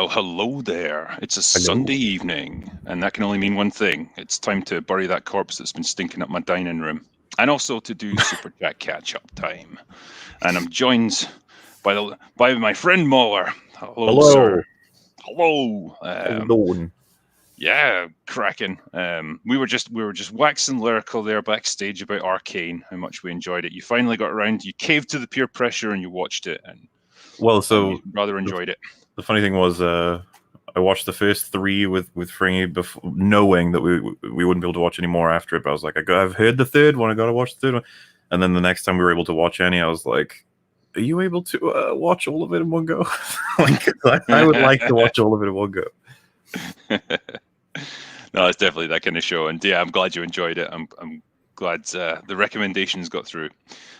Well, hello there. It's a Hello. Sunday evening, and that can only mean one thing. It's time to bury that corpse that's been stinking up my dining room, and also to do Superchat catch-up time. And I'm joined by my friend MauLer. Hello, sir. Hello. How you doing? Yeah, cracking. We were just waxing lyrical there backstage about Arcane, how much we enjoyed it. You finally got around. You caved to the peer pressure and you watched it, and Well, you so rather enjoyed it. the funny thing was, I watched the first three with Fringy before, knowing that we wouldn't be able to watch any more after it. But I was like, I've heard the third one. I got to watch the third one. And then the next time we were able to watch any, I was like, are you able to watch all of it in one go? I would like to watch all of it in one go. No, it's definitely that kind of show, and yeah, I'm glad you enjoyed it. I'm glad the recommendations got through.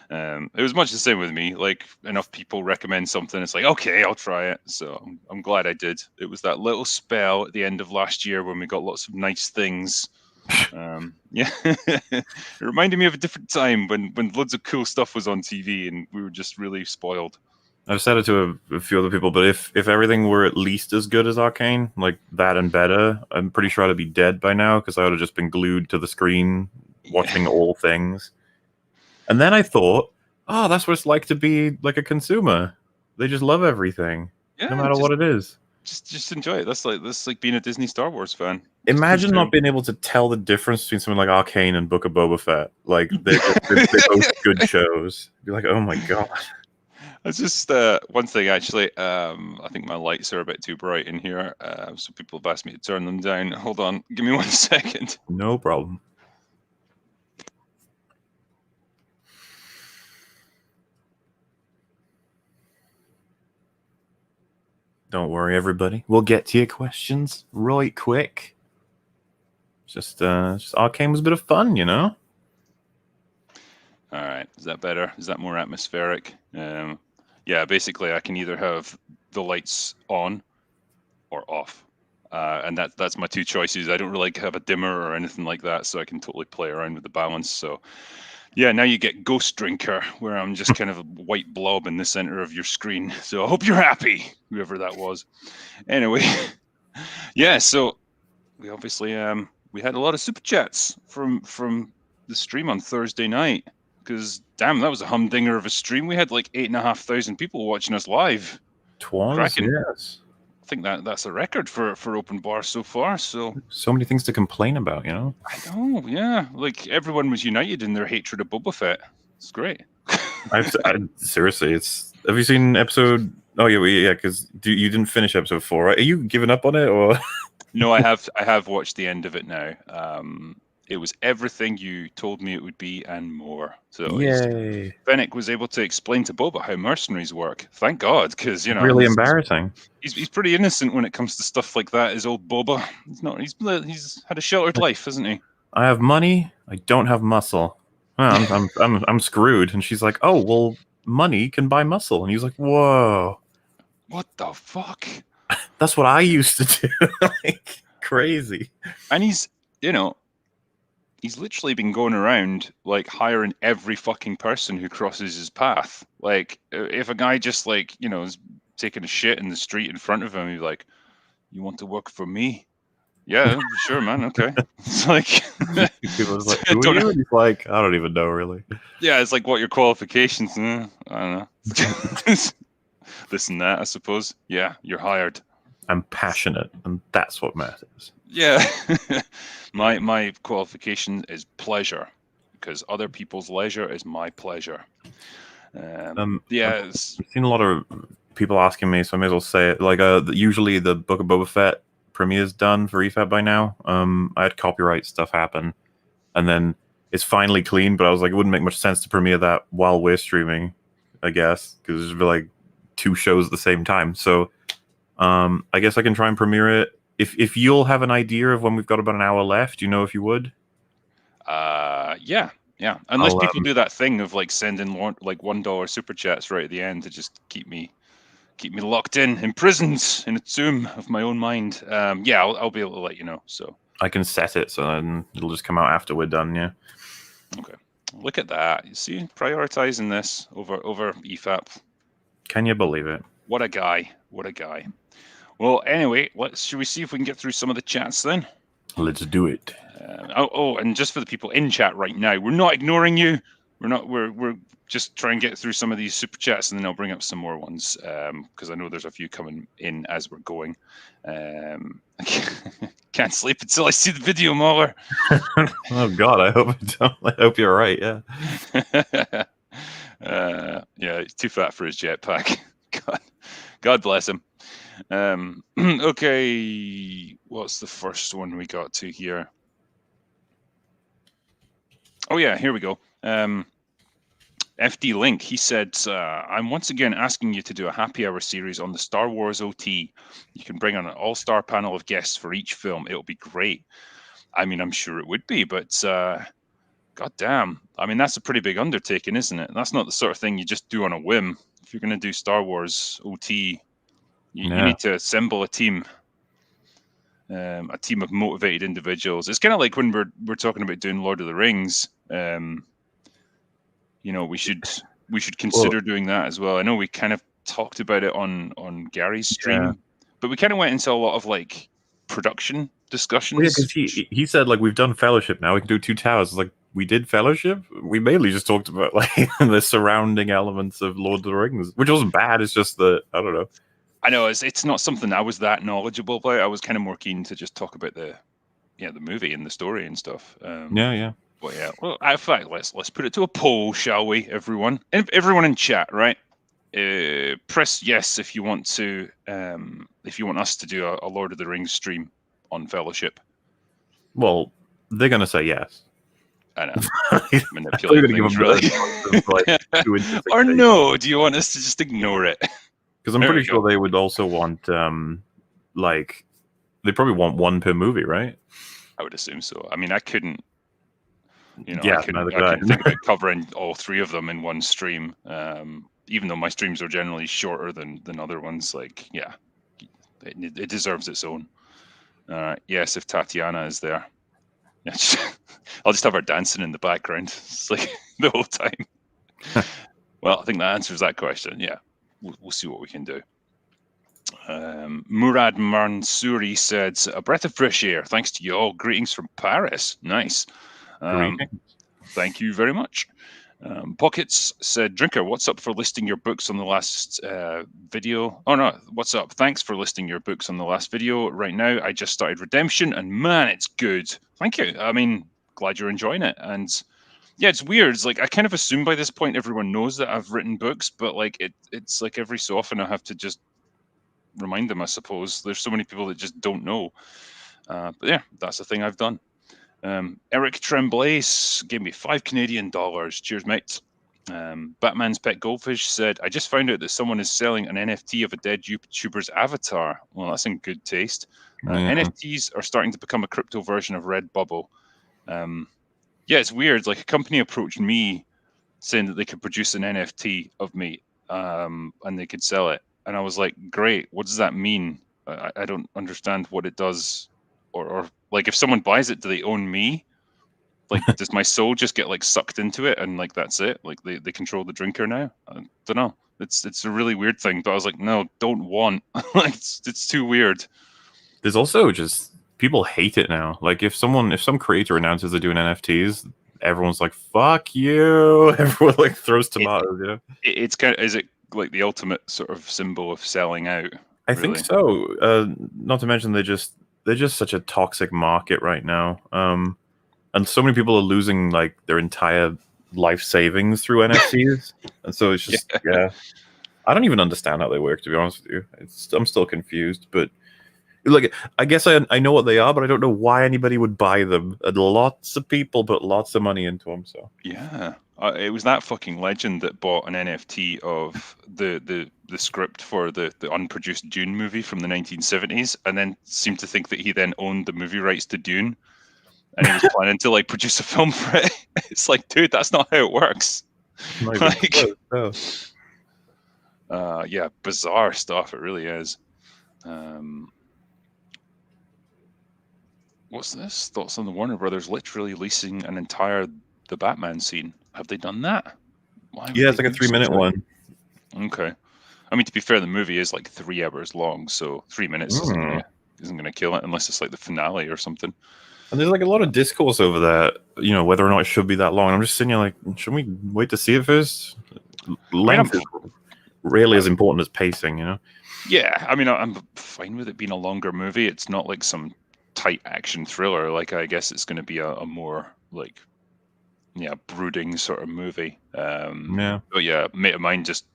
It was much the same with me. Like, enough people recommend something, it's like, okay, I'll try it. So I'm glad I did. It was that little spell at the end of last year when we got lots of nice things. Yeah, it reminded me of a different time when loads of cool stuff was on TV and we were just really spoiled. I've said it to a few other people, but if everything were at least as good as Arcane, like that and better, I'm pretty sure I'd be dead by now because I would have just been glued to the screen watching all things. And then I thought, oh, that's what it's like to be like a consumer. They just love everything, no matter what it is. Just enjoy it. That's like being a Disney Star Wars fan. Imagine not being able to tell the difference between something like Arcane and Book of Boba Fett. Like they're both good shows. You're like, oh my god. It's just one thing, actually. I think my lights are a bit too bright in here, so people have asked me to turn them down. Hold on, give me 1 second. No problem. Don't worry, everybody. We'll get to your questions right quick. Just Arcane was a bit of fun, you know? All right, is that better? Is that more atmospheric? Yeah, basically, I can either have the lights on or off, and that's my two choices. I don't really have a dimmer or anything like that, so I can totally play around with the balance. So, yeah, now you get Ghost Drinker, where I'm just kind of a white blob in the center of your screen. So I hope you're happy, whoever that was. Anyway, yeah, so we obviously we had a lot of super chats from the stream on Thursday night. Because damn, that was a humdinger of a stream. We had like 8,500 people watching us live. Twas, yes. I think that's a record for Open Bar so far. So many things to complain about, you know. I know, yeah. Like everyone was united in their hatred of Boba Fett. It's great. Seriously, it's. Have you seen episode? Oh yeah, because you didn't finish episode 4, right? Are you giving up on it or? No, I have watched the end of it now. It was everything you told me it would be and more. So yay! Fennec was able to explain to Boba how mercenaries work. Thank God, because you know, really embarrassing. He's pretty innocent when it comes to stuff like that. His old Boba, he's not. He's had a sheltered life, hasn't he? I have money. I don't have muscle. Well, I'm screwed. And she's like, oh well, money can buy muscle. And he's like, whoa, what the fuck? That's what I used to do. Like crazy. And he's, you know, he's literally been going around like hiring every fucking person who crosses his path. Like if a guy just like, you know, is taking a shit in the street in front of him, he's like, you want to work for me? Yeah, sure, man. Okay. It's like people like, who are you? And he's like, I don't even know, really. Yeah, it's like, what your qualifications? I don't know. This and that, I suppose. Yeah, you're hired. I'm passionate, and that's what matters. Yeah, my qualification is pleasure, because other people's leisure is my pleasure. Yeah, I've seen a lot of people asking me, so I may as well say it. Like, usually the Book of Boba Fett premiere's done for EFAP by now. I had copyright stuff happen, and then it's finally clean. But I was like, it wouldn't make much sense to premiere that while we're streaming, I guess, because there'd be like 2 shows at the same time. So, I guess I can try and premiere it. If you'll have an idea of when we've got about an hour left, you know, if you would. Yeah. Unless people do that thing of like sending like $1 super chats right at the end to just keep me locked in prisons in a tomb of my own mind. Yeah, I'll be able to let you know. So I can set it so then it'll just come out after we're done. Yeah. Okay. Look at that. You see, prioritizing this over EFAP. Can you believe it? What a guy. What a guy. Well, anyway, should we see if we can get through some of the chats then? Let's do it. And just for the people in chat right now, we're not ignoring you. We're just trying to get through some of these super chats, and then I'll bring up some more ones because I know there's a few coming in as we're going. Can't sleep until I see the video, MauLer. Oh God, I hope I don't. I hope you're right. Yeah. Yeah, he's too fat for his jetpack. God bless him. Okay, what's the first one we got to here? Oh yeah, here we go. FD Link, he said, I'm once again asking you to do a happy hour series on the Star Wars OT. You can bring on an all-star panel of guests for each film. It'll be great. I mean, I'm sure it would be, but God damn. I mean, that's a pretty big undertaking, isn't it? That's not the sort of thing you just do on a whim. If you're going to do Star Wars OT, you need to assemble a team of motivated individuals. It's kind of like when we're talking about doing Lord of the Rings. We should consider doing that as well. I know we kind of talked about it on Gary's stream, but we kind of went into a lot of like production discussions. Yeah, because he said like we've done Fellowship, now we can do Two Towers. Like we did Fellowship, we mainly just talked about like the surrounding elements of Lord of the Rings, which wasn't bad. It's just that I don't know. I know it's not something I was that knowledgeable about. I was kind of more keen to just talk about the movie and the story and stuff. Yeah. But yeah, well, in fact, let's put it to a poll, shall we, everyone? Everyone in chat, right? Press yes if you want to. If you want us to do a Lord of the Rings stream on Fellowship. Well, they're gonna say yes. I know. Manipulate things, really. Or no? Do you want us to just ignore it? Because I'm pretty sure they would also want, like, they probably want one per movie, right? I would assume so. I mean, I couldn't. I couldn't think about covering all three of them in one stream. Even though my streams are generally shorter than other ones, like, yeah, it deserves its own. Yes, if Tatiana is there, yeah, I'll just have her dancing in the background. It's like the whole time. Well, I think that answers that question. Yeah, we'll see what we can do. Murad Mansouri said, "A breath of fresh air. Thanks to you all. Greetings from Paris." Nice. Thank you very much. Pockets said, "Drinker, what's up for listing your books on the last video? Oh no, what's up? Thanks for listing your books on the last video. Right now, I just started Redemption, and man, it's good. Thank you. I mean, glad you're enjoying it. And yeah, it's weird. It's like I kind of assume by this point everyone knows that I've written books, but like it's like every so often I have to just remind them. I suppose there's so many people that just don't know. But yeah, that's the thing I've done." Eric Tremblay gave me $5 Canadian. Cheers, mate. Batman's Pet Goldfish said, "I just found out that someone is selling an NFT of a dead YouTuber's avatar." Well, that's in good taste. NFTs are starting to become a crypto version of Redbubble. Yeah, it's weird. Like a company approached me saying that they could produce an NFT of me and they could sell it. And I was like, great. What does that mean? I don't understand what it does. Or like if someone buys it, do they own me? Like, does my soul just get like sucked into it and like that's it? Like they control the drinker now? I don't know. It's a really weird thing. But I was like, no, don't want. It's too weird. There's also just people hate it now. Like if some creator announces they're doing NFTs, everyone's like, "Fuck you!" Everyone like throws tomatoes. Yeah, it's kind of, is it like the ultimate sort of symbol of selling out? I think so. Not to mention they're just such a toxic market right now. And so many people are losing like their entire life savings through NFTs. And so it's just, yeah. I don't even understand how they work, to be honest with you. I'm still confused, but like, I guess I know what they are, but I don't know why anybody would buy them. And lots of people put lots of money into them. So yeah, it was that fucking legend that bought an NFT of the script for the unproduced Dune movie from the 1970s, and then seemed to think that he then owned the movie rights to Dune, and he was planning to like produce a film for it. It's like, dude, that's not how it works. Like, yeah, bizarre stuff. It really is. What's this? Thoughts on the Warner Brothers literally leasing an entire the Batman scene? Have they done that? Yeah, it's like a 3-minute one. Okay. I mean, to be fair, the movie is like 3 hours long, so 3 minutes isn't gonna kill it unless it's like the finale or something. And there's like a lot of discourse over that, whether or not it should be that long. And I'm just sitting here like, should we wait to see it first? Length is really as important as pacing, Yeah, I mean, I'm fine with it being a longer movie. It's not like some tight action thriller. Like, I guess it's going to be a more like, brooding sort of movie. Yeah. But yeah, a mate of mine just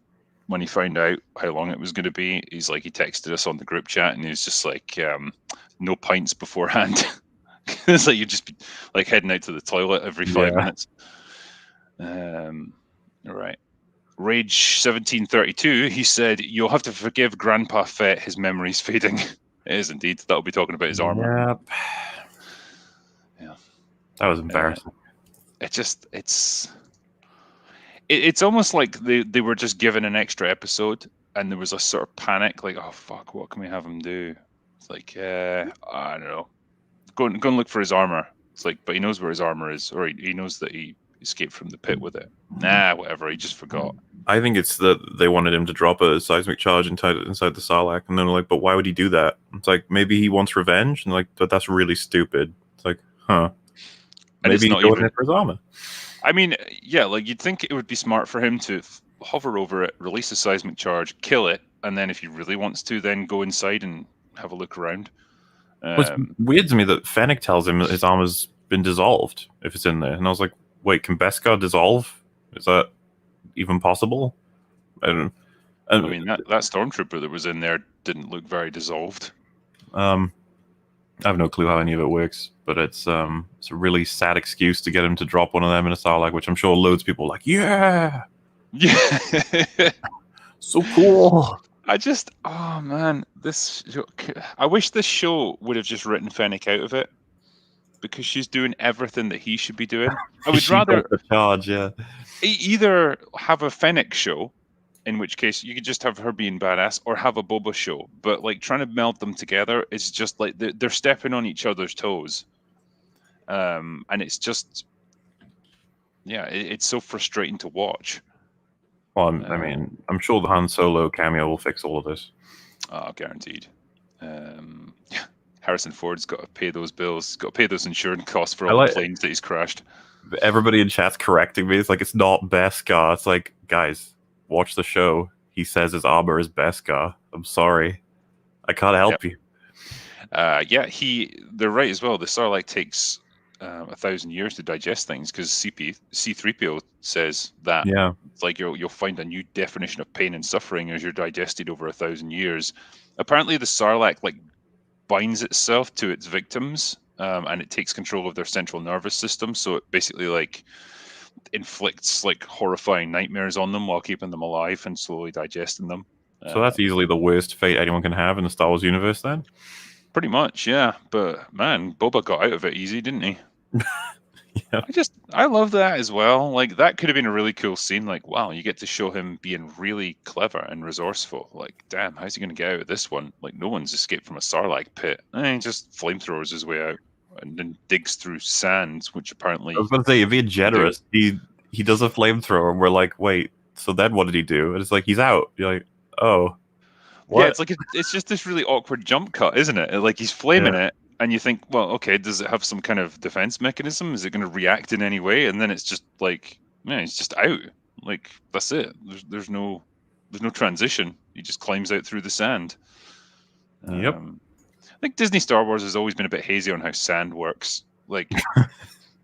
when he found out how long it was going to be, he texted us on the group chat and he was just like, no pints beforehand. It's like you just be like heading out to the toilet every 5 minutes. Right. Rage 1732, he said, "You'll have to forgive Grandpa Fett, his memory's fading." It is indeed. That'll be talking about his armor. Yep. Yeah. That was embarrassing. It's almost like they were just given an extra episode and there was a sort of panic, like, oh fuck, what can we have him do? It's like, I don't know. Go and look for his armor. It's like, but he knows where his armor is, or he knows that he escaped from the pit with it. Nah, whatever, he just forgot. I think it's that they wanted him to drop a seismic charge inside the Sarlacc, and then they're like, but why would he do that? It's like, maybe he wants revenge, and like, but that's really stupid. It's like, huh. And maybe it's not he's going even in for his armor. I mean, yeah, like you'd think it would be smart for him to hover over it, release a seismic charge, kill it, and then if he really wants to, then go inside and have a look around. It's weird to me that Fennec tells him that his armor's been dissolved if it's in there, and I was like, wait, can Beskar dissolve? Is that even possible? I mean, that stormtrooper that was in there didn't look very dissolved. I have no clue how any of it works, but it's a really sad excuse to get him to drop one of them in a Sarlacc, which I'm sure loads of people are like, yeah, so cool. Oh man, I wish this show would have just written Fennec out of it, because she's doing everything that he should be doing. I would rather charge, either have a Fennec show, in which case you could just have her being badass, or have a Boba show. But like trying to meld them together is just like they're stepping on each other's toes, and it's just, it's so frustrating to watch. Well, I mean, I'm sure the Han Solo cameo will fix all of this. Oh, guaranteed. Harrison Ford's got to pay those bills. He's got to pay those insurance costs for all the planes that he's crashed. Everybody in chat's correcting me. It's like, it's not Beskar. It's like, guys, watch the show. He says his armor is Beskar. I'm sorry. I can't help you. They're right as well. The Sarlacc takes 1,000 years to digest things, because C-3PO says that. Yeah. It's like you'll find a new definition of pain and suffering as you're digested over 1,000 years. Apparently the Sarlacc like binds itself to its victims, and it takes control of their central nervous system, so it basically like inflicts like horrifying nightmares on them while keeping them alive and slowly digesting them. So that's easily the worst fate anyone can have in the Star Wars universe then? Pretty much, yeah. But man, Boba got out of it easy, didn't he? Yeah. I love that as well. Like, that could have been a really cool scene. Like, wow, you get to show him being really clever and resourceful. Like, damn, how's he going to get out of this one? Like, no one's escaped from a Sarlacc pit. He just flamethrowers his way out and then digs through sands, which apparently... I was going to say, if being generous, he does a flamethrower, and we're like, wait, so then what did he do? And it's like, he's out. You're like, oh. What? Yeah, it's like it's just this really awkward jump cut, isn't it? Like, he's flaming it, and you think, well, okay, does it have some kind of defense mechanism? Is it going to react in any way? And then it's just like, man, he's just out. Like, that's it. There's no transition. He just climbs out through the sand. Yep. I think Disney Star Wars has always been a bit hazy on how sand works. Like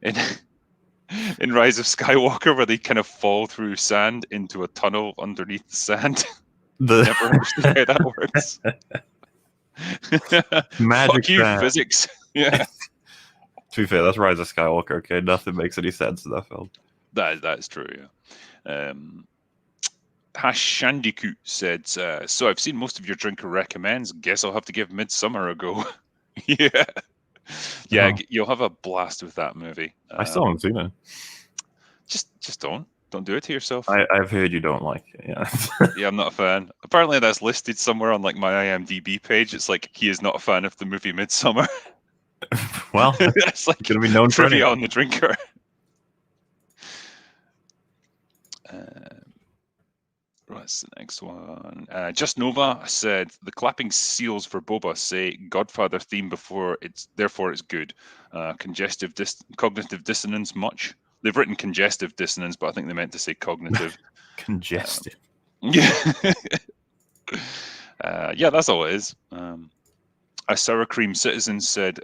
in Rise of Skywalker, where they kind of fall through sand into a tunnel underneath the sand. Never understood how that works. Magic Fuck you, sand. physics. Yeah. To be fair, that's Rise of Skywalker. Okay, nothing makes any sense in that film. That is true. Yeah. Hashandiku said, "So I've seen most of your drinker recommends. Guess I'll have to give Midsummer a go." Yeah. You'll have a blast with that movie. I still haven't seen it. Just don't do it to yourself. I've heard you don't like it. Yeah. Yeah, I'm not a fan. Apparently, that's listed somewhere on like my IMDb page. It's like, he is not a fan of the movie Midsummer. Well, that's like going to be known trivia for on the drinker. What's the next one? Just Nova said the clapping seals for Boba say Godfather theme therefore it's good. Cognitive dissonance much. They've written congestive dissonance, but I think they meant to say cognitive. Congested. Yeah. Yeah, that's all it is. A sour cream citizen said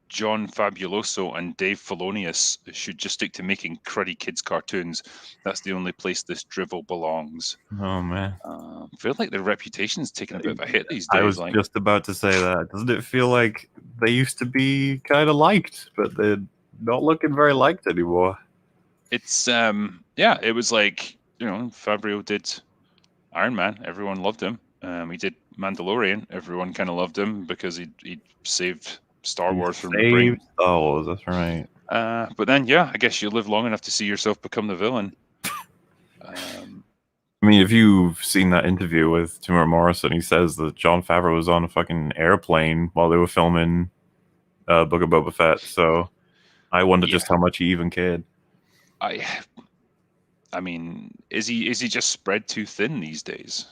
John Fabuloso and Dave Filoni should just stick to making cruddy kids cartoons. That's the only place this drivel belongs. Oh man, I feel like their reputation's taking a bit of a hit these days. I was just about to say that. Doesn't it feel like they used to be kind of liked, but they're not looking very liked anymore? It's it was like, Favreau did Iron Man, everyone loved him. He did Mandalorian, everyone kind of loved him because he saved Star Wars from the brain. Star Wars, that's right. But then, I guess you live long enough to see yourself become the villain. I mean, if you've seen that interview with Temuera Morrison, he says that Jon Favreau was on a fucking airplane while they were filming Book of Boba Fett. So I wonder just how much he even cared. I mean, is he just spread too thin these days?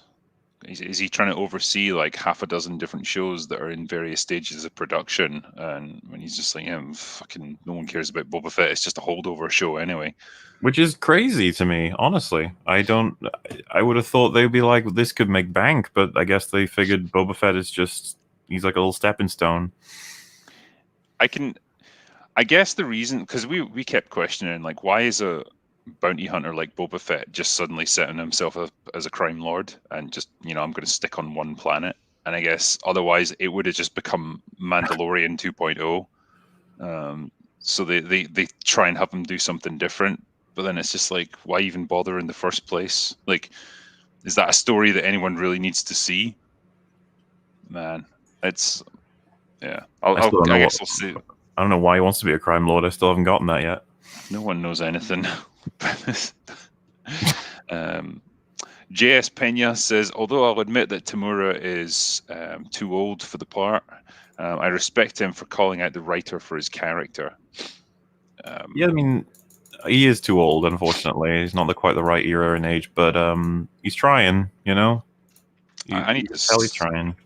Is he trying to oversee like half a dozen different shows that are in various stages of production? And when he's just like, fucking no one cares about Boba Fett. It's just a holdover show anyway. Which is crazy to me, honestly. I would have thought they'd be like, this could make bank, but I guess they figured Boba Fett is he's like a little stepping stone. I guess the reason, because we kept questioning, like, why is a bounty hunter like Boba Fett just suddenly setting himself up as a crime lord and just, I'm going to stick on one planet? And I guess otherwise it would have just become Mandalorian 2.0. So they try and have him do something different. But then it's just like, why even bother in the first place? Like, is that a story that anyone really needs to see? Man, it's, yeah. I guess I'll see. I don't know why he wants to be a crime lord. I still haven't gotten that yet. No one knows anything. JS Pena says, although I'll admit that Temuera is too old for the part, I respect him for calling out the writer for his character. Yeah, I mean, he is too old, unfortunately. He's not quite the right era and age, but he's trying, I need to tell he's trying.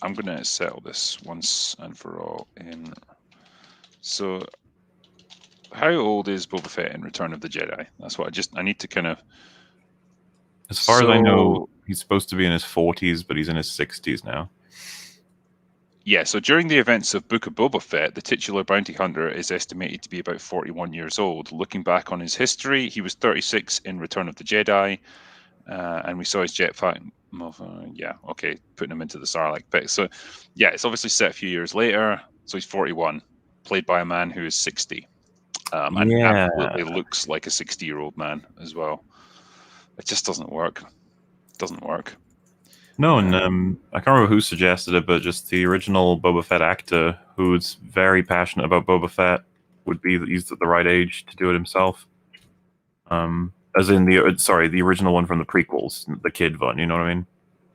I'm going to settle this once and for all. So, how old is Boba Fett in Return of the Jedi? That's what I need to kind of... As far as I know, he's supposed to be in his 40s, but he's in his 60s now. Yeah, so during the events of Book of Boba Fett, the titular bounty hunter is estimated to be about 41 years old. Looking back on his history, he was 36 in Return of the Jedi, and we saw his jetpack. Putting him into the Sarlacc pit. So, yeah, it's obviously set a few years later. So he's 41, played by a man who is 60, and absolutely looks like a 60-year-old man as well. It just doesn't work. No, and I can't remember who suggested it, but just the original Boba Fett actor, who's very passionate about Boba Fett, would be that he's at the right age to do it himself. As in the original one from the prequels, the kid one. You know what I mean?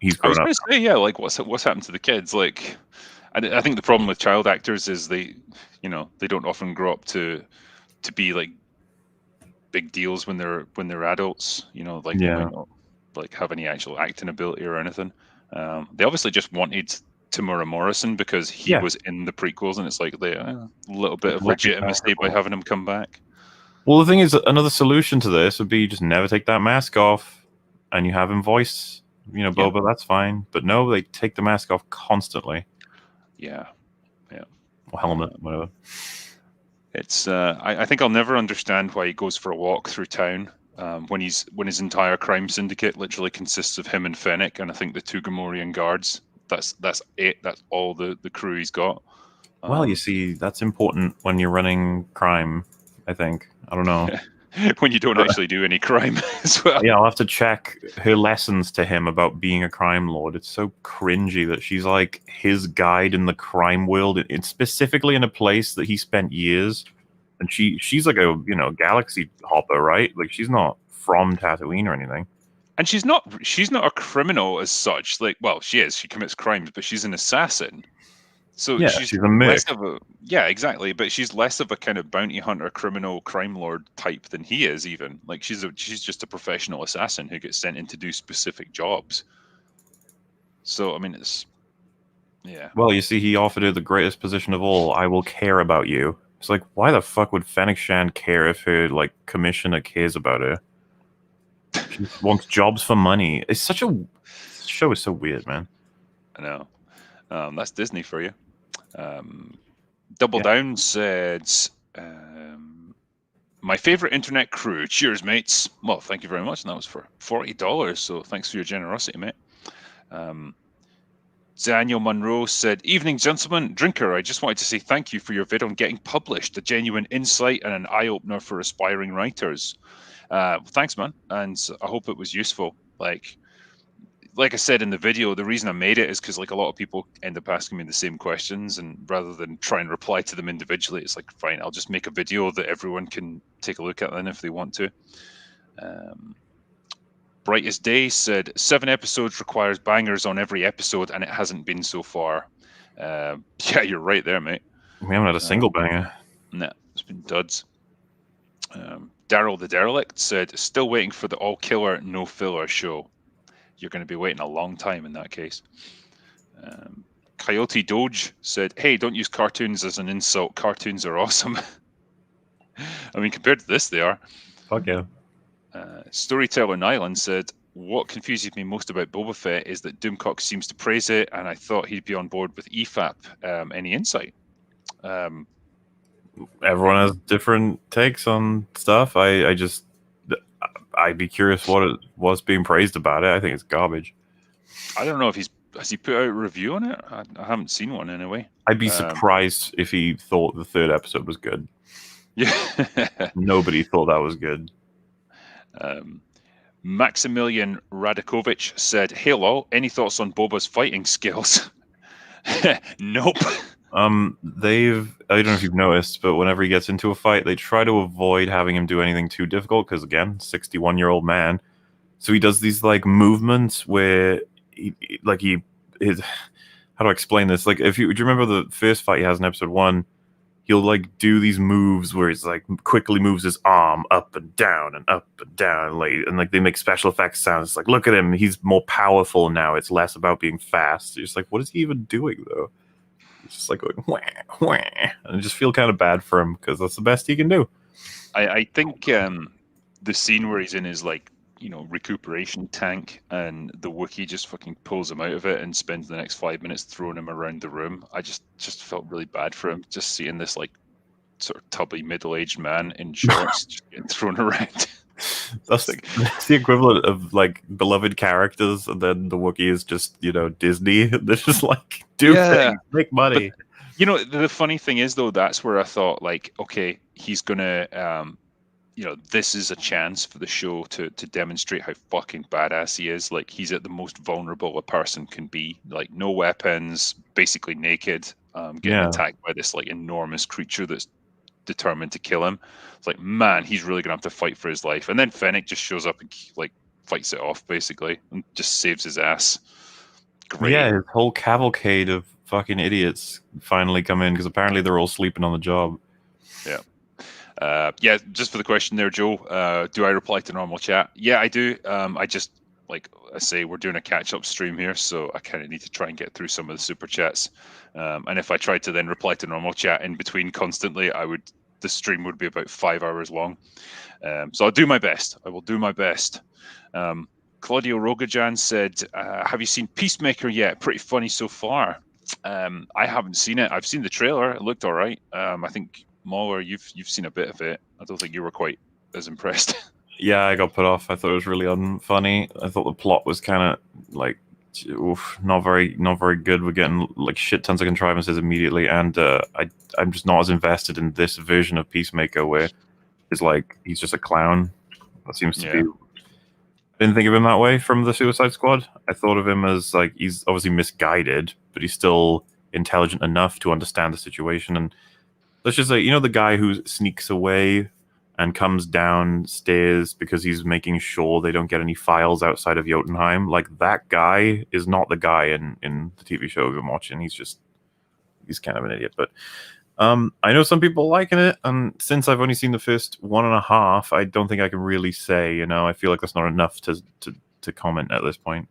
He's grown up. I was going to say, like what's happened to the kids? Like, I think the problem with child actors is they don't often grow up to be like big deals when they're adults. They might not like have any actual acting ability or anything. They obviously just wanted Temuera Morrison because he was in the prequels, and it's like a little bit of legitimacy by having him come back. Well, the thing is, another solution to this would be just never take that mask off, and you have him voice, Boba. That's fine. But no, they take the mask off constantly. Yeah. Or helmet, whatever. It's. I think I'll never understand why he goes for a walk through town when his entire crime syndicate literally consists of him and Fennec, and I think the two Gamorrean guards. That's it. That's all the crew he's got. Well, you see, that's important when you're running crime. I think. I don't know. When you don't actually do any crime as well. Yeah, I'll have to check her lessons to him about being a crime lord. It's so cringy that she's like his guide in the crime world. It's specifically in a place that he spent years. And she's like a galaxy hopper, right? Like she's not from Tatooine or anything. And she's not a criminal as such. Like, well, she is. She commits crimes, but she's an assassin. So Yeah, she's she's a merc. less of a exactly, but she's less of a kind of bounty hunter, criminal, crime lord type than he is. Even like she's just a professional assassin who gets sent in to do specific jobs. So I mean, it's Well, you see, he offered her the greatest position of all. I will care about you. It's like, why the fuck would Fennec Shand care if her like commissioner cares about her? She wants jobs for money. It's such a this show is so weird, man. I know. That's Disney for you. Double Down said, my favorite internet crew. Cheers, mates. Well, thank you very much. And that was for $40. So thanks for your generosity, mate. Daniel Monroe said, evening, gentlemen. Drinker, I just wanted to say thank you for your vid on getting published. A genuine insight and an eye-opener for aspiring writers. Thanks, man. And I hope it was useful. Like I said in the video, the reason I made it is because like a lot of people end up asking me the same questions, and rather than try and reply to them individually, it's like, fine, I'll just make a video that everyone can take a look at then if they want to. Brightest Day said 7 episodes requires bangers on every episode, and it hasn't been so far. Yeah, you're right there, mate. We haven't had a single banger. Nah, it's been duds. Daryl the Derelict said, still waiting for the all killer, no filler show. You're going to be waiting a long time in that case. Coyote Doge said, hey, don't use cartoons as an insult. Cartoons are awesome. I mean, compared to this, they are. Fuck yeah. Storyteller Nyland said, what confuses me most about Boba Fett is that Doomcock seems to praise it, and I thought he'd be on board with EFAP. Any insight? Everyone has different takes on stuff. I'd be curious what it was being praised about it. I think it's garbage. I don't know if has he put out a review on it? I haven't seen one anyway. I'd be surprised if he thought the 3rd episode was good. Yeah. Nobody thought that was good. Maximilian Radakovich said, hello, any thoughts on Boba's fighting skills? Nope. I don't know if you've noticed, but whenever he gets into a fight, they try to avoid having him do anything too difficult because, again, 61-year-old man. So he does these like movements where how do I explain this? Like, do you remember the first fight he has in episode 1? He'll like do these moves where he's like quickly moves his arm up and down, and they make special effects sounds. It's like, look at him, he's more powerful now. It's less about being fast. You're just like, what is he even doing though? It's just like going wah, wah. And I just feel kind of bad for him because that's the best he can do. I think the scene where he's in his like, recuperation tank and the Wookiee just fucking pulls him out of it and spends the next 5 minutes throwing him around the room. I just felt really bad for him, just seeing this like sort of tubby middle-aged man in shorts just getting thrown around. That's the equivalent of like beloved characters, and then the Wookiee is just Disney. They're just like do things, make money. But, the funny thing is though, that's where I thought like, okay, he's gonna this is a chance for the show to demonstrate how fucking badass he is. Like, he's at the most vulnerable a person can be, like no weapons, basically naked, getting attacked by this like enormous creature that's determined to kill him. It's like, man, he's really gonna have to fight for his life. And then Fennec just shows up and like fights it off basically and just saves his ass. Great. Yeah, his whole cavalcade of fucking idiots finally come in because apparently they're all sleeping on the job. Yeah. Just for the question there, Joe, do I reply to normal chat? Yeah, I do. I just, like I say, we're doing a catch-up stream here, so I kind of need to try and get through some of the super chats. And if I tried to then reply to normal chat in between constantly, the stream would be about 5 hours long. So I'll do my best. I will do my best. Claudio Rogajan said, have you seen Peacemaker yet? Pretty funny so far. I haven't seen it. I've seen the trailer. It looked all right. I think MauLer, you've seen a bit of it. I don't think you were quite as impressed. Yeah, I got put off. I thought it was really unfunny. I thought the plot was kind of like, not very good. We're getting like shit tons of contrivances immediately, and I'm just not as invested in this version of Peacemaker where it's like he's just a clown. That seems to be. I didn't think of him that way from the Suicide Squad. I thought of him as like he's obviously misguided, but he's still intelligent enough to understand the situation. And let's just say, the guy who sneaks away and comes downstairs because he's making sure they don't get any files outside of Jotunheim. Like, that guy is not the guy in the TV show we've been watching. He's just he's kind of an idiot. But I know some people liking it, and since I've only seen the first 1.5, I don't think I can really say. I feel like that's not enough to comment at this point.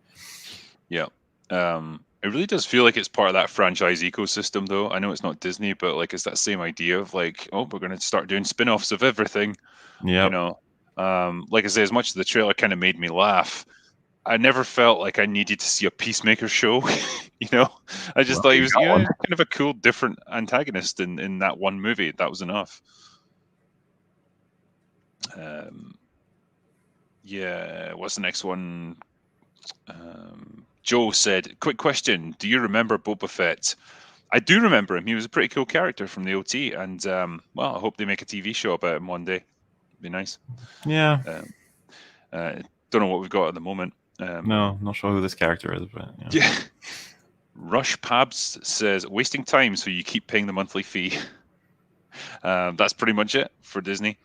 Yeah. It really does feel like it's part of that franchise ecosystem, though. I know it's not Disney, but like it's that same idea of like, oh, we're going to start doing spin-offs of everything. Yeah. Like I say, as much as the trailer kind of made me laugh, I never felt like I needed to see a Peacemaker show. I just thought he was kind of a cool, different antagonist in that one movie. That was enough. Yeah, what's the next one? Joe said, quick question. Do you remember Boba Fett? I do remember him. He was a pretty cool character from the OT. And, well, I hope they make a TV show about him one day. It'd be nice. Yeah. Don't know what we've got at the moment. No, not sure who this character is, but yeah. Rush Pabs says, wasting time so you keep paying the monthly fee. That's pretty much it for Disney.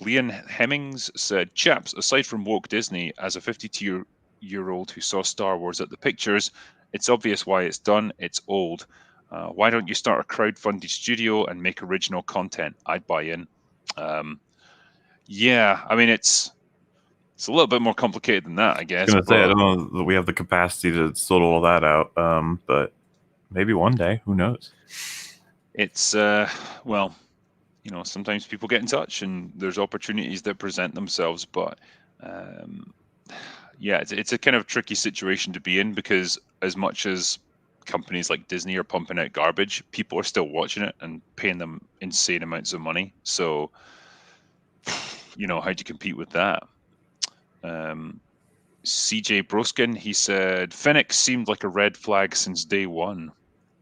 Leon Hemmings said, chaps, aside from woke Disney, as a 52-year-old who saw Star Wars at the pictures, it's obvious why it's done. It's old. Why don't you start a crowd-funded studio and make original content? I'd buy in. Yeah, I mean, it's a little bit more complicated than that, I guess. I was going to say, I don't know that we have the capacity to sort all that out, but maybe one day, who knows? It's, well, sometimes people get in touch and there's opportunities that present themselves, but yeah, it's a kind of tricky situation to be in, because as much as companies like Disney are pumping out garbage, people are still watching it and paying them insane amounts of money. So, how do you compete with that? CJ Broskin, he said, Fennec seemed like a red flag since day one.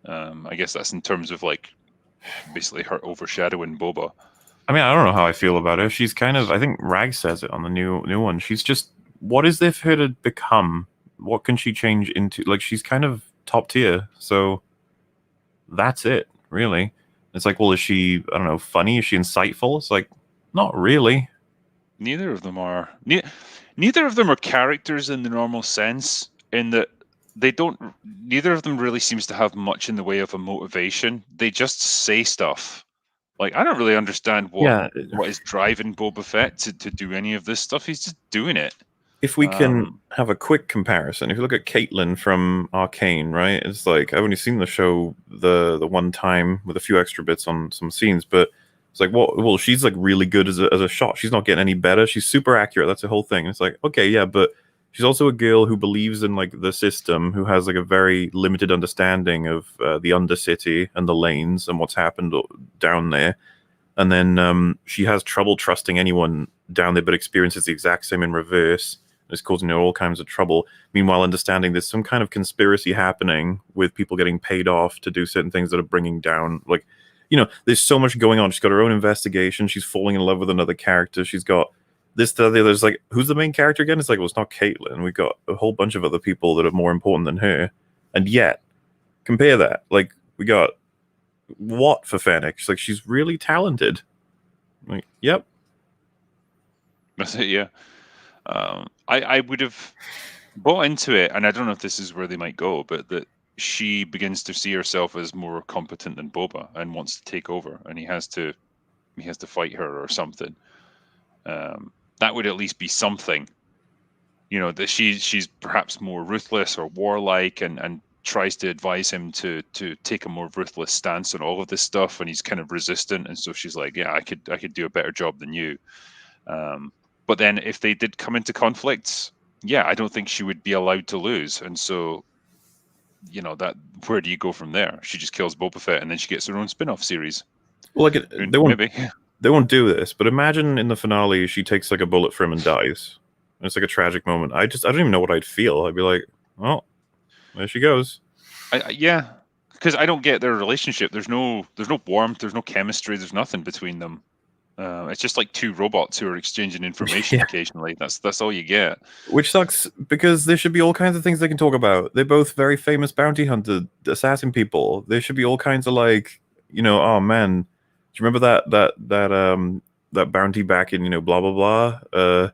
I guess that's in terms of like basically her overshadowing Boba. I mean, I don't know how I feel about her. She's kind of, I think Rag says it on the new one. She's just, what is there for her to become? What can she change into? Like, she's kind of top tier. So that's it, really. It's like, well, is she, I don't know, funny? Is she insightful? It's like, not really. Neither of them are. Neither of them are characters in the normal sense, in that neither of them really seems to have much in the way of a motivation. They just say stuff. Like, I don't really understand what is driving Boba Fett to do any of this stuff. He's just doing it. If we can have a quick comparison, if you look at Caitlin from Arcane, right? It's like, I've only seen the show the one time with a few extra bits on some scenes, but it's like, well, she's like really good as a shot. She's not getting any better. She's super accurate. That's the whole thing. It's like, okay, yeah, but she's also a girl who believes in like the system, who has like a very limited understanding of the Undercity and the lanes and what's happened down there. And then she has trouble trusting anyone down there, but experiences the exact same in reverse. It's causing her all kinds of trouble. Meanwhile, understanding there's some kind of conspiracy happening with people getting paid off to do certain things that are bringing down, like, there's so much going on. She's got her own investigation. She's falling in love with another character. She's got this, the other. There's like, who's the main character again? It's like, well, it's not Caitlin. We've got a whole bunch of other people that are more important than her. And yet, compare that. Like, we got what for Fennec? She's like, she's really talented. Like, yep. That's it, yeah. I would have bought into it, and I don't know if this is where they might go, but that she begins to see herself as more competent than Boba and wants to take over, and he has to fight her or something. That would at least be something, that she's perhaps more ruthless or warlike, and tries to advise him to take a more ruthless stance on all of this stuff, and he's kind of resistant, and so she's like, yeah, I could do a better job than you. But then if they did come into conflicts, yeah, I don't think she would be allowed to lose. And so, that where do you go from there? She just kills Boba Fett and then she gets her own spin-off series. Well, like, they won't do this, but imagine in the finale she takes like a bullet for him and dies. And it's like a tragic moment. I don't even know what I'd feel. I'd be like, well, there she goes. Yeah, because I don't get their relationship. There's no warmth. There's no chemistry. There's nothing between them. It's just like two robots who are exchanging information occasionally. That's all you get. Which sucks, because there should be all kinds of things they can talk about. They're both very famous bounty hunter, assassin people. There should be all kinds of like, oh man, do you remember that bounty back in blah blah blah?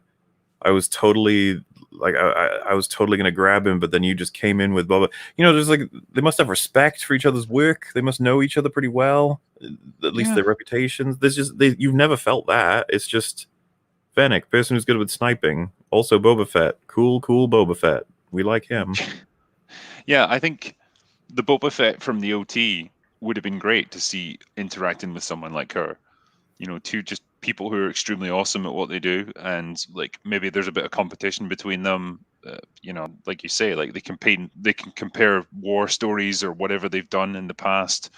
I was totally like I was totally gonna grab him, but then you just came in with Boba. There's like they must have respect for each other's work. They must know each other pretty well, at least Yeah. their reputations. You've never felt that. It's just Fennec, person who's good with sniping. Also Boba Fett, cool Boba Fett. We like him. Yeah, I think the Boba Fett from the OT would have been great to see interacting with someone like her. Two just people who are extremely awesome at what they do, and like maybe there's a bit of competition between them. Like you say, like they can compare war stories or whatever they've done in the past.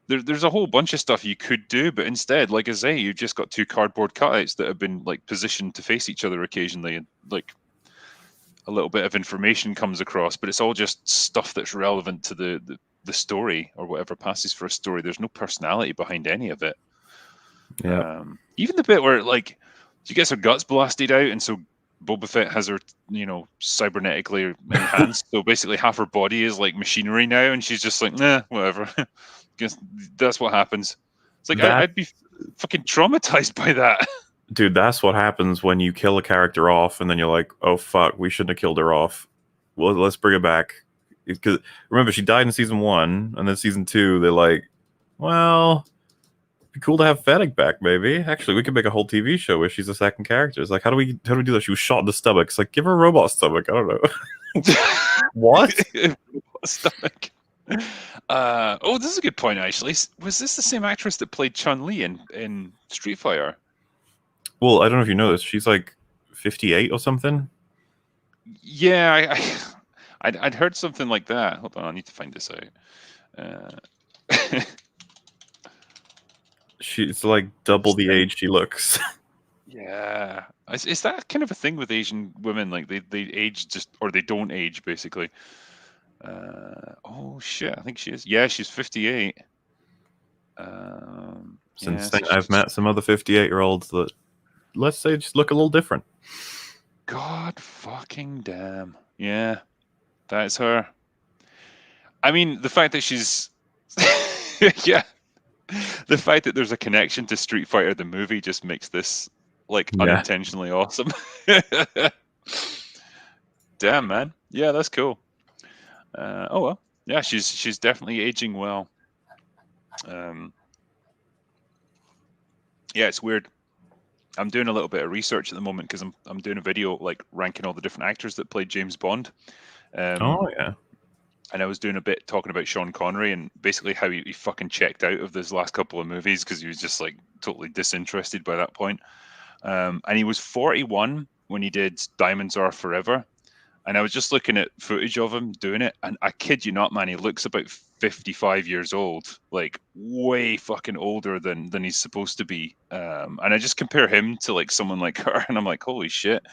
There's a whole bunch of stuff you could do, but instead, like I say, you've just got two cardboard cutouts that have been like positioned to face each other occasionally, and like a little bit of information comes across, but it's all just stuff that's relevant to the story or whatever passes for a story. There's no personality behind any of it. Yeah. Even the bit where like she gets her guts blasted out, and so Boba Fett has her, cybernetically enhanced. So basically, half her body is like machinery now, and she's just like, nah, whatever. Guess that's what happens. It's like I'd be fucking traumatized by that. Dude, that's what happens when you kill a character off, and then you're like, "Oh fuck, we shouldn't have killed her off. Well, let's bring her back." Because remember, she died in season 1, and then season 2, they're like, "Well, it'd be cool to have Fennec back, maybe. Actually, we could make a whole TV show where she's a second character." It's like, how do we do that? She was shot in the stomach. It's like, give her a robot stomach. I don't know. What? Stomach. This is a good point, actually. Was this the same actress that played Chun-Li in Street Fighter? Well, I don't know if you know this. She's like 58 or something. Yeah, I'd heard something like that. Hold on, I need to find this out. She's like double the age she looks. Yeah. Is that kind of a thing with Asian women? Like they age or they don't age, basically. Oh shit, I think she is. Yeah, she's 58. Since so then, I've met some other 58-year-olds that, let's say, just look a little different. God fucking damn. Yeah, that's her. I mean, the fact that she's... yeah. The fact that there's a connection to Street Fighter the movie just makes this unintentionally awesome. Damn, man. Yeah, that's cool. Oh well. Yeah, she's definitely aging well. Yeah, it's weird. I'm doing a little bit of research at the moment because I'm doing a video like ranking all the different actors that played James Bond. Oh yeah. And I was doing a bit talking about Sean Connery and basically how he fucking checked out of this last couple of movies because he was just like totally disinterested by that point. And he was 41 when he did Diamonds Are Forever. And I was just looking at footage of him doing it, and I kid you not, man, he looks about 55 years old, like way fucking older than he's supposed to be. And I just compare him to like someone like her, and I'm like, holy shit,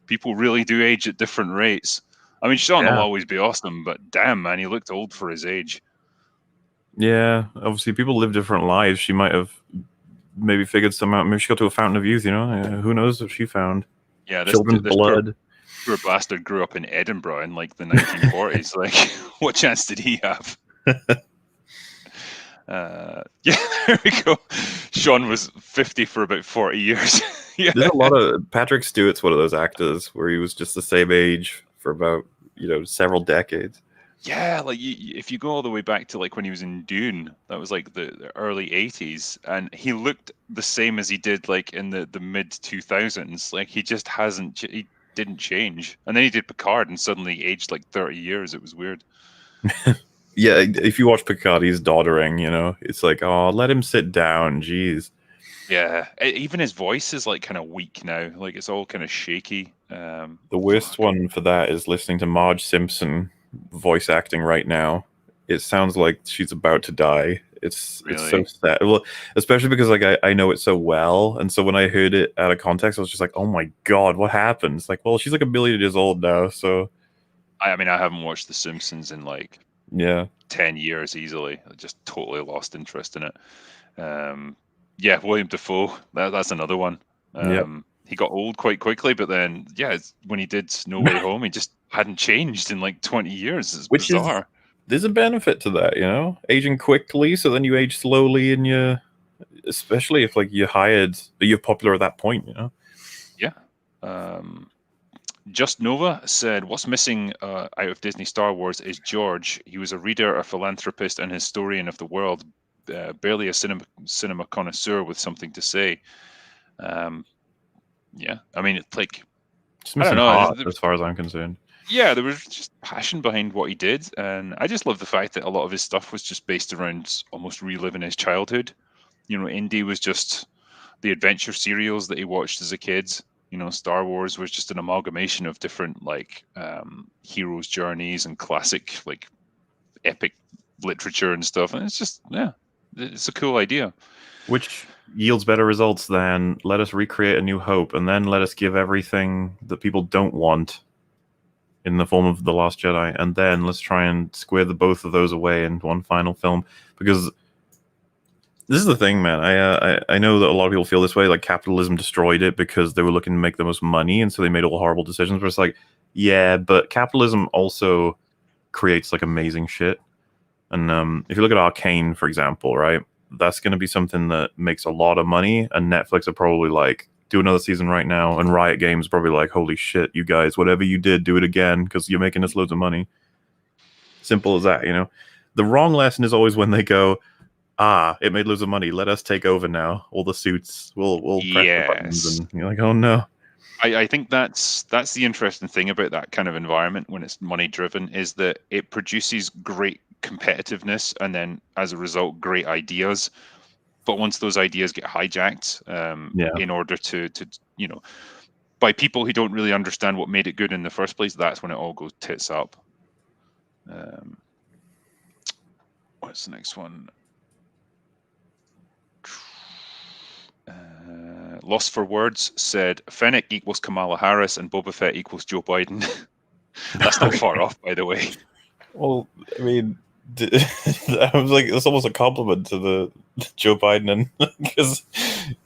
people really do age at different rates. I mean, Sean will always be awesome, but damn, man, he looked old for his age. Yeah, obviously people live different lives. She might have maybe figured some out. Maybe she got to a fountain of youth, who knows what she found. Yeah, Children's blood. Poor bastard grew up in Edinburgh in like the 1940s. Like, what chance did he have? Yeah, there we go. Sean was 50 for about 40 years. Yeah. There's a lot of Patrick Stewart's one of those actors where he was just the same age for about several decades. Yeah, like if you go all the way back to like when he was in Dune, that was like the early 80s, and he looked the same as he did like in the mid 2000s. Like he just he didn't change. And then he did Picard and suddenly aged like 30 years. It was weird. Yeah, if you watch Picard, he's doddering, It's like, oh, let him sit down, jeez. Yeah, even his voice is like kind of weak now. Like it's all kind of shaky. The worst one for that is listening to Marge Simpson voice acting right now. It sounds like she's about to die. It's so sad. Well, especially because like I know it so well, and so when I heard it out of context, I was just like, "Oh my god, what happened?" It's like, well, she's like a million years old now, so. I mean, I haven't watched The Simpsons in like 10 years easily. I just totally lost interest in it. Yeah, William Dafoe. That's another one. He got old quite quickly, but then when he did No Way Home, he just hadn't changed in like 20 years. It's bizarre. There's a benefit to that, aging quickly, so then you age slowly, and especially if like you're popular at that point, Yeah. Just Nova said, "What's missing out of Disney Star Wars is George. He was a reader, a philanthropist, and historian of the world. Barely a cinema connoisseur with something to say." Yeah, I mean, it's like, Just I don't missing know. heart, as far as I'm concerned. Yeah, there was just passion behind what he did, and I just love the fact that a lot of his stuff was just based around almost reliving his childhood. You know, Indy was just the adventure serials that he watched as a kid. You know, Star Wars was just an amalgamation of different like heroes' journeys and classic like epic literature and stuff. And it's just, yeah, it's a cool idea. Which yields better results than let us recreate A New Hope and then let us give everything that people don't want in the form of The Last Jedi, and then let's try and square the both of those away in one final film. Because this is the thing, man. I know that a lot of people feel this way, like capitalism destroyed it because they were looking to make the most money, and so they made all horrible decisions. But it's like, yeah, but capitalism also creates like amazing shit. And if you look at Arcane, for example, right, that's going to be something that makes a lot of money, and Netflix are probably like, do another season right now, and Riot Games probably like, holy shit, you guys, whatever you did, do it again because you're making us loads of money. Simple as that, you know. The wrong lesson is always when they go, it made loads of money, let us take over now, all the suits, we'll press the buttons, and you're like, oh no. I think that's the interesting thing about that kind of environment when it's money driven, is that it produces great competitiveness and then as a result great ideas. But once those ideas get hijacked in order to you know, by people who don't really understand what made it good in the first place, that's when it all goes tits up. What's the next one? Lost for Words said Fennec equals Kamala Harris and Boba Fett equals Joe Biden. That's not far off, by the way. Well, I mean, I was like, it's almost a compliment to the Joe Biden, because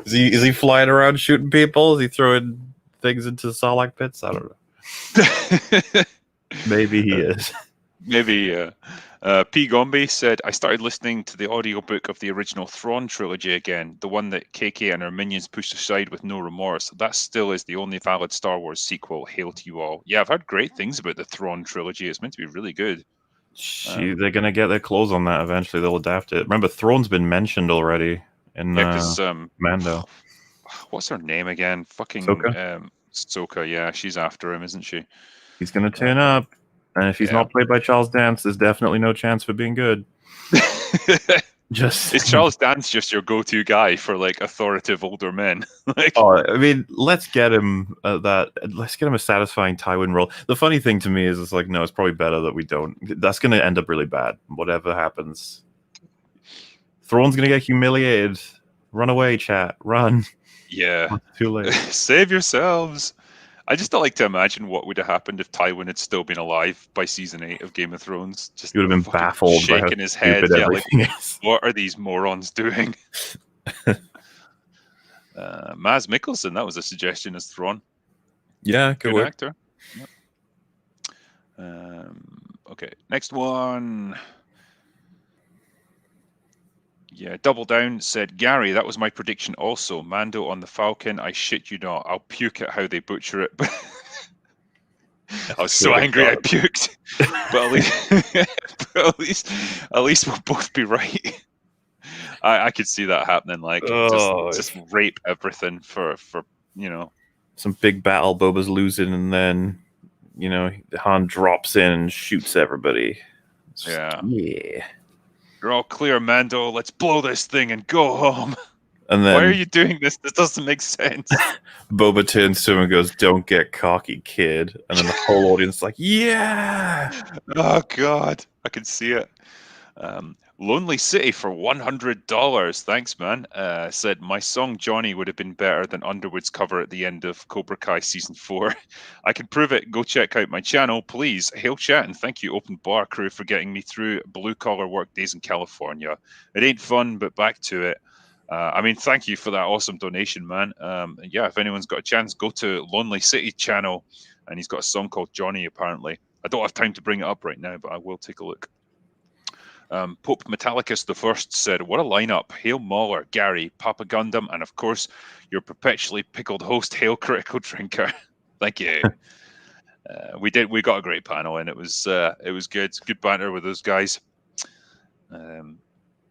is he flying around shooting people? Is he throwing things into Sarlacc pits? I don't know. Maybe he is. Maybe. P. Gombe said, I started listening to the audiobook of the original Thrawn trilogy again, the one that KK and her minions pushed aside with no remorse. That still is the only valid Star Wars sequel. Hail to you all. Yeah, I've heard great things about the Thrawn trilogy. It's meant to be really good. They're going to get their claws on that eventually. They'll adapt it. Remember, Thrawn's been mentioned already in Mando. What's her name again? Fucking Ahsoka. Yeah, she's after him, isn't she? He's going to turn up. And if he's not played by Charles Dance, there's definitely no chance for being good. Is Charles Dance just your go-to guy for like authoritative older men? Like, I mean, let's get him let's get him a satisfying Tywin role. The funny thing to me is, it's like, no, it's probably better that we don't. That's going to end up really bad. Whatever happens, Thrawn's going to get humiliated. Run away, chat. Run. Yeah. Too late. Save yourselves. I just don't like to imagine what would have happened if Tywin had still been alive by season 8 of Game of Thrones. Just he would have been baffled, shaking his head. Yeah, like, what are these morons doing? Maz Mikkelsen, that was a suggestion as Thrawn. Yeah, good actor. Yep. Okay, next one. Yeah, Double Down said, Gary, that was my prediction also. Mando on the Falcon, I shit you not. I'll puke at how they butcher it. I was so angry I puked. But at least we'll both be right. I could see that happening, like just rape everything for some big battle, Boba's losing, and then Han drops in and shoots everybody. Yeah. You're all clear, Mando. Let's blow this thing and go home. And then, why are you doing this? This doesn't make sense. Boba turns to him and goes, "Don't get cocky, kid." And then the whole audience is like, "Yeah!" Oh God, I can see it. Lonely City for $100. Thanks, man. Said, my song Johnny would have been better than Underwood's cover at the end of Cobra Kai season 4. I can prove it. Go check out my channel, please. Hail chat, and thank you, Open Bar crew, for getting me through blue-collar work days in California. It ain't fun, but back to it. I mean, thank you for that awesome donation, man. Yeah, if anyone's got a chance, go to Lonely City channel, and he's got a song called Johnny, apparently. I don't have time to bring it up right now, but I will take a look. Pope Metallicus the First said, what a lineup. Hail MauLer, Gary, Papa Gundam, and of course, your perpetually pickled host, Hail Critical Drinker. Thank you. We got a great panel, and it was good banter with those guys.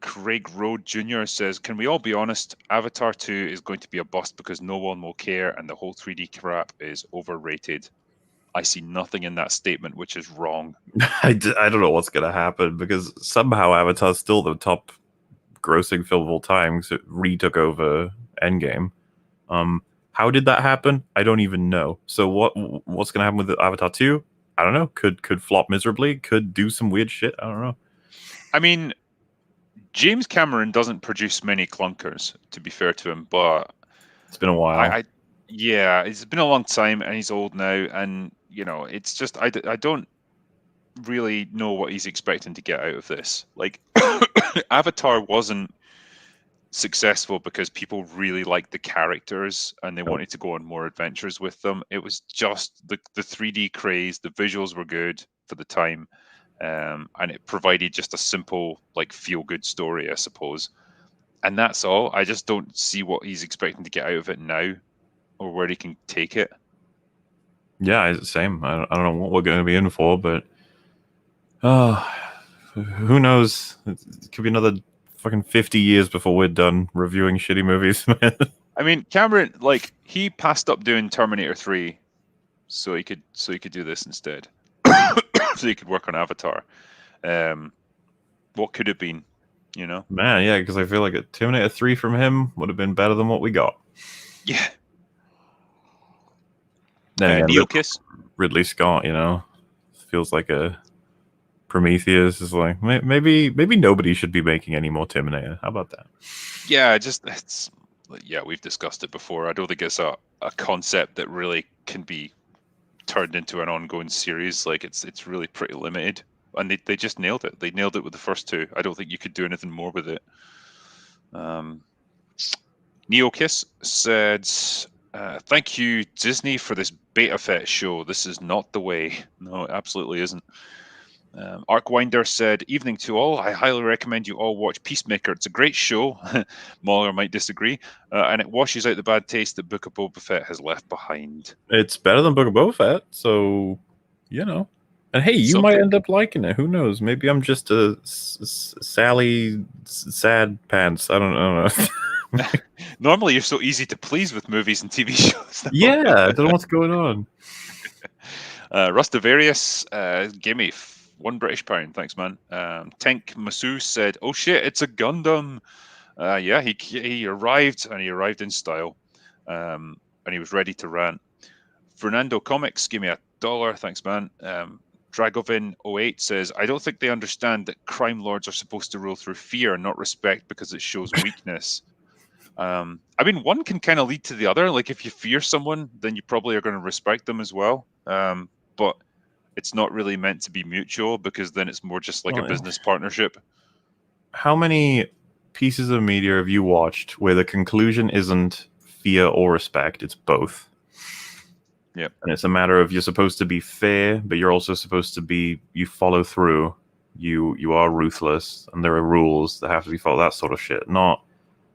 Craig Road Jr. says, "Can we all be honest? Avatar 2 is going to be a bust because no one will care, and the whole 3D crap is overrated." I see nothing in that statement which is wrong. I don't know what's going to happen, because somehow Avatar's still the top grossing film of all time, because it retook over Endgame. How did that happen? I don't even know. So what's going to happen with Avatar 2? I don't know. Could flop miserably, could do some weird shit. I don't know. I mean, James Cameron doesn't produce many clunkers, to be fair to him, but it's been a while. Yeah, it's been a long time, and he's old now, and it's just I don't really know what he's expecting to get out of this. Like, Avatar wasn't successful because people really liked the characters and they wanted to go on more adventures with them. It was just the 3D craze. The visuals were good for the time, and it provided just a simple, like, feel-good story, I suppose. And that's all. I just don't see what he's expecting to get out of it now, or where he can take it. Yeah, same. I don't know what we're going to be in for, but who knows? It could be another fucking 50 years before we're done reviewing shitty movies. I mean, Cameron, like, he passed up doing Terminator 3 so he could do this instead. So he could work on Avatar. What could have been, Man, yeah, because I feel like a Terminator 3 from him would have been better than what we got. Yeah. Then Neokiss? Ridley Scott, feels like a Prometheus. Is like, maybe nobody should be making any more Terminator. How about that? Yeah, we've discussed it before. I don't think it's a concept that really can be turned into an ongoing series. Like, it's really pretty limited, and they just nailed it. They nailed it with the first two. I don't think you could do anything more with it. Neokiss said, "Thank you, Disney, for this Beta Fett show. This is not the way." No, it absolutely isn't. Arkwinder said, "Evening to all. I highly recommend you all watch Peacemaker. It's a great show." MauLer might disagree. "And it washes out the bad taste that Book of Boba Fett has left behind." It's better than Book of Boba Fett, so, And hey, you might end up liking it. Who knows? Maybe I'm just a Sally sad pants. I don't know. Normally, you're so easy to please with movies and TV shows. Yeah, I don't know what's going on. Rustavarius, give me £1 British. Thanks, man. Tank Masu said, "Oh shit, it's a Gundam." Yeah, he arrived, and he arrived in style, and he was ready to rant. Fernando Comics, give me $1. Thanks, man. Dragovin08 says, "I don't think they understand that crime lords are supposed to rule through fear, not respect, because it shows weakness." I mean, one can kind of lead to the other. Like, if you fear someone, then you probably are going to respect them as well. But it's not really meant to be mutual, because then it's more just like a business partnership. How many pieces of media have you watched where the conclusion isn't fear or respect? It's both. Yep. And it's a matter of, you're supposed to be fair, but you're also supposed to be, you follow through. You are ruthless, and there are rules that have to be followed. That sort of shit. Not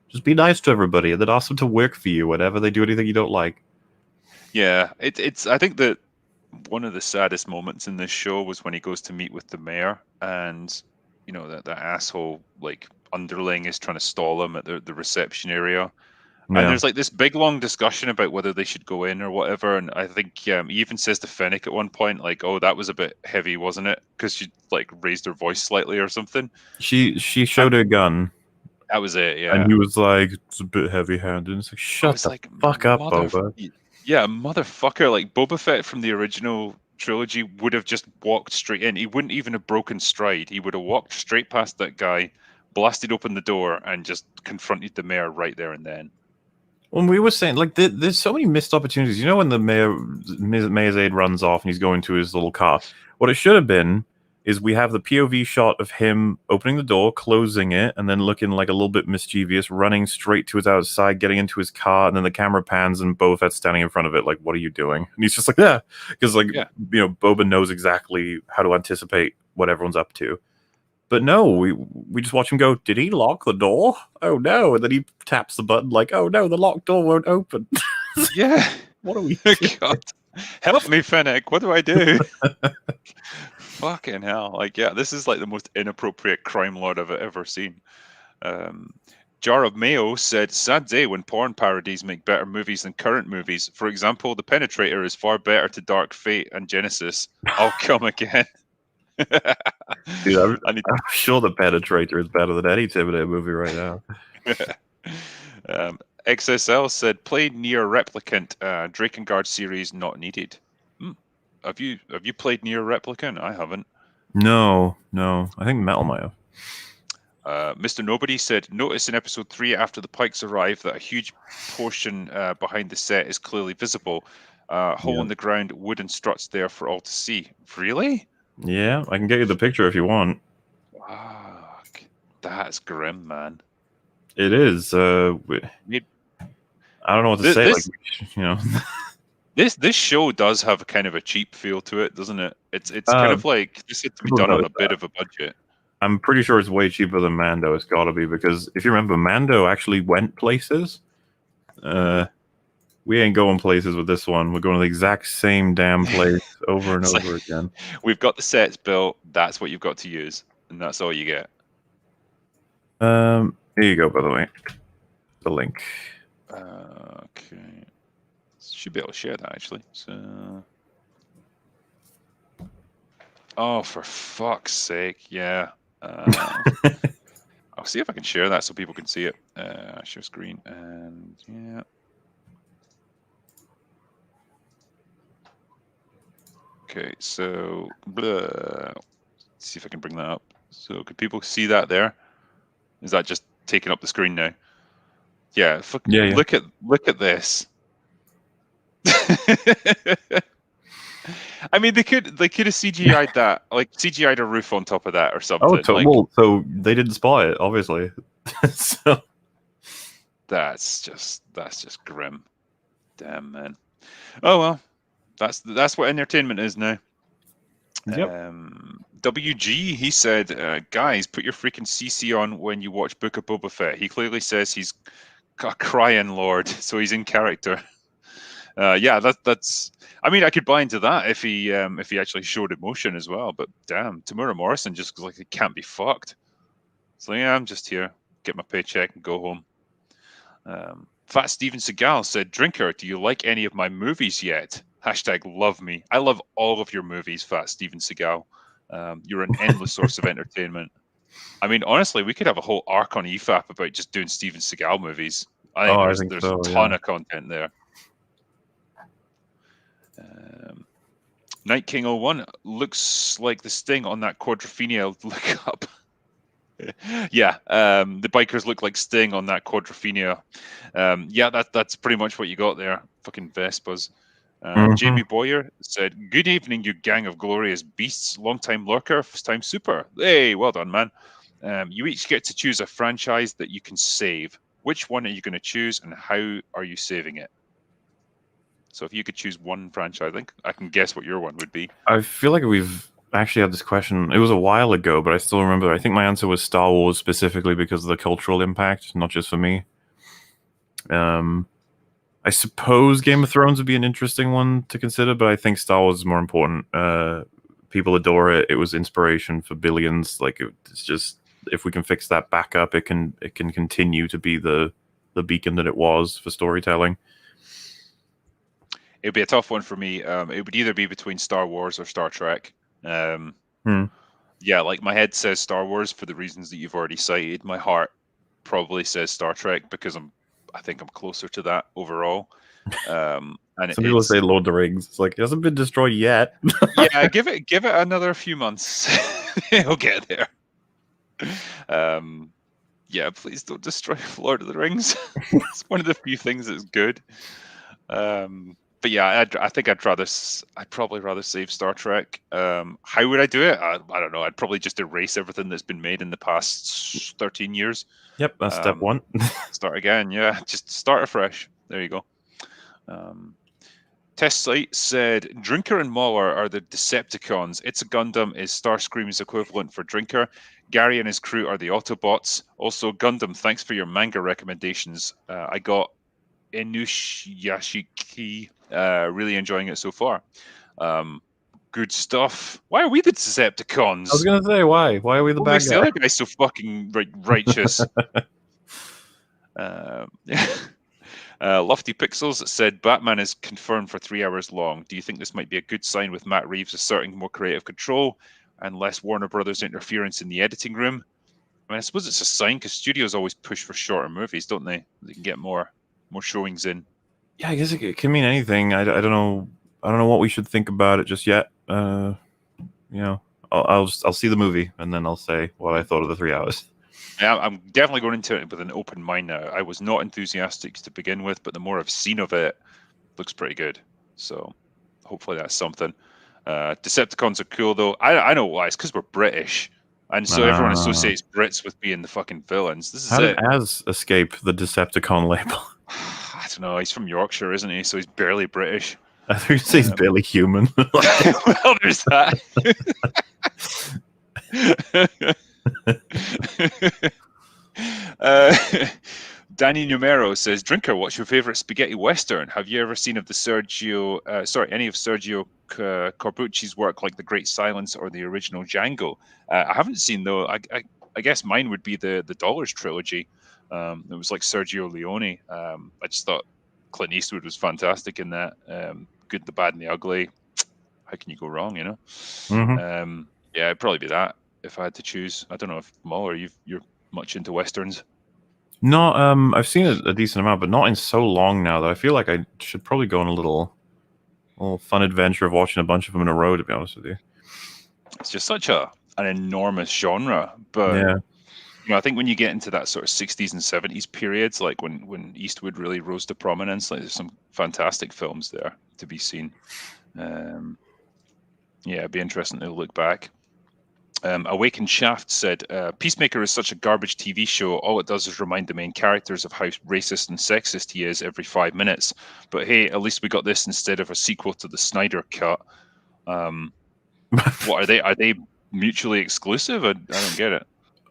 just be nice to everybody and then ask them to work for you whenever they do anything you don't like. Yeah, it's. I think that one of the saddest moments in this show was when he goes to meet with the mayor, and that asshole, like, underling is trying to stall him at the reception area. Yeah. And there's like this big long discussion about whether they should go in or whatever. And I think he even says to Fennec at one point, like, "Oh, that was a bit heavy, wasn't it?" Because she, like, raised her voice slightly or something. She showed her gun. That was it, yeah. And he was like, "It's a bit heavy-handed." It's like, shut the fuck up, Boba. Yeah, motherfucker. Like, Boba Fett from the original trilogy would have just walked straight in. He wouldn't even have broken stride. He would have walked straight past that guy, blasted open the door, and just confronted the mayor right there and then. When we were saying, like, there's so many missed opportunities. When the mayor's aide runs off and he's going to his little car, what it should have been is we have the POV shot of him opening the door, closing it, and then looking like a little bit mischievous, running straight to his outside, getting into his car, and then the camera pans and Boba Fett's standing in front of it like, "What are you doing?" And he's just like, "Yeah," because Boba knows exactly how to anticipate what everyone's up to. But no, we just watch him go, "Did he lock the door? Oh no!" And then he taps the button like, "Oh no, the locked door won't open." Yeah. What are we doing? God. Help me, Finnick. What do I do? Fucking hell. Like, yeah, this is like the most inappropriate crime lord I've ever seen. Jar of Mayo said, sad day when porn parodies make better movies than current movies. For example, The Penetrator is far better to Dark Fate and Genesis. I'll come again. Dude, I'm sure The Penetrator is better than any Terminator movie right now. XSL said, play Nier Replicant, Drakengard series not needed. Have you played Nier Replicant? I haven't. No. I think Metal might have. Mr. Nobody said, notice in episode 3 after the Pikes arrive that a huge portion behind the set is clearly visible. Hole in the ground, wooden struts there for all to see. Really? Yeah, I can get you the picture if you want. Fuck. That's grim, man. It is. I don't know what to say. This, like, you know, this show does have a kind of a cheap feel to it, doesn't it? It's kind of like this had to be done on a bit of a budget. I'm pretty sure it's way cheaper than Mando. It's got to be, because if you remember, Mando actually went places. We ain't going places with this one. We're going to the exact same damn place over and over again. We've got the sets built. That's what you've got to use, and that's all you get. Here you go, by the way. The link. Okay. Should be able to share that, actually. So... Oh, for fuck's sake. Yeah. I'll see if I can share that so people can see it. Share screen, and yeah. Okay, so let's see if I can bring that up. So could people see that there? Is that just taking up the screen now? Yeah. Yeah. Look at this. I mean, they could have CGI'd that, like CGI'd a roof on top of that or something. So they didn't spot it, obviously. So that's just grim. Damn, man. Oh well, that's what entertainment is now. Yep. WG, he said, guys, put your freaking CC on when you watch Book of Boba Fett. He clearly says he's a crying lord, so he's in character. Yeah, that's. I mean, I could buy into that if he actually showed emotion as well. But damn, Tamura Morrison just like he can't be fucked. So yeah, I'm just here, get my paycheck and go home. Fat Steven Seagal said, "Drinker, do you like any of my movies yet?" #love me. I love all of your movies, Fat Steven Seagal. You're an endless source of entertainment. I mean, honestly, we could have a whole arc on EFAP about just doing Steven Seagal movies. I think there's a ton of content there. Night King 01 looks like the Sting on that Quadrophenia look up. Yeah, the bikers look like Sting on that Quadrophenia. Yeah, that's pretty much what you got there. Fucking Vespas. Jamie Boyer said, "Good evening, you gang of glorious beasts. Long time lurker, first time super. Hey, well done, man. You each get to choose a franchise that you can save. Which one are you going to choose, and how are you saving it?" So if you could choose one franchise, I think I can guess what your one would be. I feel like we've actually had this question. It was a while ago, but I still remember. I think my answer was Star Wars, specifically because of the cultural impact, not just for me. I suppose Game of Thrones would be an interesting one to consider, but I think Star Wars is more important. People adore it. It was inspiration for billions. Like, it's just, if we can fix that back up, it can continue to be the beacon that it was for storytelling. It would be a tough one for me. It would either be between Star Wars or Star Trek. Yeah, like my head says Star Wars for the reasons that you've already cited. My heart probably says Star Trek because I think I'm closer to that overall. And some people say Lord of the Rings. It's like, it hasn't been destroyed yet. Yeah, give it another few months. It'll get there. Yeah, please don't destroy Lord of the Rings. It's one of the few things that's good. But yeah, I think I'd probably rather save Star Trek. How would I do it? I don't know. I'd probably just erase everything that's been made in the past 13 years. Yep, that's step one. Start again. Yeah, just start afresh. There you go. Test Site said, Drinker and MauLer are the Decepticons. It's a Gundam is Starscream's equivalent for Drinker. Gary and his crew are the Autobots. Also, Gundam, thanks for your manga recommendations. I got Inushiyashiki. Really enjoying it so far. Good stuff. Why are we the Decepticons? I was gonna say, why? Why are we the What bad makes guy? the other guy so fucking righteous? Lofty Pixels said Batman is confirmed for 3 hours long. Do you think this might be a good sign with Matt Reeves asserting more creative control and less Warner Brothers interference in the editing room? I mean, I suppose it's a sign because studios always push for shorter movies, don't they? They can get more showings in. Yeah, I guess it can mean anything. I don't know. I don't know what we should think about it just yet. You know, I'll see the movie and then I'll say what I thought of the 3 hours. Yeah, I'm definitely going into it with an open mind now. I was not enthusiastic to begin with, but the more I've seen of it, looks pretty good. So hopefully that's something. Decepticons are cool though. I know why. It's because we're British, and so everyone associates Brits with being the fucking villains. This is How did it. Az escape the Decepticon label? I don't know. He's from Yorkshire, isn't he? So he's barely British. I think he's barely human. Well, there's that. Danny Numero says, "Drinker, what's your favorite spaghetti western? Have you ever seen of the any of Sergio Corbucci's work, like The Great Silence or the original Django? I haven't seen though. I guess mine would be the Dollars trilogy. It was like Sergio Leone. I just thought Clint Eastwood was fantastic in that. Good, the Bad, and the Ugly. How can you go wrong? You know. Mm-hmm. Yeah, it'd probably be that if I had to choose. I don't know if MauLer, you're much into westerns. No, I've seen a decent amount, but not in so long now that I feel like I should probably go on a little fun adventure of watching a bunch of them in a row. To be honest with you, It's just such an enormous genre, but yeah, you know, I think when you get into that sort of 60s and 70s periods, like when Eastwood really rose to prominence, like there's some fantastic films there to be seen. Yeah, it'd be interesting to look back. Awakened Shaft said, Peacemaker is such a garbage TV show. All it does is remind the main characters of how racist and sexist he is every 5 minutes. But hey, at least we got this instead of a sequel to the Snyder Cut. What are they? Are they mutually exclusive? I don't get it.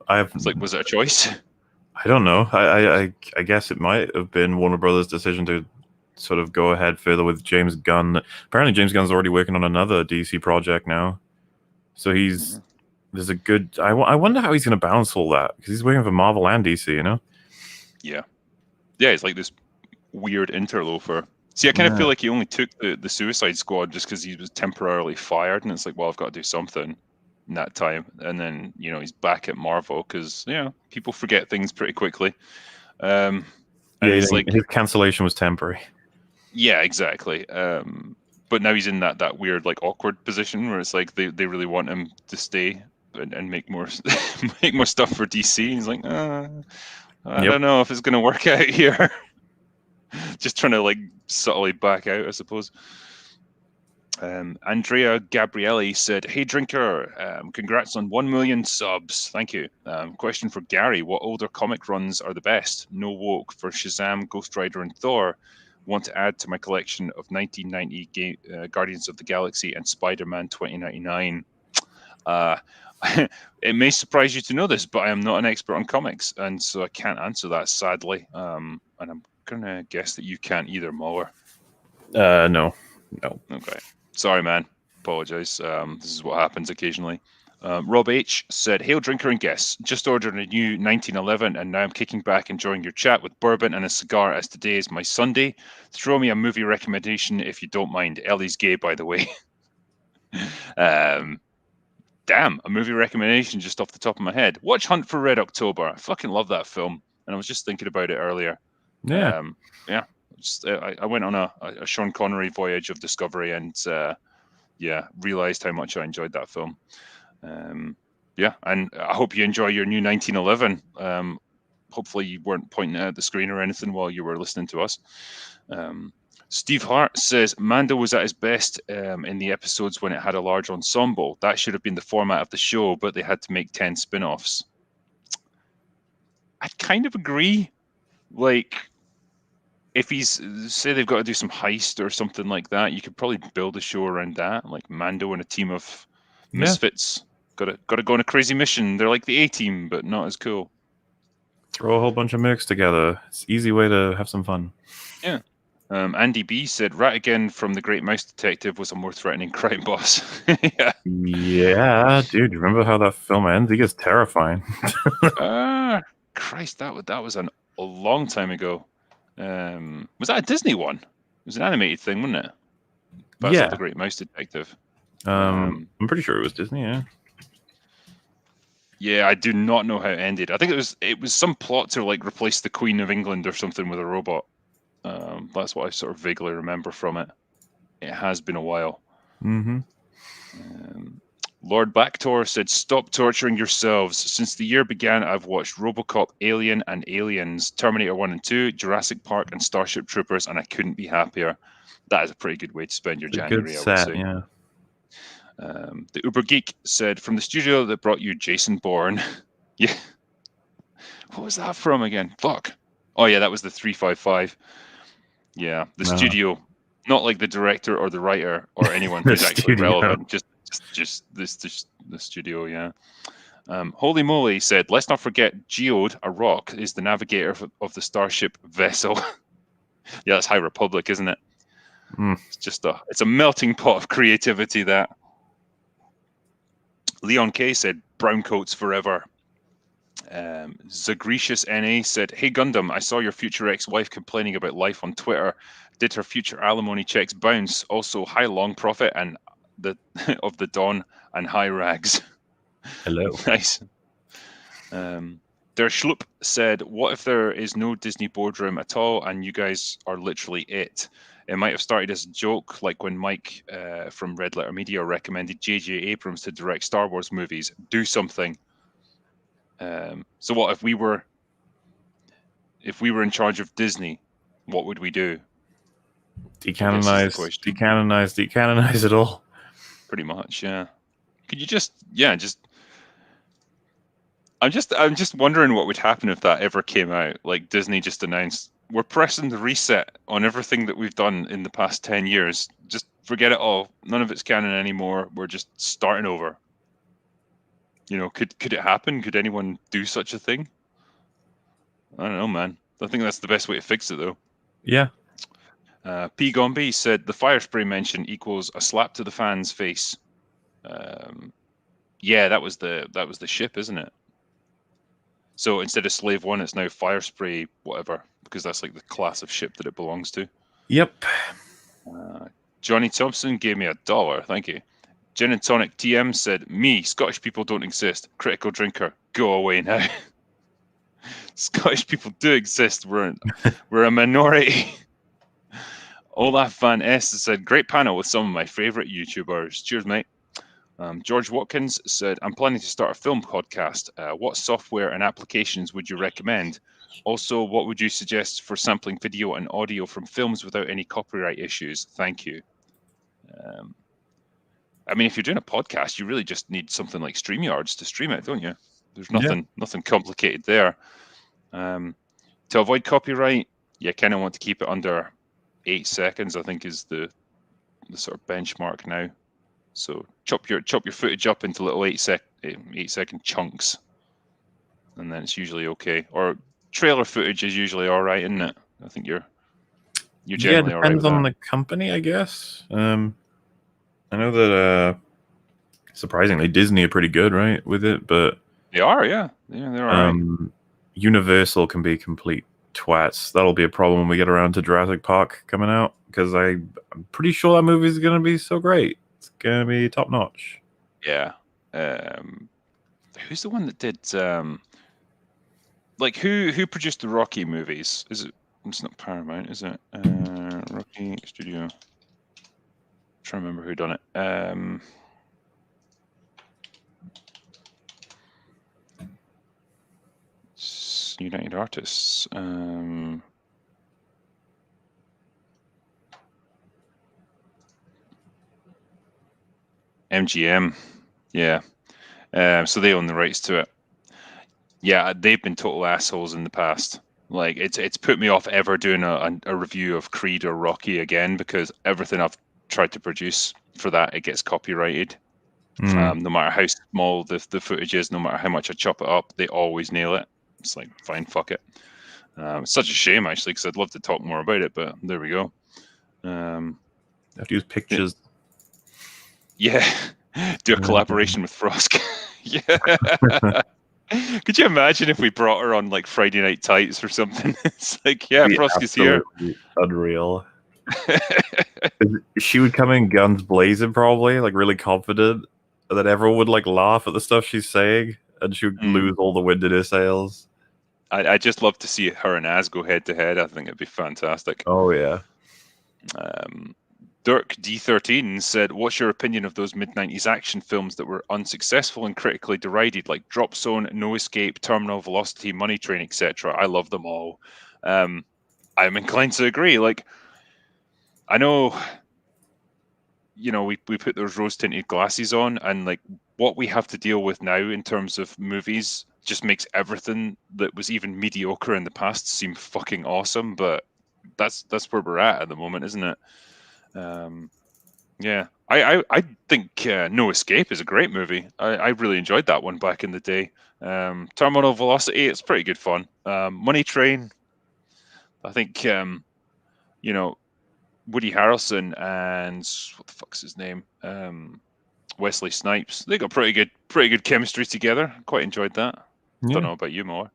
It's like, was it a choice? I don't know. I guess it might have been Warner Brothers' decision to sort of go ahead further with James Gunn. Apparently, James Gunn's already working on another DC project now. So there's a good. I wonder how he's going to balance all that because he's working for Marvel and DC, you know? Yeah, it's like this weird interloper. See, I kind of feel like he only took the Suicide Squad just because he was temporarily fired, and it's like, well, I've got to do something in that time, and then he's back at Marvel because people forget things pretty quickly. And it's like his cancellation was temporary. Yeah, exactly. But now he's in that weird, like, awkward position where it's like they really want him to stay and make more make more stuff for DC. He's like, I don't know if it's going to work out here. Just trying to like subtly back out, I suppose. Andrea Gabrielli said, "Hey Drinker, congrats on 1 million subs. Thank you. Question for Gary: what older comic runs are the best? No woke for Shazam, Ghost Rider, and Thor. Want to add to my collection of 1990 Guardians of the Galaxy and Spider-Man 2099. It may surprise you to know this, but I am not an expert on comics, and so I can't answer that, sadly. And I'm going to guess that you can't either, MauLer. No. Okay. Sorry, man. Apologize. This is what happens occasionally. Rob H said, "Hail Drinker and guests. Just ordered a new 1911 and now I'm kicking back enjoying your chat with bourbon and a cigar as today is my Sunday. Throw me a movie recommendation if you don't mind. Ellie's gay, by the way." Damn, a movie recommendation just off the top of my head. Watch Hunt for Red October. I fucking love that film. And I was just thinking about it earlier. Yeah. I went on a Sean Connery voyage of discovery and realized how much I enjoyed that film. And I hope you enjoy your new 1911. Hopefully you weren't pointing at the screen or anything while you were listening to us. Steve Hart says, Mando was at his best in the episodes when it had a large ensemble. That should have been the format of the show, but they had to make 10 spin-offs. I kind of agree. Like, if say they've got to do some heist or something like that, you could probably build a show around that. Like Mando and a team of misfits got to go on a crazy mission. They're like the A-Team, but not as cool. Throw a whole bunch of mix together. It's an easy way to have some fun. Yeah. Andy B said, Ratigan from The Great Mouse Detective was a more threatening crime boss. Yeah. Yeah, dude. Remember how that film ends? He gets terrifying. Christ, that was a long time ago. Was that a Disney one? It was an animated thing, wasn't it? Bats Yeah. of the Great Mouse Detective. I'm pretty sure it was Disney. Yeah. Yeah, I do not know how it ended. I think it was some plot to like replace the Queen of England or something with a robot. That's what I sort of vaguely remember from it. It has been a while. Mm-hmm. Lord Backtor said, "Stop torturing yourselves. Since the year began, I've watched RoboCop, Alien and Aliens, Terminator 1 and 2, Jurassic Park and Starship Troopers, and I couldn't be happier." That is a pretty good way to spend your It's a January, good I would set, say. yeah. The Uber Geek said, "From the studio that brought you Jason Bourne." Yeah. What was that from again? Fuck. Oh, yeah, that was the 355. Yeah, the studio. Not like the director or the writer or anyone who's actually relevant. Just the studio, yeah. Holy Moly said, "Let's not forget Geode, a rock, is the navigator of the starship vessel." Yeah, that's High Republic, isn't it? It's a melting pot of creativity, that. Leon K said, "Brown coats forever." Zagretius NA said, "Hey Gundam, I saw your future ex-wife complaining about life on Twitter. Did her future alimony checks bounce? Also, hi Long Profit and the of the Dawn and hi Rags." Hello. Nice. Der Schlup said, "What if there is no Disney boardroom at all and you guys are literally it? It might have started as a joke, like when Mike from Red Letter Media recommended J.J. Abrams to direct Star Wars movies. Do something." So what if we were in charge of Disney? What would we do? Decanonize it all. Pretty much, yeah. Could you I'm just wondering what would happen if that ever came out. Like Disney just announced, "We're pressing the reset on everything that we've done in the past 10 years. Just forget it all. None of it's canon anymore. We're just starting over." You know, could it happen? Could anyone do such a thing? I don't know, man. I think that's the best way to fix it, though. Yeah. P. Gombe said, "The fire spray mention equals a slap to the fan's face." Yeah, that was the ship, isn't it? So instead of Slave One, it's now Fire Spray, whatever, because that's like the class of ship that it belongs to. Yep. Johnny Thompson gave me $1. Thank you. Gin and Tonic TM said, "Me, Scottish people don't exist. Critical drinker, go away now." Scottish people do exist. We're a minority. Olaf Van S said, "Great panel with some of my favorite YouTubers. Cheers, mate." George Watkins said, "I'm planning to start a film podcast. What software and applications would you recommend? Also, what would you suggest for sampling video and audio from films without any copyright issues? Thank you." I mean, if you're doing a podcast, you really just need something like StreamYards to stream it, don't you? There's nothing complicated there. To avoid copyright, you kind of want to keep it under 8 seconds, I think, is the sort of benchmark now. So chop your footage up into little 8-second chunks, and then it's usually okay. Or trailer footage is usually all right, isn't it? I think you're generally all right with that. Depends on the company, I guess. I know that surprisingly Disney are pretty good, right, with it, but they are, yeah, they're all right. Universal can be complete twats. That'll be a problem when we get around to Jurassic Park coming out, because I'm pretty sure that movie is going to be so great. It's going to be top notch. Yeah. Who's the one that did like who produced the Rocky movies? Is it? It's not Paramount, is it? Rocky Studio. I'm trying to remember who done it. It's United Artists. MGM. Yeah. So they own the rights to it. Yeah, they've been total assholes in the past. Like it's put me off ever doing a review of Creed or Rocky again, because everything I've tried to produce for that, it gets copyrighted. No matter how small the footage is, no matter how much I chop it up, they always nail it. it's like, fine, fuck it. It's such a shame, actually, because I'd love to talk more about it, but there we go. Have to use pictures. Yeah, do a collaboration with Frosk. Yeah. Could you imagine if we brought her on like Friday Night Tights or something? It's like, yeah, Frosk is here. Unreal. She would come in guns blazing, probably, like really confident, and then everyone would like laugh at the stuff she's saying, and she would lose all the wind in her sails. I just love to see her and Az go head to head. I think it'd be fantastic. Oh yeah. Dirk D13 said, "What's your opinion of those mid-90s action films that were unsuccessful and critically derided, like Drop Zone, No Escape, Terminal Velocity, Money Train, etc.? I love them all." I'm inclined to agree. Like, I know, you know, we put those rose-tinted glasses on, and like what we have to deal with now in terms of movies just makes everything that was even mediocre in the past seem fucking awesome. But that's where we're at the moment, isn't it? Yeah, I think No Escape is a great movie. I really enjoyed that one back in the day. Terminal Velocity, it's pretty good fun. Money Train, I think, you know, Woody Harrelson and what the fuck's his name? Wesley Snipes. They got pretty good chemistry together. Quite enjoyed that. Yeah. Don't know about you more.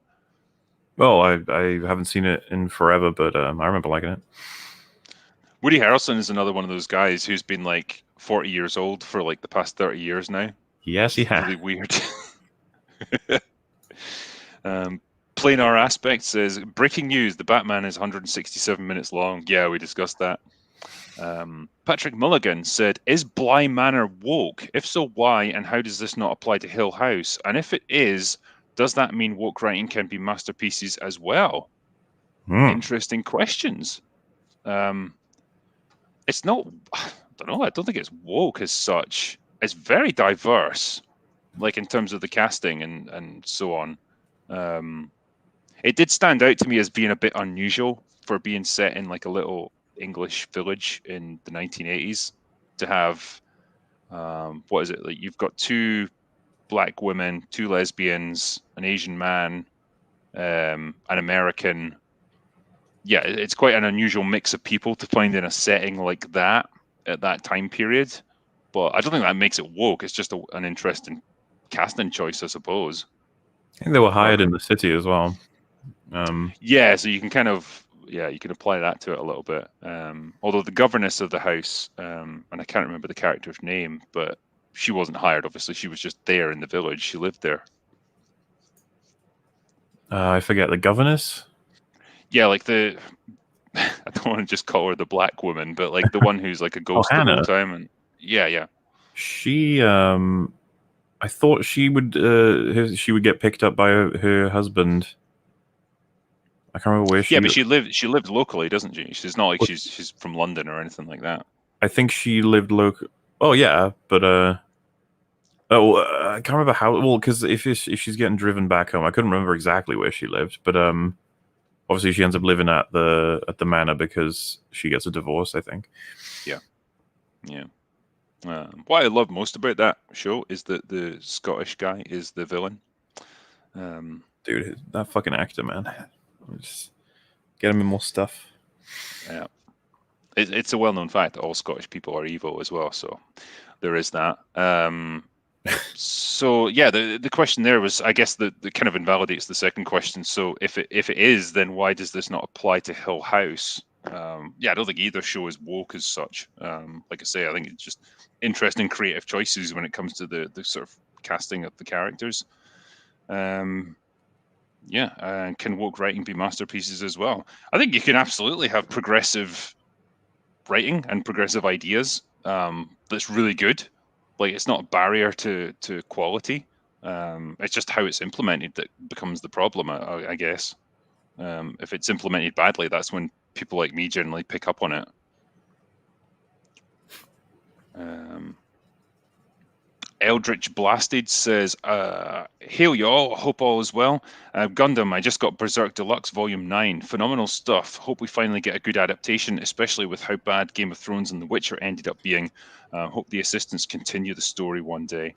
Well, I haven't seen it in forever, but I remember liking it. Woody Harrelson is another one of those guys who's been like 40 years old for like the past 30 years now. Yes, he has. Really weird. Planar Aspect says, breaking news, the Batman is 167 minutes long. Yeah, we discussed that. Patrick Mulligan said, is Bly Manor woke? If so, why? And how does this not apply to Hill House? And if it is, does that mean woke writing can be masterpieces as well? Interesting questions. It's not, I don't know, I don't think it's woke as such. It's very diverse, like in terms of the casting and so on. It did stand out to me as being a bit unusual for being set in like a little English village in the 1980s to have, what is it? Like you've got 2 black women, 2 lesbians, an Asian man, an American. Yeah, it's quite an unusual mix of people to find in a setting like that at that time period. But I don't think that makes it woke. It's just an interesting casting choice, I suppose. I think they were hired in the city as well. Yeah, so you can kind of, you can apply that to it a little bit. Although the governess of the house, and I can't remember the character's name, but she wasn't hired, obviously. She was just there in the village. She lived there. I forget, the governess? Yeah, like I don't want to just call her the black woman, but like the one who's like a ghost the whole time. And yeah. She, I thought she would get picked up by her husband. I can't remember where she. Yeah, but she lived locally, doesn't she? She's not like she's from London or anything like that. I think she lived local. Oh yeah, but I can't remember how. Well, because if she's getting driven back home, I couldn't remember exactly where she lived, but obviously she ends up living at the manor because she gets a divorce, I think. Yeah. What I love most about that show is that the Scottish guy is the villain. Dude, that fucking actor, man. Just get him in more stuff. Yeah. It's a well-known fact that all Scottish people are evil as well, so there is that. So yeah, the question there was, I guess, that kind of invalidates the second question. So if it is, then why does this not apply to Hill House? I don't think either show is woke as such. Like I say, I think it's just interesting creative choices when it comes to the sort of casting of the characters. And can woke writing be masterpieces as well? I think you can absolutely have progressive writing and progressive ideas that's really good. Like, it's not a barrier to quality. It's just how it's implemented that becomes the problem, I guess. If it's implemented badly, that's when people like me generally pick up on it. Eldritch Blasted says, hail y'all, hope all is well. Gundam, I just got Berserk Deluxe Volume 9. Phenomenal stuff. Hope we finally get a good adaptation, especially with how bad Game of Thrones and The Witcher ended up being. Hope the assistants continue the story one day.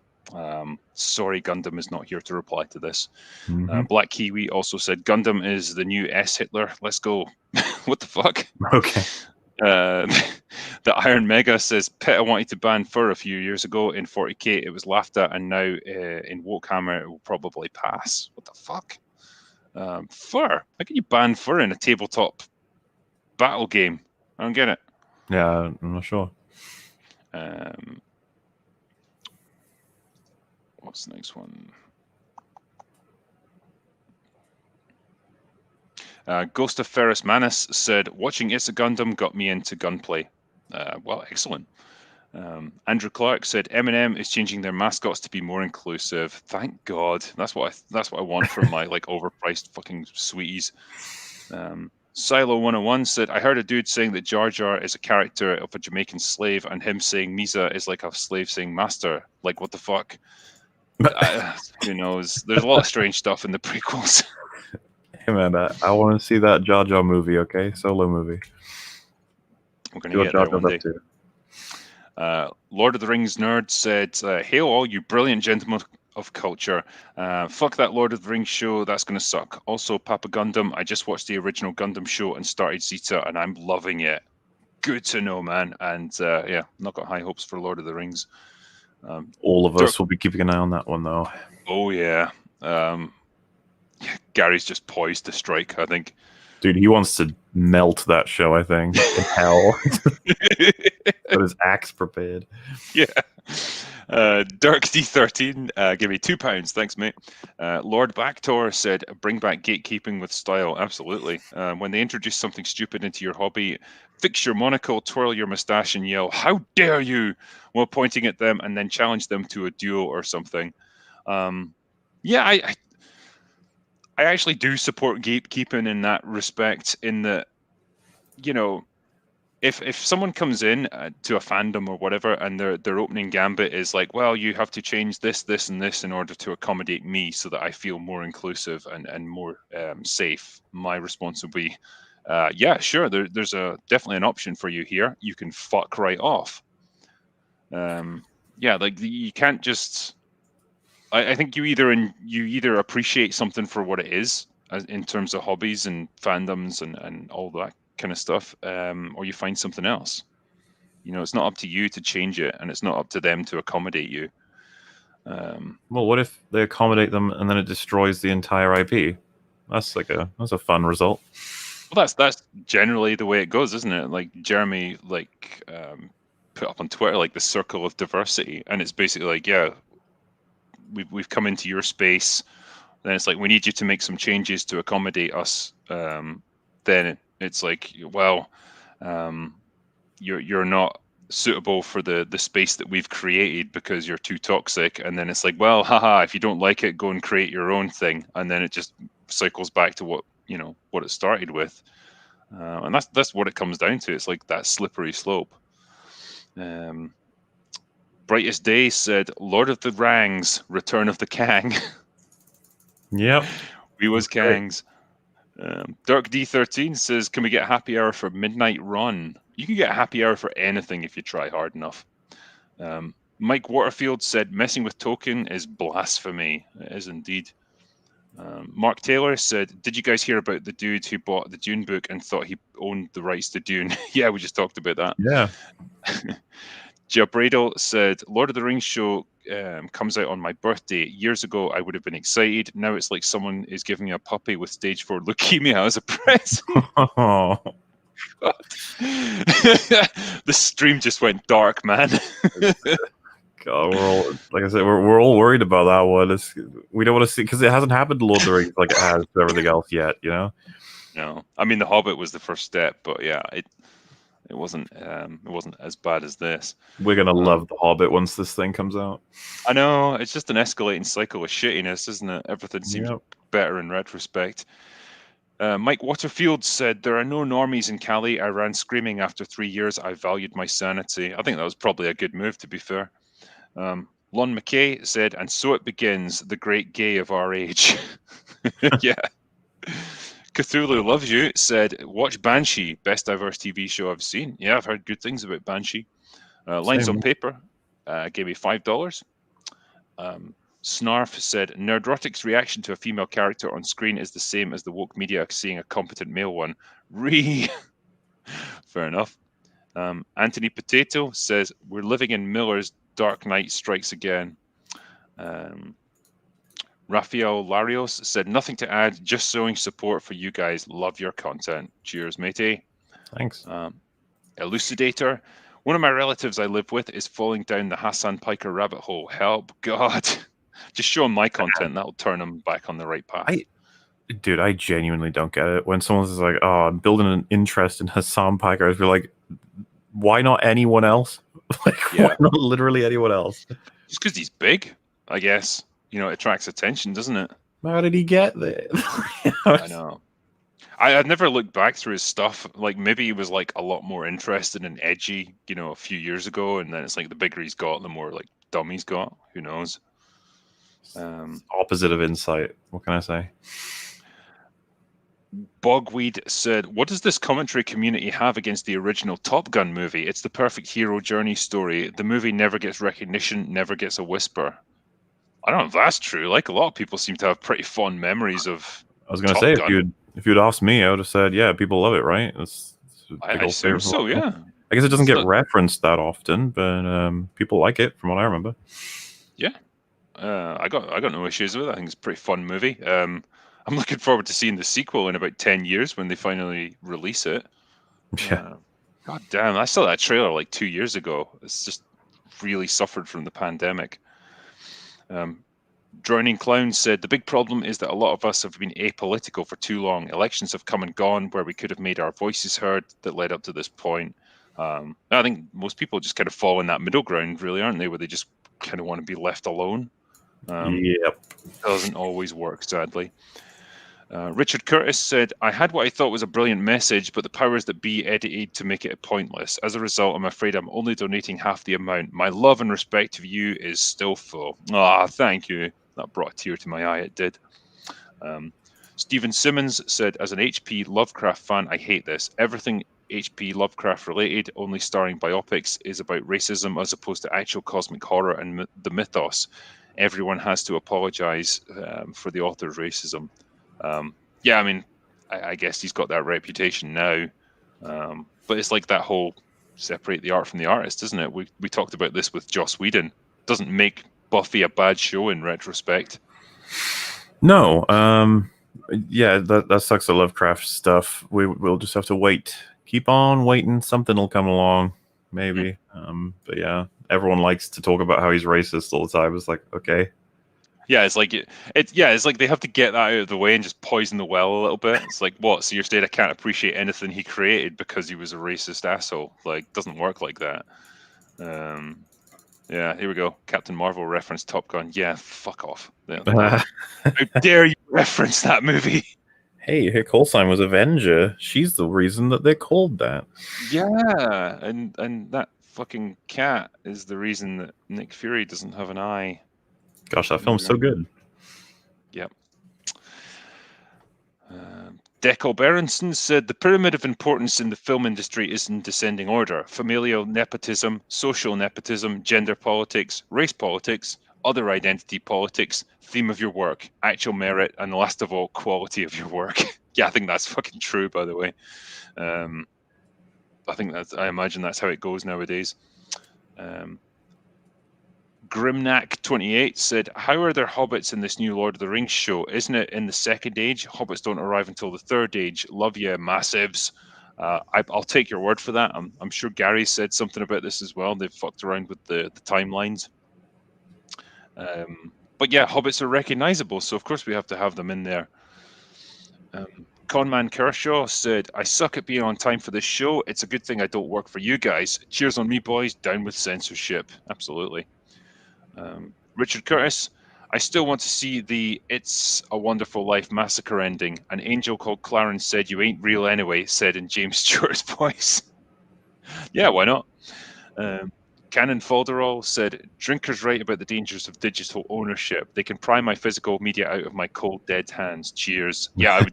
Sorry, Gundam is not here to reply to this. Mhm. Black Kiwi also said, Gundam is the new S Hitler. Let's go. What the fuck? Okay. The Iron Mega says, PETA wanted to ban fur a few years ago. In 40k, it was laughed at, and now in Wokehammer, it will probably pass. What the fuck? Fur? How can you ban fur in a tabletop battle game? I don't get it. Yeah, I'm not sure. What's the next one? Ghost of Ferris Manus said, watching It's a Gundam got me into gunplay. Well, excellent. Andrew Clark said, Eminem is changing their mascots to be more inclusive. Thank God. That's what I want from my like overpriced fucking sweeties. Silo 101 said, I heard a dude saying that Jar Jar is a character of a Jamaican slave, and him saying Misa is like a slave saying master. Like, what the fuck? Who knows? There's a lot of strange stuff in the prequels. Hey man, I want to see that Jar Jar movie. Okay, solo movie. We're going to get there one day. Lord of the Rings nerd said, hail all you brilliant gentlemen of culture. Fuck that Lord of the Rings show. That's going to suck. Also, Papa Gundam, I just watched the original Gundam show and started Zeta, and I'm loving it. Good to know, man. And yeah, not got high hopes for Lord of the Rings. All of us will be keeping an eye on that one, though. Oh, yeah. Gary's just poised to strike, I think. Dude, he wants to melt that show, I think. In hell. Got his axe prepared. Yeah. Dirk D13, give me £2. Thanks, mate. Lord Backtor said, bring back gatekeeping with style. Absolutely. When they introduce something stupid into your hobby, fix your monocle, twirl your mustache, and yell, how dare you, while pointing at them, and then challenge them to a duel or something. Yeah, I actually do support gatekeeping in that respect, in that, you know, if someone comes in to a fandom or whatever, and their opening gambit is like, well, you have to change this, this, and this in order to accommodate me so that I feel more inclusive and more safe, my response would be, yeah, sure, there's definitely an option for you here. You can fuck right off. Yeah, like you can't just... I think you either appreciate something for what it is in terms of hobbies and fandoms and all that kind of stuff, or you find something else. You know, it's not up to you to change it, and it's not up to them to accommodate you. Well, what if they accommodate them and then it destroys the entire IP? That's a fun result. Well, that's generally the way it goes, isn't it? Like Jeremy put up on Twitter like the circle of diversity, and it's basically like, yeah, we've come into your space, then it's like, we need you to make some changes to accommodate us. Then it's like, well, you're not suitable for the space that we've created because you're too toxic. And then it's like, well, haha, if you don't like it, go and create your own thing. And then it just cycles back to what it started with. And that's what it comes down to. It's like that slippery slope. Brightest Day said, Lord of the Rangs, Return of the Kang. Yep. We was Kangs. Dirk D13 says, can we get a happy hour for Midnight Run? You can get a happy hour for anything if you try hard enough. Mike Waterfield said, messing with token is blasphemy. It is indeed. Mark Taylor said, did you guys hear about the dude who bought the Dune book and thought he owned the rights to Dune? Yeah, we just talked about that. Yeah. Jabradel said, Lord of the Rings show comes out on my birthday. Years ago, I would have been excited. Now it's like someone is giving me a puppy with stage 4 leukemia as a present. Oh. The stream just went dark, man. God, we're all worried about that one. We don't want to see, because it hasn't happened to Lord of the Rings like it has to everything else yet, you know? No, I mean, The Hobbit was the first step, but yeah, it wasn't as bad as this. We're gonna love The Hobbit once this thing comes out. I know, it's just an escalating cycle of shittiness, isn't it? Everything seems better in retrospect. Mike Waterfield said, there are no normies in Cali. I ran screaming after 3 years. I valued my sanity. I think that was probably a good move, to be fair. Lon McKay said, and so it begins, the great gay of our age. Yeah. Cthulhu Loves You said, watch Banshee, best diverse TV show I've seen. Yeah, I've heard good things about Banshee. Lines on Paper gave me $5. Snarf said, Nerdrotic's reaction to a female character on screen is the same as the woke media seeing a competent male one. Fair enough. Anthony Potato says, we're living in Miller's Dark Knight Strikes Again. Rafael Larios said, nothing to add, just showing support for you guys. Love your content. Cheers, matey. Thanks. Elucidator. One of my relatives I live with is falling down the Hassan Piker rabbit hole. Help, God. Just show him my content. That'll turn him back on the right path. Dude, I genuinely don't get it. When someone's like, oh, I'm building an interest in Hassan Piker, I feel like, why not anyone else? Why not literally anyone else? Just because he's big, I guess. It attracts attention, doesn't it? How did he get there? I know. I'd never looked back through his stuff. Like, maybe he was like a lot more interested and edgy, a few years ago, and then it's like the bigger he's got, the more like dumb he's got. Who knows? Opposite of insight. What can I say? Bogweed said, what does this commentary community have against the original Top Gun movie? It's the perfect hero journey story. The movie never gets recognition, never gets a whisper. I don't know if that's true. Like, a lot of people seem to have pretty fond memories of I was going to say, if you'd asked me, I would have said, yeah, people love it, right? I assume so, yeah. I guess it doesn't get referenced that often, but people like it, from what I remember. Yeah. I got no issues with it. I think it's a pretty fun movie. I'm looking forward to seeing the sequel in about 10 years when they finally release it. Yeah. God damn, I saw that trailer like 2 years ago. It's just really suffered from the pandemic. Drowning Clown said, the big problem is that a lot of us have been apolitical for too long. Elections have come and gone where we could have made our voices heard that led up to this point. I think most people just kind of fall in that middle ground, really, aren't they? Where they just kind of want to be left alone. Yep. Doesn't always work, sadly. Richard Curtis said, I had what I thought was a brilliant message, but the powers that be edited to make it pointless. As a result, I'm afraid I'm only donating half the amount. My love and respect to you is still full. Thank you. That brought a tear to my eye, it did. Stephen Simmons said, as an HP Lovecraft fan, I hate this. Everything HP Lovecraft related, only starring biopics, is about racism as opposed to actual cosmic horror and the mythos. Everyone has to apologize for the author's racism. I mean, I guess he's got that reputation now. But it's like that whole separate the art from the artist, isn't it? We talked about this with Joss Whedon. Doesn't make Buffy a bad show in retrospect. No. That sucks, the Lovecraft stuff. We'll just have to wait. Keep on waiting. Something will come along, maybe. But yeah, everyone likes to talk about how he's racist all the time. It's like, okay. Yeah, it's like it's like they have to get that out of the way and just poison the well a little bit. It's like, what? So you're saying I can't appreciate anything he created because he was a racist asshole? Like, doesn't work like that. Yeah, here we go. Captain Marvel referenced Top Gun. Yeah, fuck off. How dare you reference that movie? Hey, her call sign was Avenger. She's the reason that they're called that. Yeah, and that fucking cat is the reason that Nick Fury doesn't have an eye. Gosh, that film's so good. Yep. Deco Berenson said, the pyramid of importance in the film industry is in descending order. Familial nepotism, social nepotism, gender politics, race politics, other identity politics, theme of your work, actual merit, and last of all, quality of your work. Yeah, I think that's fucking true, by the way. I imagine that's how it goes nowadays. Grimnack28 said, how are there hobbits in this new Lord of the Rings show? Isn't it in the second age? Hobbits don't arrive until the third age. Love ya, massives. I'll take your word for that. I'm sure Gary said something about this as well. They've fucked around with the timelines. But yeah, hobbits are recognizable, so of course we have to have them in there. Conman Kershaw said, I suck at being on time for this show. It's a good thing I don't work for you guys. Cheers on me, boys. Down with censorship. Absolutely. Richard Curtis, I still want to see the It's a Wonderful Life massacre ending. An angel called Clarence said you ain't real anyway, said in James Stewart's voice. Yeah, why not? Canon Folderall said, drinkers write about the dangers of digital ownership. They can pry my physical media out of my cold, dead hands. Cheers. Yeah,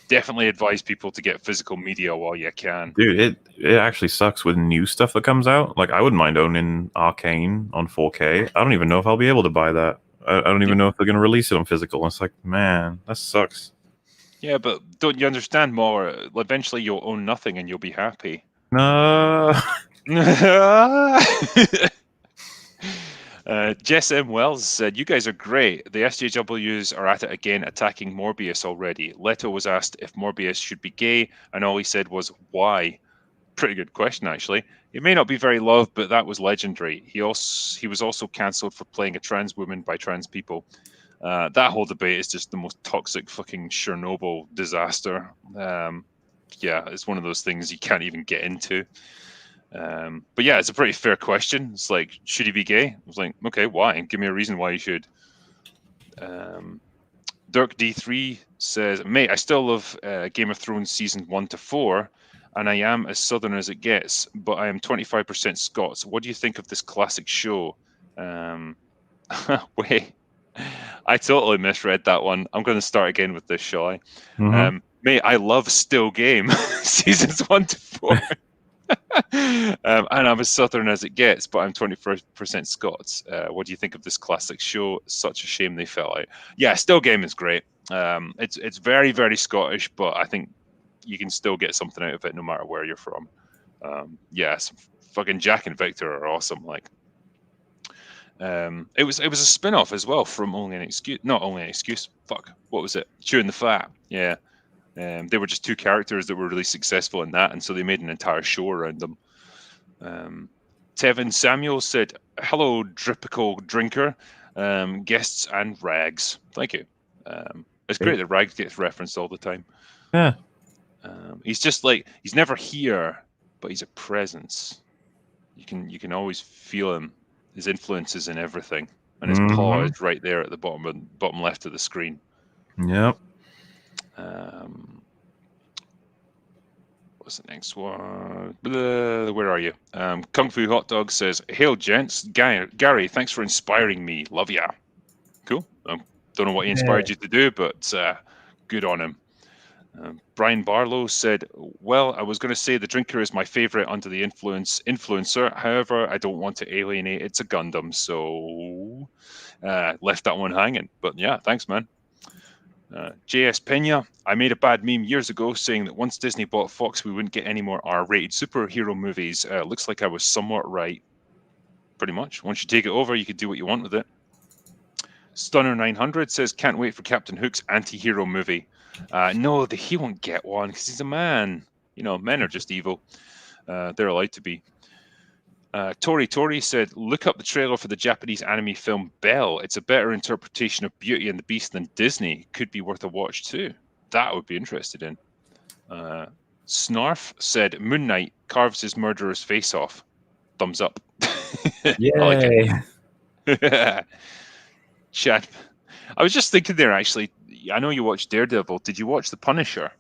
definitely advise people to get physical media while you can. Dude, it actually sucks with new stuff that comes out. Like, I wouldn't mind owning Arcane on 4K. I don't even know if I'll be able to buy that. I don't even know if they're going to release it on physical. It's like, man, that sucks. Yeah, but don't you understand more? Eventually, you'll own nothing and you'll be happy. No. Jess M. Wells said, "You guys are great. The SJWs are at it again, attacking Morbius already. Leto was asked if Morbius should be gay, and all he said was, why? Pretty good question, actually. He may not be very loved, but that was legendary. He was also cancelled for playing a trans woman by trans people. That whole debate is just the most toxic fucking Chernobyl disaster. Yeah, it's one of those things you can't even get into. But yeah, it's a pretty fair question. It's like, should he be gay? I was like, okay, why? Give me a reason why you should." Dirk D3 says, "Mate, I still love Game of Thrones season 1 to 4, and I am as southern as it gets, but I am 25% Scots. What do you think of this classic show?" Wait, I totally misread that one. I'm going to start again with this, shall I? Mm-hmm. Mate, I love Still Game seasons 1 to 4. And I'm as southern as it gets, but I'm 21% Scots. What do you think of this classic show? Such a shame they fell out. Yeah, Still Game is great. It's very, very Scottish, but I think you can still get something out of it no matter where you're from. Yes, fucking Jack and Victor are awesome. Like, it was a spin-off as well from Only an Excuse. Not Only an Excuse. Fuck, what was it? Chewing the Fat. Yeah. They were just two characters that were really successful in that, and so they made an entire show around them. Tevin Samuel said, "Hello, Dripical Drinker, guests and Rags." Thank you. It's great that Rags gets referenced all the time. Yeah. He's just like, he's never here, but he's a presence. You can always feel him. His influence is in everything, and his paw is right there at the bottom left of the screen. Yep. What's the next one? Where are you? Kung Fu Hot Dog says, "Hail, gents. Gary, thanks for inspiring me. Love ya." Cool. Don't know what he inspired you to do, but good on him. Brian Barlow said, "Well, I was going to say the Drinker is my favorite under the influencer. However, I don't want to alienate. It's a Gundam, so left that one hanging. But yeah, thanks, man." JS Pena, "I made a bad meme years ago saying that once Disney bought Fox, we wouldn't get any more R-rated superhero movies. Looks like I was somewhat right. Pretty much. Once you take it over, you can do what you want with it." Stunner 900 says, "Can't wait for Captain Hook's anti-hero movie." No, he won't get one because he's a man. You know, men are just evil. They're allowed to be. Tori said, "Look up the trailer for the Japanese anime film Belle. It's a better interpretation of Beauty and the Beast than Disney. Could be worth a watch too." That I would be interested in. Snarf said, "Moon Knight carves his murderer's face off." Thumbs up. Yay. I like it. Chad, I was just thinking there, actually, I know you watched Daredevil. Did you watch The Punisher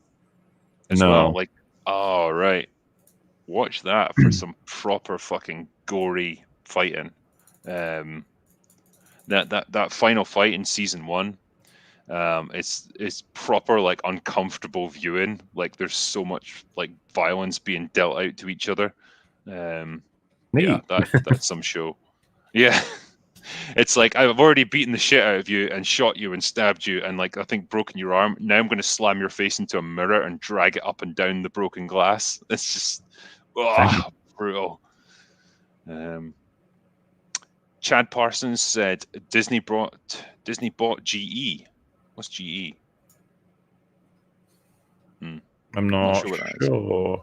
as well? Like, oh, right. Watch that for some proper fucking gory fighting. That final fight in season 1, it's proper like uncomfortable viewing. Like, there's so much like violence being dealt out to each other. Yeah, that's some show. Yeah. It's like, I've already beaten the shit out of you and shot you and stabbed you and, like, I think broken your arm. Now I'm going to slam your face into a mirror and drag it up and down the broken glass. It's just brutal. Chad Parsons said, Disney bought GE. What's GE? I'm not sure what that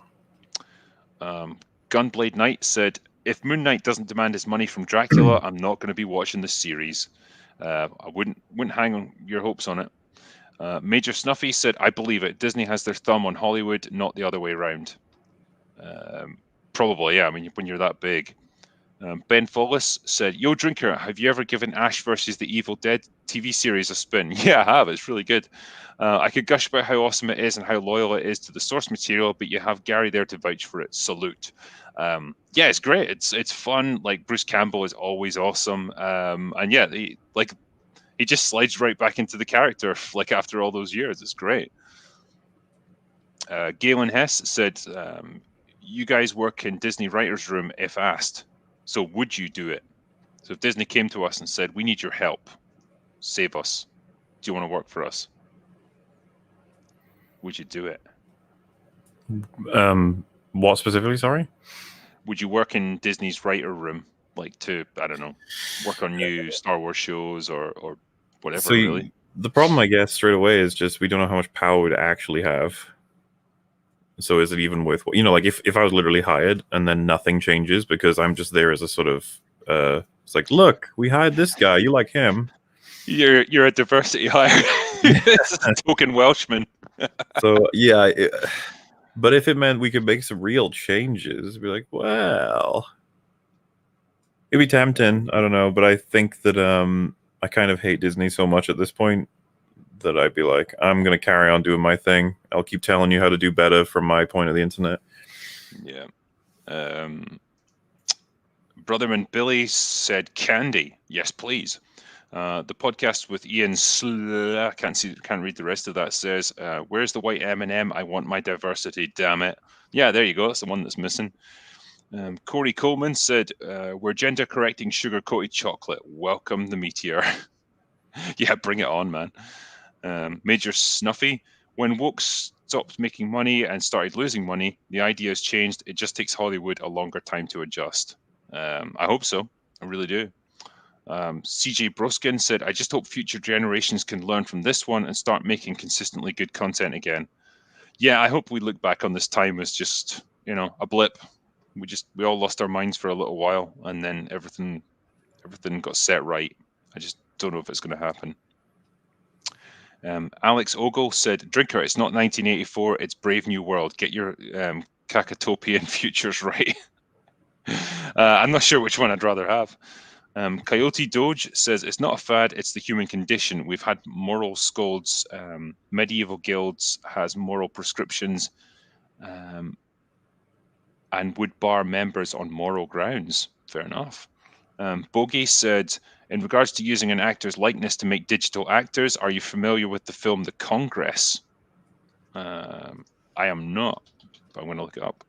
is. Gunblade Knight said, "If Moon Knight doesn't demand his money from Dracula, I'm not going to be watching the series." I wouldn't hang on your hopes on it. Major Snuffy said, "I believe it. Disney has their thumb on Hollywood, not the other way around." Probably, yeah. I mean, when you're that big. Ben Follis said, "Yo, Drinker, have you ever given Ash versus the Evil Dead TV series a spin?" Yeah, I have. It's really good. I could gush about how awesome it is and how loyal it is to the source material, but you have Gary there to vouch for it. Salute. Yeah, it's great. It's fun. Like, Bruce Campbell is always awesome. And yeah, he just slides right back into the character like after all those years. It's great. Galen Hess said, you guys work in Disney writers' room if asked. So would you do it? So if Disney came to us and said, we need your help, save us, do you want to work for us? Would you do it? What specifically, sorry? Would you work in Disney's writer room, like to, I don't know, work on new Star Wars shows or whatever, So really? The problem, I guess, straight away is just we don't know how much power we'd actually have. So is it even worth, like if I was literally hired and then nothing changes because I'm just there as a sort of, it's like, look, we hired this guy, you like him. You're a diversity hire. It's a token Welshman. So yeah, but if it meant we could make some real changes, be like, well, it'd be tempting. I don't know, but I think that I kind of hate Disney so much at this point that I'd be like, I'm gonna carry on doing my thing. I'll keep telling you how to do better from my point of the internet. Yeah. Brotherman Billy said, "Candy, yes, please." The podcast with Ian can't read the rest of that. Says, "Where's the white M&M? I want my diversity. Damn it!" Yeah, there you go. That's the one that's missing. Corey Coleman said, "We're gender correcting sugar coated chocolate. Welcome the meteor." Yeah, bring it on, man. Major Snuffy, when woke stopped making money and started losing money, the idea has changed. It just takes Hollywood a longer time to adjust. I hope so. I really do. CJ Broskin said, "I just hope future generations can learn from this one and start making consistently good content again." Yeah, I hope we look back on this time as just, a blip. We all lost our minds for a little while, and then everything got set right. I just don't know if it's going to happen. Alex Ogle said, "Drinker, it's not 1984, it's Brave New World. Get your Cacatopian futures right." I'm not sure which one I'd rather have. Coyote Doge says, "It's not a fad, it's the human condition. We've had moral scolds. Medieval guilds has moral prescriptions and would bar members on moral grounds." Fair enough. Bogey said, "In regards to using an actor's likeness to make digital actors, are you familiar with the film The Congress?" I am not, but I'm going to look it up.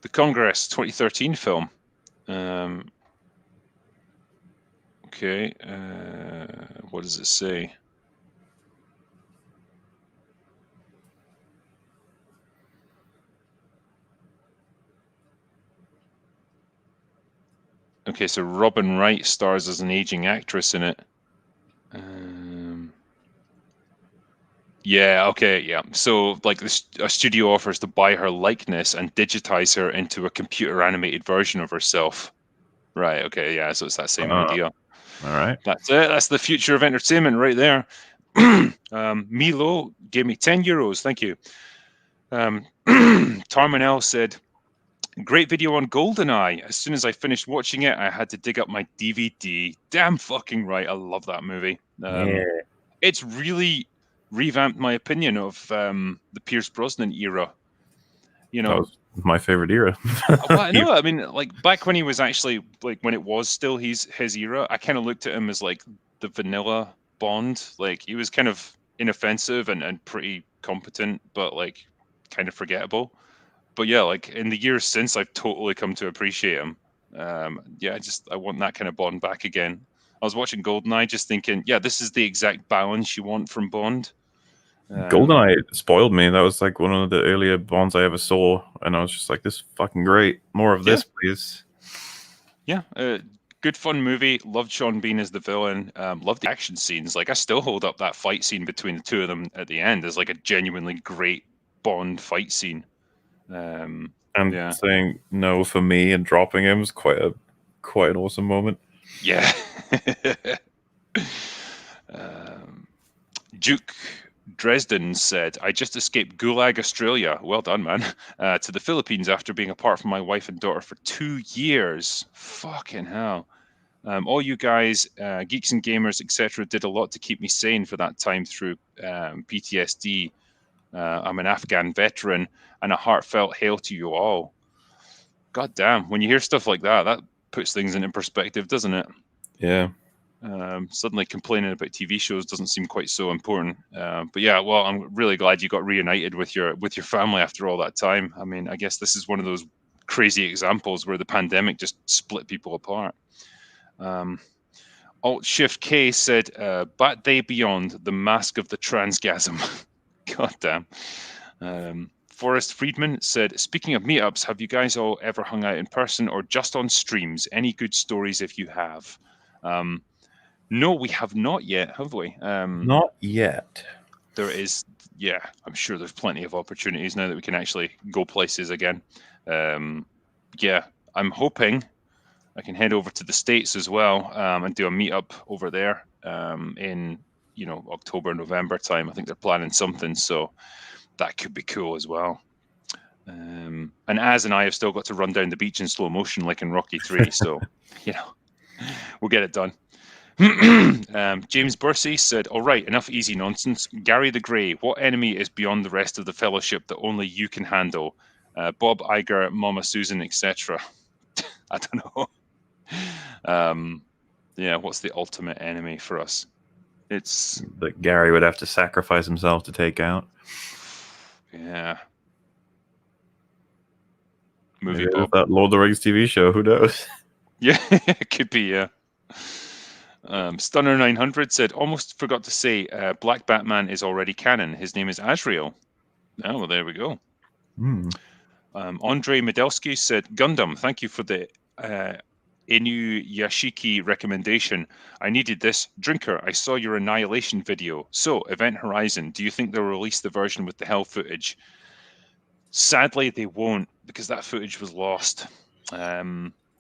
The Congress 2013 film. Okay, what does it say? Okay, so Robin Wright stars as an aging actress in it. Yeah, okay, yeah. So, like, a studio offers to buy her likeness and digitize her into a computer animated version of herself. Right, okay, yeah, so it's that same idea. All right. That's it. That's the future of entertainment right there. Milo gave me 10 euros. Thank you. Tarmanel said, "Great video on GoldenEye. As soon as I finished watching it, I had to dig up my DVD." Damn fucking right. I love that movie. Yeah. It's really revamped my opinion of the Pierce Brosnan era. That was my favorite era. Well, I know. I mean, like back when he was actually like when it was still his era, I kind of looked at him as like the vanilla Bond. Like he was kind of inoffensive and pretty competent, but like kind of forgettable. But yeah, like in the years since, I've totally come to appreciate him. Yeah, I want that kind of Bond back again. I was watching GoldenEye, just thinking, yeah, this is the exact balance you want from Bond. GoldenEye spoiled me. That was like one of the earlier Bonds I ever saw, and I was just like, "This is fucking great. More of this, please." Yeah, good fun movie. Loved Sean Bean as the villain. Loved the action scenes. Like I still hold up that fight scene between the two of them at the end as like a genuinely great Bond fight scene. And saying no for me and dropping him was quite an awesome moment. Yeah. Duke Dresden said, "I just escaped Gulag, Australia. Well done, man. To the Philippines after being apart from my wife and daughter for 2 years. Fucking hell. All you guys, geeks and gamers, etc., did a lot to keep me sane for that time through PTSD. I'm an Afghan veteran, and a heartfelt hail to you all." God damn, when you hear stuff like that, that puts things into perspective, doesn't it? Yeah. Suddenly complaining about TV shows doesn't seem quite so important. But yeah, well, I'm really glad you got reunited with your family after all that time. I mean, I guess this is one of those crazy examples where the pandemic just split people apart. Alt Shift K said, "Bat Day Beyond, the mask of the transgasm." God damn. Forrest Friedman said, "Speaking of meetups, have you guys all ever hung out in person or just on streams? Any good stories if you have?" No, we have not yet, have we? Not yet. There is, yeah, I'm sure there's plenty of opportunities now that we can actually go places again. Yeah, I'm hoping I can head over to the States as well and do a meetup over there in, October, November time. I think they're planning something, so that could be cool as well. And Az and I have still got to run down the beach in slow motion like in Rocky 3, so, we'll get it done. James Bursey said, "All right, enough easy nonsense. Gary the Grey, what enemy is beyond the rest of the fellowship that only you can handle? Bob Iger, Mama Susan, etc." I don't know. Yeah, what's the ultimate enemy for us? It's that Gary would have to sacrifice himself to take out. Yeah. Maybe Bob. That Lord of the Rings TV show. Who knows? Yeah, it could be. Yeah. Stunner 900 said, "Almost forgot to say, Black Batman is already canon. His name is Azrael." Oh, well, there we go. Andre Medelsky said, "Gundam, thank you for the Inuyashiki recommendation. I needed this. Drinker, I saw your Annihilation video. So, Event Horizon, do you think they'll release the version with the hell footage?" Sadly, they won't, because that footage was lost.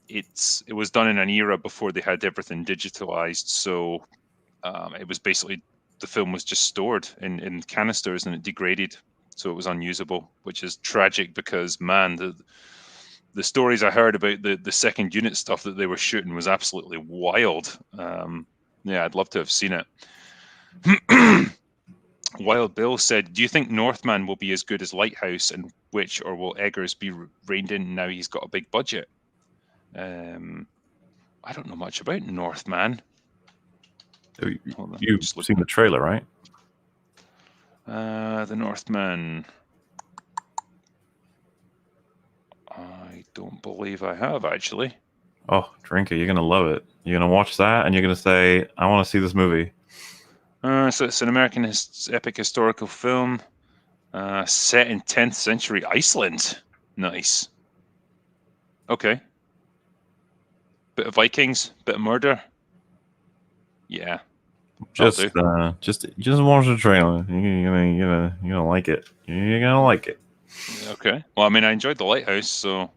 It was done in an era before they had everything digitalized, so it was basically, the film was just stored in canisters and it degraded, so it was unusable, which is tragic because, man, the stories I heard about the second unit stuff that they were shooting was absolutely wild. Yeah, I'd love to have seen it. Wild Bill said, "Do you think Northman will be as good as Lighthouse and Witch, or will Eggers be reined in now he's got a big budget?" I don't know much about Northman. You've seen the trailer, right? The Northman. I don't believe I have, actually. Oh, Drinker, you're going to love it. You're going to watch that and you're going to say, "I want to see this movie." So it's an American epic historical film set in 10th century Iceland. Nice. Okay. Bit of Vikings, bit of murder. Yeah. Just watch the trailer. You're gonna like it. You're gonna like it. Okay. Well, I mean, I enjoyed The Lighthouse, so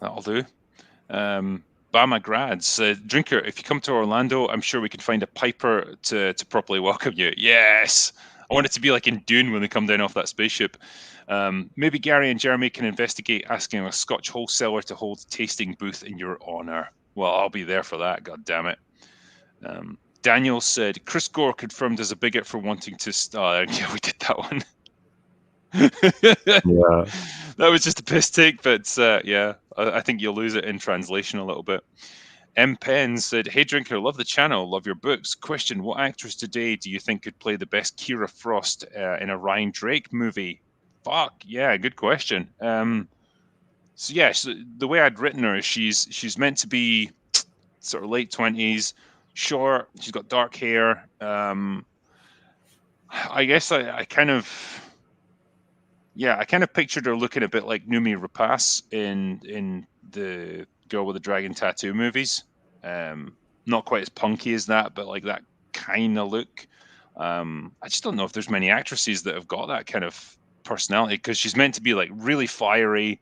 that'll do. Bama Grad said, "Drinker, if you come to Orlando, I'm sure we can find a piper to properly welcome you." Yes. I want it to be like in Dune when they come down off that spaceship. Maybe Gary and Jeremy can investigate asking a Scotch wholesaler to hold a tasting booth in your honor. Well, I'll be there for that, god damn it. Daniel said, "Chris Gore confirmed as a bigot for wanting to..." Yeah, we did that one. Yeah. That was just a piss take, but yeah, I think you'll lose it in translation a little bit. M. Penn said, "Hey Drinker, love the channel, love your books. Question, what actress today do you think could play the best Kira Frost in a Ryan Drake movie?" Fuck, yeah, good question. So yeah, the way I'd written her is she's meant to be sort of late 20s, short, she's got dark hair. I guess I kind of pictured her looking a bit like Noomi Rapace in the Girl with the Dragon Tattoo movies. Not quite as punky as that, but like that kind of look. I just don't know if there's many actresses that have got that kind of personality, because she's meant to be like really fiery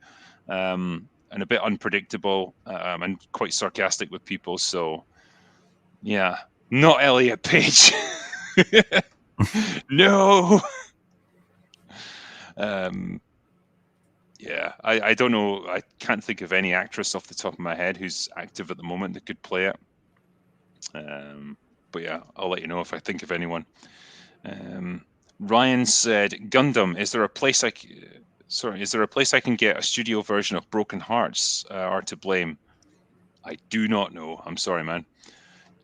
and a bit unpredictable and quite sarcastic with people. So yeah, not Elliot Page. No. Yeah, I don't know. I can't think of any actress off the top of my head who's active at the moment that could play it. But yeah, I'll let you know if I think of anyone. Ryan said, "Gundam, is there a place I can get a studio version of Broken Hearts? Are to blame?" I do not know. I'm sorry, man.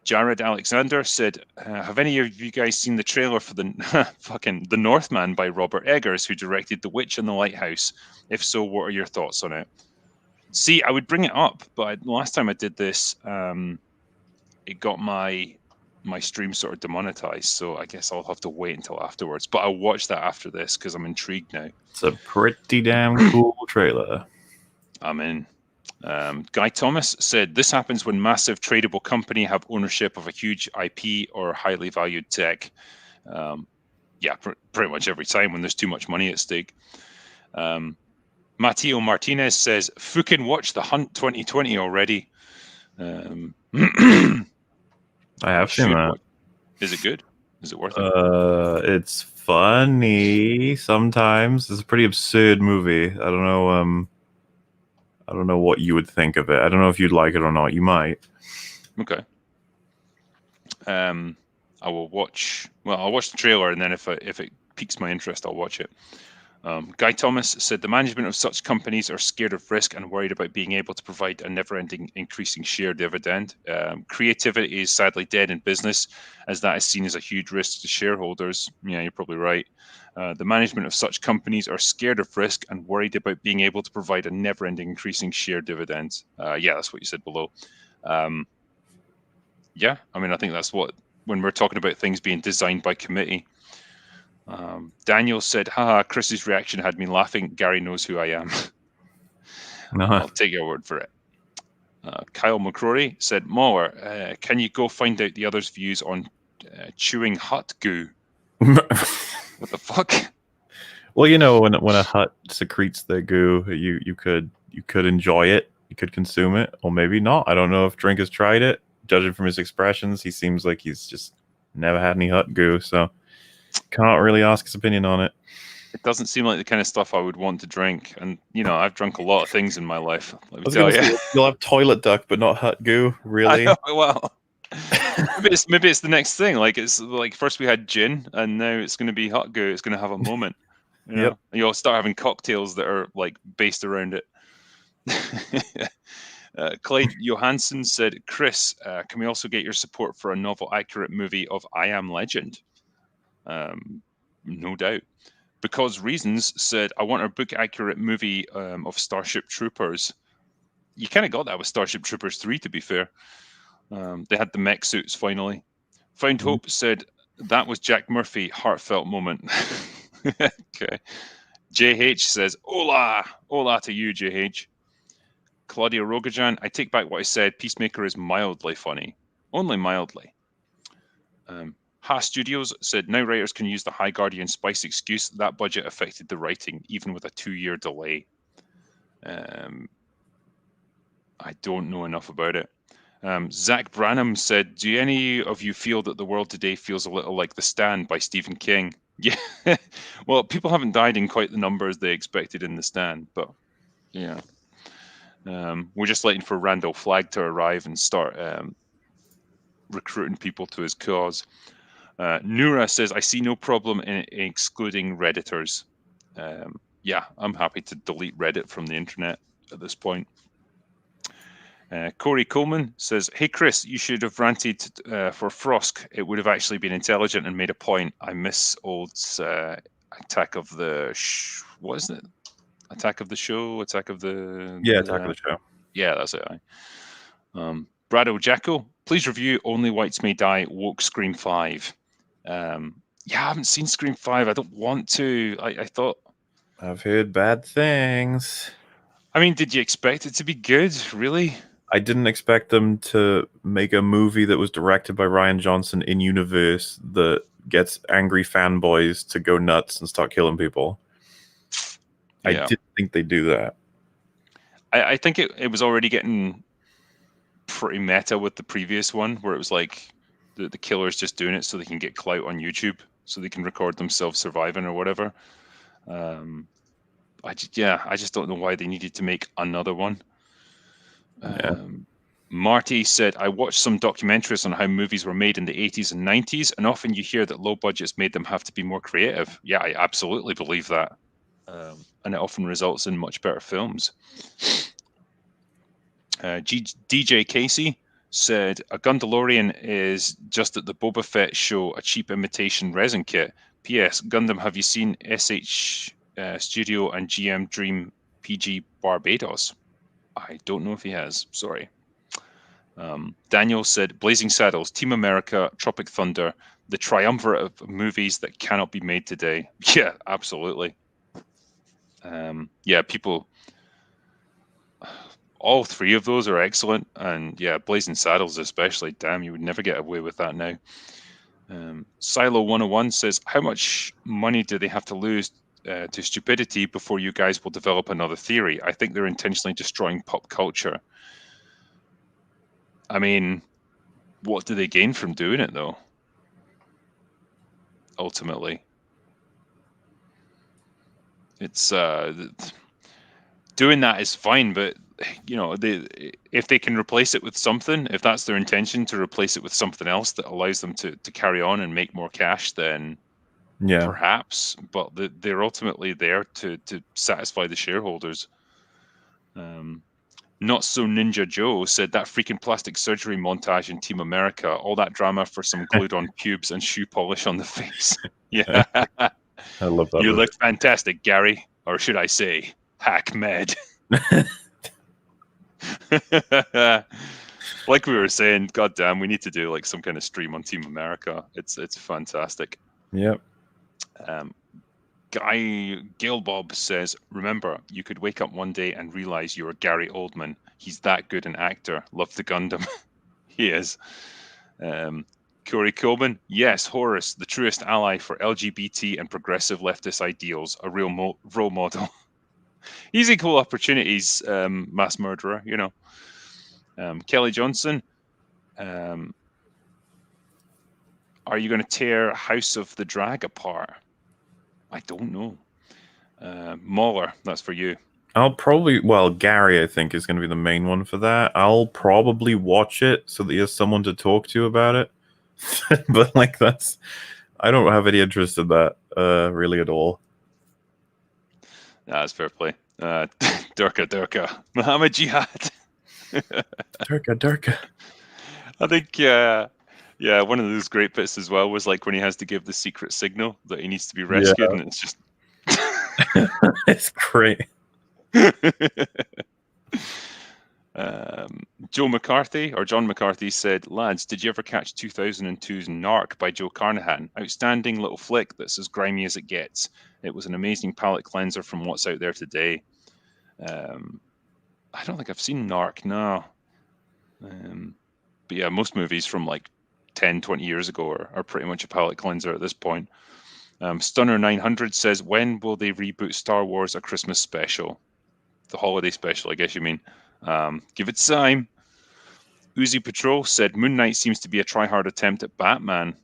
Jared Alexander said, have any of you guys seen the trailer for the fucking The Northman by Robert Eggers, who directed The Witch and the Lighthouse? If so, what are your thoughts on it? See, I would bring it up, but last time I did this, it got my stream sort of demonetized, so I guess I'll have to wait until afterwards. But I'll watch that after this because I'm intrigued now. It's a pretty damn cool trailer. I'm in. Guy Thomas said, this happens when massive tradable company have ownership of a huge IP or highly valued tech. Yeah, pretty much every time when there's too much money at stake. Mateo Martinez says, fucking watch The Hunt 2020 already. I have seen that. Is it good? Is it worth it? It's funny sometimes. It's a pretty absurd movie. I don't know what you would think of it. I don't know if you'd like it or not. You might. Okay. I will watch. Well, I'll watch the trailer, and then if it piques my interest, I'll watch it. Guy Thomas said the management of such companies are scared of risk and worried about being able to provide a never-ending increasing share dividend. Creativity is sadly dead in business, as that is seen as a huge risk to shareholders. Yeah, you're probably right. The management of such companies are scared of risk and worried about being able to provide a never-ending increasing share dividends. Yeah, that's what you said below. Yeah, I mean, I think that's what, when we're talking about things being designed by committee. Daniel said, haha, Chris's reaction had me laughing. Gary knows who I am. I'll take your word for it. Kyle McCrory said, MauLer, can you go find out the others' views on chewing hut goo? What the fuck? Well, you know, when a hut secretes the goo, you could enjoy it, you could consume it, or maybe not. I don't know if Drink has tried it. Judging from his expressions, he seems like he's just never had any hut goo, so can't really ask his opinion on it. It doesn't seem like the kind of stuff I would want to drink, and you know, I've drunk a lot of things in my life. Let me tell you. You'll have toilet duck, but not hut goo, really? Well, maybe it's the next thing. Like, it's like first we had gin, and now it's going to be hut goo. It's going to have a moment. You know? Yep. And you'll start having cocktails that are like based around it. Clyde Johansson said, Chris, can we also get your support for a novel accurate movie of I Am Legend? No doubt. Because Reasons said, I want a book accurate movie of Starship Troopers. You kind of got that with Starship Troopers 3, to be fair. They had the mech suits finally. Found Hope said, that was Jack Murphy, heartfelt moment. Okay. JH says, hola. Hola to you, JH. Claudia Rogajan, I take back what I said. Peacemaker is mildly funny. Only mildly. Ha Studios said, now writers can use the High Guardian Spice excuse. That budget affected the writing, even with a 2-year delay. I don't know enough about it. Zach Branham said, do any of you feel that the world today feels a little like The Stand by Stephen King? Yeah. Well, people haven't died in quite the numbers they expected in The Stand, but yeah. We're just waiting for Randall Flagg to arrive and start recruiting people to his cause. Nura says, I see no problem in excluding Redditors. Yeah, I'm happy to delete Reddit from the internet at this point. Corey Coleman says, hey, Chris, you should have ranted for Frosk. It would have actually been intelligent and made a point. I miss old Attack of the... what is it? Attack of the Show? Attack of the... Yeah, Attack of the Show. Yeah, that's it. Brad O'Jacko, please review Only Whites May Die, Woke Scream 5. Yeah, I haven't seen Scream 5. I don't want to. I thought... I've heard bad things. I mean, did you expect it to be good? Really? I didn't expect them to make a movie that was directed by Rian Johnson in universe that gets angry fanboys to go nuts and start killing people. Yeah. I didn't think they'd do that. I think it was already getting pretty meta with the previous one, where it was like the killer's just doing it so they can get clout on YouTube, so they can record themselves surviving or whatever. I just don't know why they needed to make another one. Marty said, I watched some documentaries on how movies were made in the 80s and 90s, and often you hear that low budgets made them have to be more creative. Yeah, I absolutely believe that. And it often results in much better films. DJ Casey said, a Gundalorian is just at the Boba Fett show, a cheap imitation resin kit. P.S. Gundam, have you seen SH Studio and GM Dream PG Barbados? I don't know if he has. Sorry. Daniel said, Blazing Saddles, Team America, Tropic Thunder, the triumvirate of movies that cannot be made today. Yeah, absolutely. Yeah, people... All three of those are excellent, and yeah, Blazing Saddles especially. Damn, you would never get away with that now. Silo 101 says, how much money do they have to lose to stupidity before you guys will develop another theory? I think they're intentionally destroying pop culture. I mean, what do they gain from doing it, though? Ultimately, it's doing that is fine, but you know, if they can replace it with something, if that's their intention to replace it with something else that allows them to carry on and make more cash, then Yeah. perhaps. But they're ultimately there to satisfy the shareholders. Not So Ninja Joe said, that freaking plastic surgery montage in Team America, all that drama for some glued on pubes and shoe polish on the face. Yeah. I love that. You movie. looked fantastic, Gary. Or should I say, Hackmed. Like we were saying, goddamn, we need to do like some kind of stream on Team America. It's fantastic. Yep. Guy Gilbob says, remember, you could wake up one day and realize you're Gary Oldman. He's that good an actor. Love the Gundam. He is. Corey Coleman, yes, Horus, the truest ally for LGBT and progressive leftist ideals, a real role model. He's equal opportunities, mass murderer, you know. Kelly Johnson, are you going to tear House of the Drag apart? I don't know. MauLer, that's for you. Gary, I think, is going to be the main one for that. I'll probably watch it so that he has someone to talk to about it. But like I don't have any interest in that really at all. That's fair play. Durka, Muhammad Jihad. Durka. I think, one of those great bits as well was like when he has to give the secret signal that he needs to be rescued, and it's just... It's great. John McCarthy said, lads, did you ever catch 2002's Narc by Joe Carnahan? Outstanding little flick that's as grimy as it gets. It was an amazing palate cleanser from what's out there today. I don't think I've seen Narc, no. But yeah, most movies from like 10, 20 years ago are pretty much a palate cleanser at this point. Stunner 900 says, when will they reboot Star Wars A Christmas Special? The holiday special, I guess you mean. Give it time. Uzi Patrol said, Moon Knight seems to be a try-hard attempt at Batman.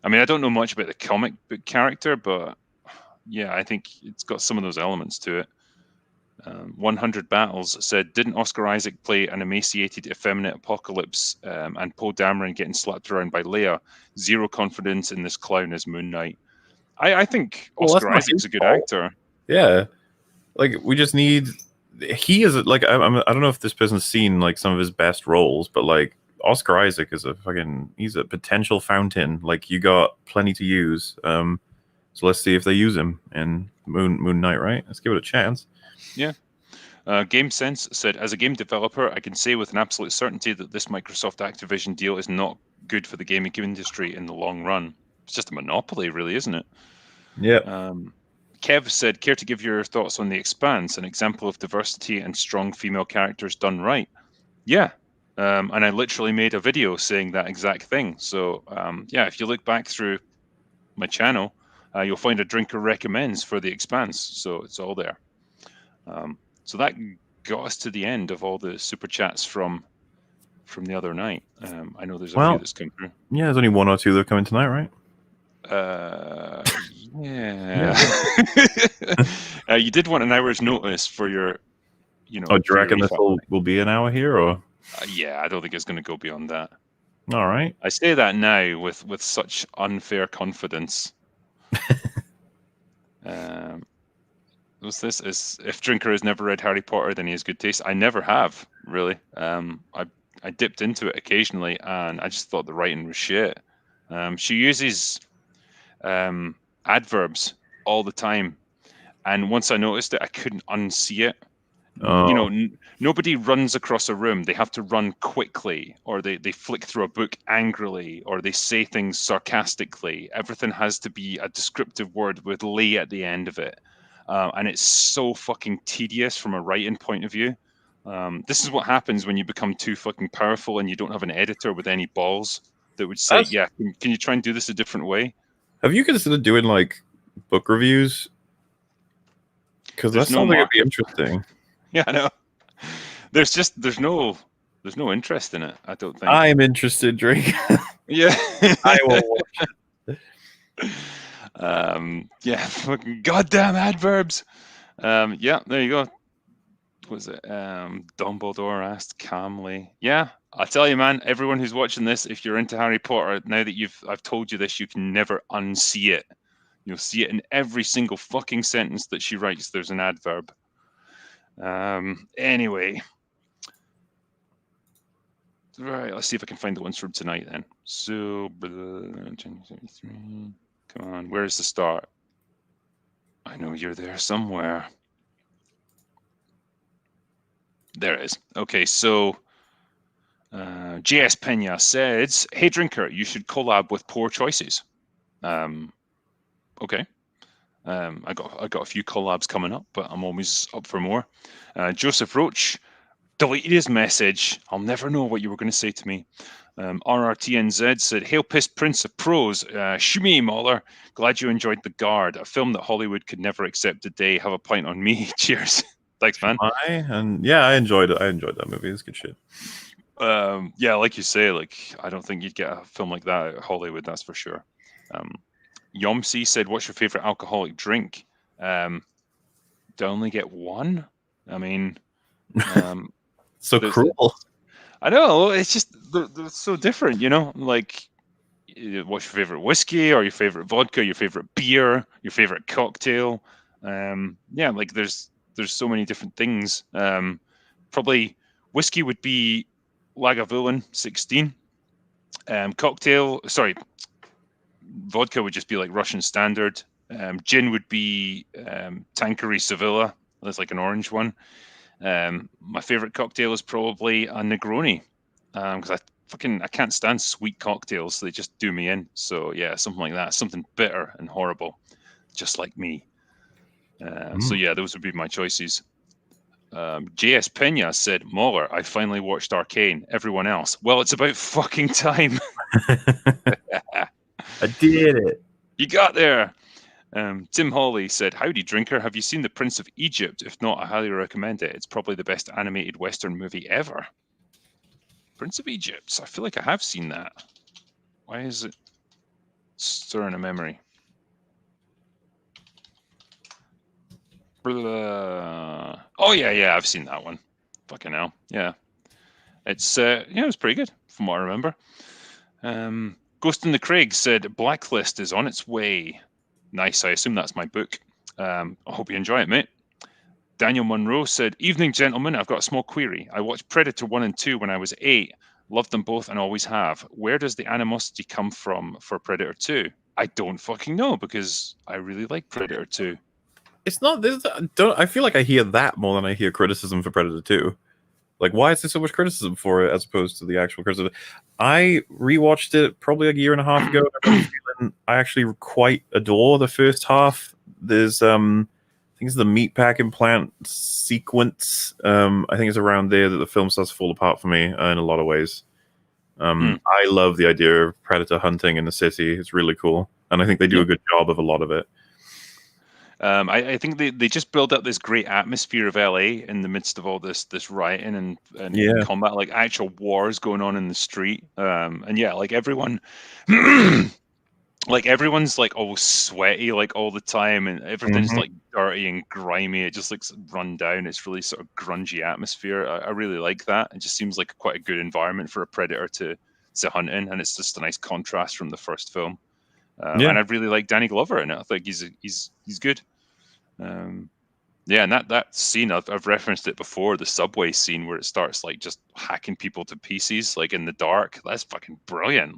I mean, I don't know much about the comic book character, but yeah, I think it's got some of those elements to it. 100 Battles said, didn't Oscar Isaac play an emaciated, effeminate Apocalypse and Poe Dameron getting slapped around by Leia? Zero confidence in this clown as Moon Knight. I think Oscar Isaac's a good actor. Yeah. Like, we just need... He is, like, I don't know if this person's seen, like, some of his best roles, but, like, Oscar Isaac is he's a potential fountain. Like, you got plenty to use. So let's see if they use him in Moon Knight, right? Let's give it a chance. Yeah. Game Sense said, as a game developer, I can say with an absolute certainty that this Microsoft Activision deal is not good for the gaming industry in the long run. It's just a monopoly, really, isn't it? Yeah. Kev said, care to give your thoughts on The Expanse, an example of diversity and strong female characters done right? Yeah. And I literally made a video saying that exact thing. So, yeah, if you look back through my channel, you'll find a Drinker Recommends for The Expanse. So it's all there. So that got us to the end of all the super chats from the other night. I know there's a few that's come through. Yeah, there's only one or two that are coming tonight, right? Yeah. You did want an hour's notice for your, you know. Oh, do you reckon this will be an hour here, or? Yeah, I don't think it's going to go beyond that. All right. I say that now with such unfair confidence. Was this is if Drinker has never read Harry Potter, then he has good taste. I never have, really. I I dipped into it occasionally, and I just thought the writing was shit. She uses adverbs all the time, and once I noticed it, I couldn't unsee it. You know, nobody runs across a room. They have to run quickly, or they flick through a book angrily, or they say things sarcastically. Everything has to be a descriptive word with "ly" at the end of it. And it's so fucking tedious from a writing point of view. This is what happens when you become too fucking powerful and you don't have an editor with any balls that would say, yeah, can you try and do this a different way? Have you considered doing like book reviews? Because that sounds like it'd be interesting. Yeah, I know. There's no interest in it, I don't think. I'm interested, Drake. Yeah. I will watch it. Yeah, fucking goddamn adverbs. Yeah, there you go. What was it? Dumbledore asked calmly. Yeah, I tell you, man, everyone who's watching this, if you're into Harry Potter, now that I've told you this, you can never unsee it. You'll see it in every single fucking sentence that she writes. There's an adverb. Anyway. Right, let's see if I can find the ones from tonight then. So, come on, where's the start? I know you're there somewhere. There it is. Okay, so JS Pena says, "Hey Drinker, you should collab with Poor Choices." Okay. I got a few collabs coming up, but I'm always up for more. Joseph Roach deleted his message. I'll never know what you were going to say to me. RRTNZ said, "Hail Piss Prince of Prose. Shumi MauLer. Glad you enjoyed The Guard, a film that Hollywood could never accept today. Have a pint on me. Cheers." Thanks, man. I enjoyed it. I enjoyed that movie. It's good shit. Yeah, like you say, like I don't think you'd get a film like that at Hollywood, that's for sure. Yomsi said, "What's your favorite alcoholic drink?" Do I only get one? I mean, so cruel. I know, it's just they're so different, you know. Like, what's your favorite whiskey, or your favorite vodka, your favorite beer, your favorite cocktail? Yeah, like there's so many different things. Probably whiskey would be Lagavulin 16. Vodka would just be like Russian Standard. Gin would be Tanqueray Sevilla. That's like an orange one. My favorite cocktail is probably a Negroni, because I can't stand sweet cocktails. They just do me in. So yeah, something like that, something bitter and horrible, just like me. So yeah, those would be my choices. JS Pena said, "MauLer, I finally watched Arcane. Everyone else, well, it's about fucking time." I did it. You got there. Tim Hawley said, "Howdy, Drinker. Have you seen The Prince of Egypt? If not, I highly recommend it. It's probably the best animated Western movie ever." Prince of Egypt. I feel like I have seen that. Why is it stirring a memory? Oh yeah, I've seen that one. Fucking hell, yeah. It's it's pretty good from what I remember. Ghost in the Craig said, "Blacklist is on its way." Nice. I assume that's my book. I hope you enjoy it, mate. Daniel Monroe said, "Evening, gentlemen. I've got a small query. I watched Predator 1 and 2 when I was 8. Loved them both and always have. Where does the animosity come from for Predator 2? I don't fucking know, because I really like Predator 2. It's not. I feel like I hear that more than I hear criticism for Predator 2. Like, why is there so much criticism for it as opposed to the actual criticism? I rewatched it probably a year and a half ago. I actually quite adore the first half. There's I think it's the meatpacking plant sequence. I think it's around there that the film starts to fall apart for me in a lot of ways. I love the idea of predator hunting in the city. It's really cool, and I think they do a good job of a lot of it. I think they just build up this great atmosphere of LA in the midst of all this rioting and combat, like actual wars going on in the street. And yeah, like everyone, like everyone's like all sweaty like all the time, and everything's like dirty and grimy. It just looks run down. It's really sort of grungy atmosphere. I really like that. It just seems like quite a good environment for a predator to hunt in, and it's just a nice contrast from the first film. And I really like Danny Glover in it. I think he's good. Yeah, and that scene, I've referenced it before, the subway scene where it starts like just hacking people to pieces, like in the dark. That's fucking brilliant.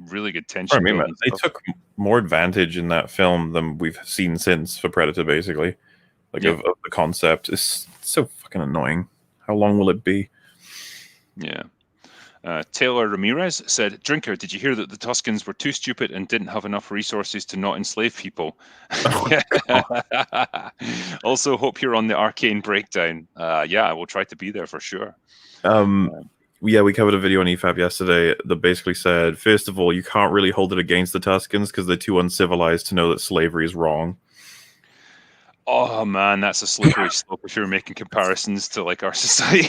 Really good I tension mean, building they stuff. took more advantage in that film than we've seen since for Predator, basically. Like, Yeah. of the concept. It's so fucking annoying. How long will it be? Yeah. Taylor Ramirez said, Drinker, did you hear that the Tuscans were too stupid and didn't have enough resources to not enslave people? Also, hope you're on the Arcane breakdown. Yeah, I will try to be there for sure. Yeah, we covered a video on EFAB yesterday that basically said, first of all, you can't really hold it against the Tuscans because they're too uncivilized to know that slavery is wrong. Oh man, that's a slippery slope if you're making comparisons to like our society.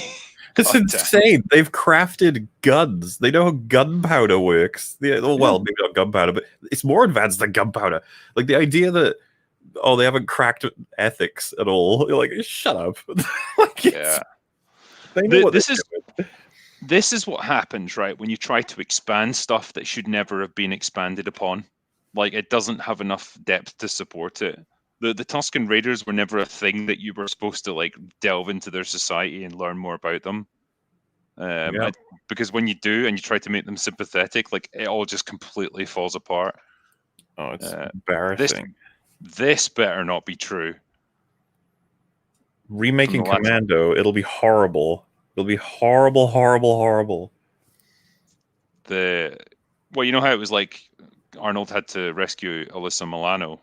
It's insane. They've crafted guns. They know how gunpowder works. Well, maybe not gunpowder, but it's more advanced than gunpowder. Like the idea that they haven't cracked ethics at all. You're like, shut up. Like, yeah. They know what This is what happens, right? When you try to expand stuff that should never have been expanded upon. Like it doesn't have enough depth to support it. The Tuscan Raiders were never a thing that you were supposed to like delve into their society and learn more about them. Because when you do and you try to make them sympathetic, like it all just completely falls apart. Oh, it's embarrassing. This better not be true. Remaking Commando, it'll be horrible. It'll be horrible, horrible, horrible. Well, you know how it was like Arnold had to rescue Alyssa Milano.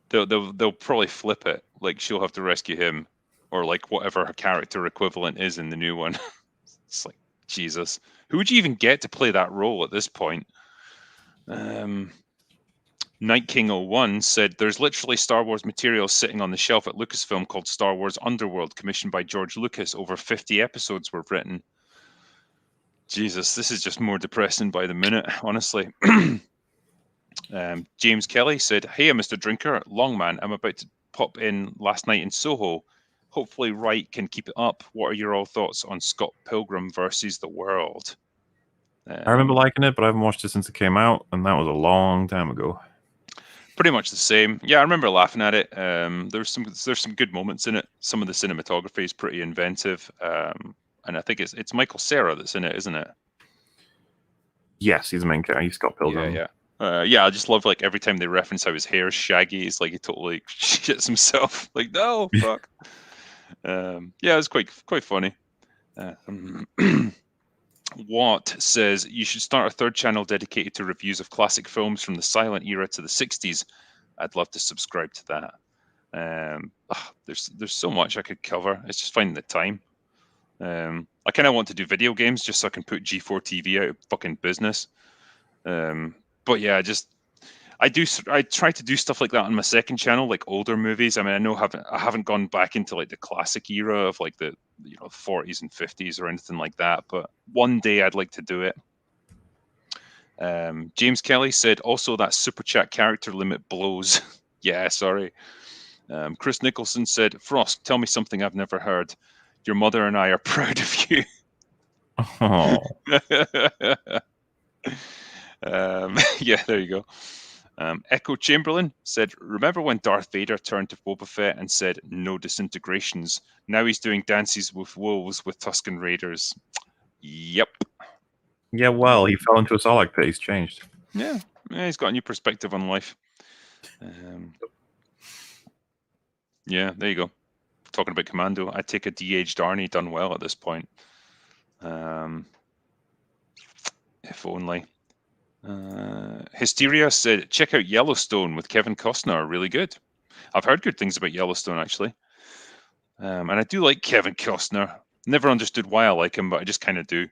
They'll probably flip it. Like she'll have to rescue him, or like whatever her character equivalent is in the new one. It's like Jesus. Who would you even get to play that role at this point? Night King 01 said there's literally Star Wars material sitting on the shelf at Lucasfilm called Star Wars Underworld, commissioned by George Lucas. Over 50 episodes were written. Jesus, this is just more depressing by the minute, honestly. James Kelly said, hey, Mr. Drinker, Longman, I'm about to pop in last night in Soho. Hopefully Wright can keep it up. What are your all thoughts on Scott Pilgrim versus the World? I remember liking it, but I haven't watched it since it came out, and that was a long time ago. Pretty much the same. Yeah, I remember laughing at it. There's some good moments in it. Some of the cinematography is pretty inventive, and I think it's Michael Cera that's in it, isn't it? Yes, he's the main character. He's Scott Pilgrim. Yeah. I just love like every time they reference how his hair is shaggy, it's like he totally shits himself. Like, no, fuck. Yeah, it's quite funny. Watt says you should start a third channel dedicated to reviews of classic films from the silent era to the 60s. I'd love to subscribe to that. There's so much I could cover. It's just finding the time. I kind of want to do video games just so I can put G4 TV out of fucking business. But yeah, I try to do stuff like that on my second channel, like older movies. I mean, I haven't gone back into like the classic era of like the 40s and 50s or anything like that. But one day I'd like to do it. James Kelly said also that super chat character limit blows. Yeah, sorry. Chris Nicholson said, Frost, tell me something I've never heard. Your mother and I are proud of you. Oh. Yeah, there you go. Echo Chamberlain said, remember when Darth Vader turned to Boba Fett and said, no disintegrations? Now he's doing dances with wolves with Tuscan Raiders. Yep. Yeah, well, he fell into a Sarlacc pit. He's changed. Yeah, he's got a new perspective on life. Yeah, there you go. Talking about Commando, I take a de-aged Arnie done well at this point. If only. Hysteria said, check out Yellowstone with Kevin Costner. Really good. I've heard good things about Yellowstone, actually. And I do like Kevin Costner. Never understood why I like him, but I just kind of do.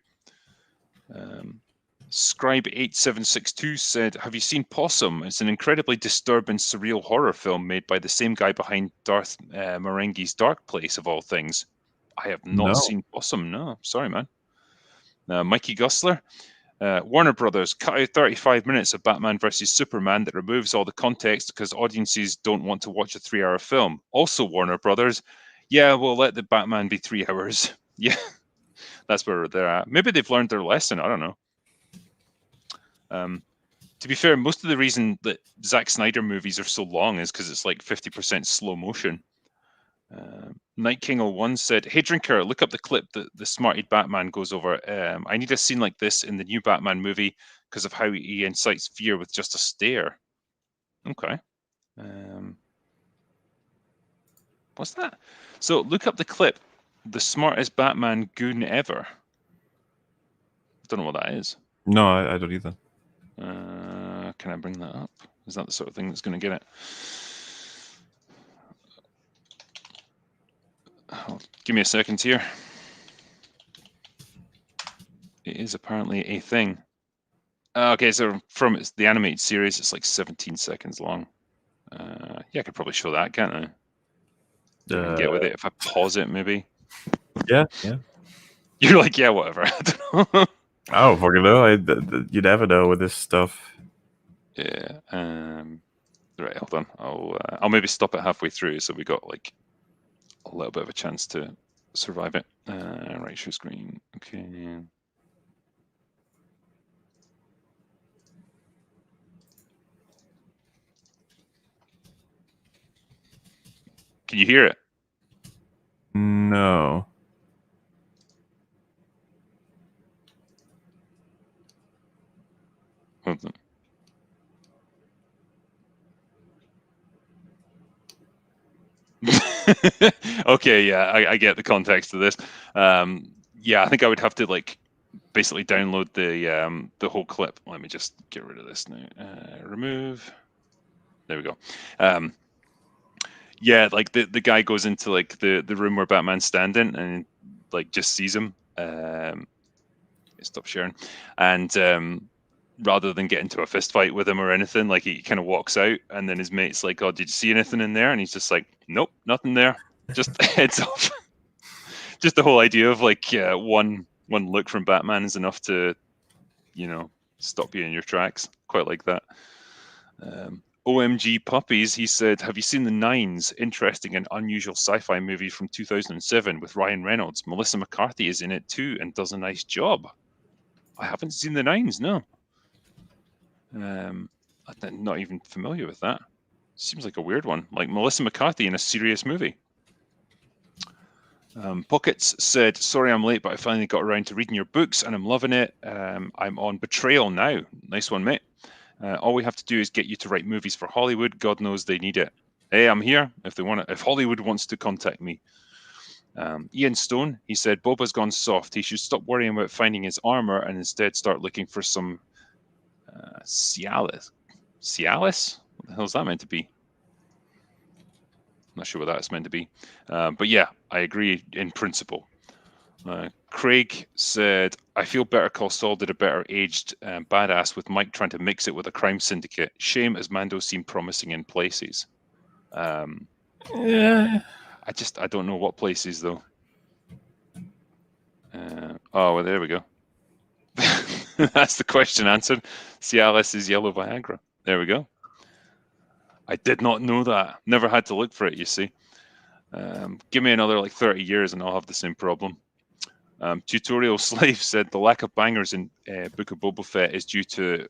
Scribe8762 said, have you seen Possum? It's an incredibly disturbing, surreal horror film made by the same guy behind Darth Marenghi's Dark Place, of all things. I have not seen Possum, no. Sorry, man. Mikey Gusler, Warner Brothers cut out 35 minutes of Batman versus Superman that removes all the context because audiences don't want to watch a 3-hour film. Also, Warner Brothers, yeah, we'll let the Batman be 3 hours. Yeah, that's where they're at. Maybe they've learned their lesson. I don't know. To be fair, most of the reason that Zack Snyder movies are so long is because it's like 50% slow motion. Night King 01 said, "Hey Drinker, look up the clip that the smarted Batman goes over. I need a scene like this in the new Batman movie because of how he incites fear with just a stare." Okay. What's that? So look up the clip, the smartest Batman goon ever. I don't know what that is. No, I don't either. Can I bring that up? Is that the sort of thing that's going to get it? Give me a second here. It is apparently a thing. Okay, so from the animated series, it's like 17 seconds long. Yeah, I could probably show that, can't I? I can get with it if I pause it, maybe. Yeah. You're like, yeah, whatever. I don't know. I don't fucking know. You never know with this stuff. Yeah. Right, hold on. I'll maybe stop it halfway through, so we got like a little bit of a chance to survive it. Right, show screen. Okay. Can you hear it? No. Hold on. Okay, yeah, I get the context of this. Yeah, I think I would have to like basically download the whole clip. Let me just get rid of this now. Remove. There we go. Yeah, like the guy goes into like the room where Batman's standing and like just sees him. Stop sharing. And rather than get into a fist fight with him or anything, like he kind of walks out, and then his mate's like, "Oh, did you see anything in there?" And he's just like, "Nope, nothing there." Just heads off. Just the whole idea of like one look from Batman is enough to, stop you in your tracks. Quite like that. OMG Puppies, he said, "Have you seen The Nines? Interesting and unusual sci-fi movie from 2007 with Ryan Reynolds. Melissa McCarthy is in it too and does a nice job." I haven't seen The Nines, no. I'm not even familiar with that. Seems like a weird one. Like Melissa McCarthy in a serious movie. Pockets said, "Sorry I'm late, but I finally got around to reading your books and I'm loving it. I'm on Betrayal now." Nice one, mate. "All we have to do is get you to write movies for Hollywood. God knows they need it. Hey, I'm here if they want it. If Hollywood wants to contact me." Ian Stone, he said, "Boba's gone soft. He should stop worrying about finding his armor and instead start looking for some Cialis. Cialis? What the hell is that meant to be? I'm not sure what that's meant to be. But yeah, I agree in principle." Craig said, "I feel Better Call Saul did a better aged badass with Mike trying to mix it with a crime syndicate. Shame as Mando seemed promising in places." Yeah. I don't know what places though. Well, there we go. That's the question answered. Cialis is yellow Viagra. There we go. I did not know that. Never had to look for it, you see. Give me another like 30 years and I'll have the same problem. Tutorial Slave said, "The lack of bangers in Book of Boba Fett is due to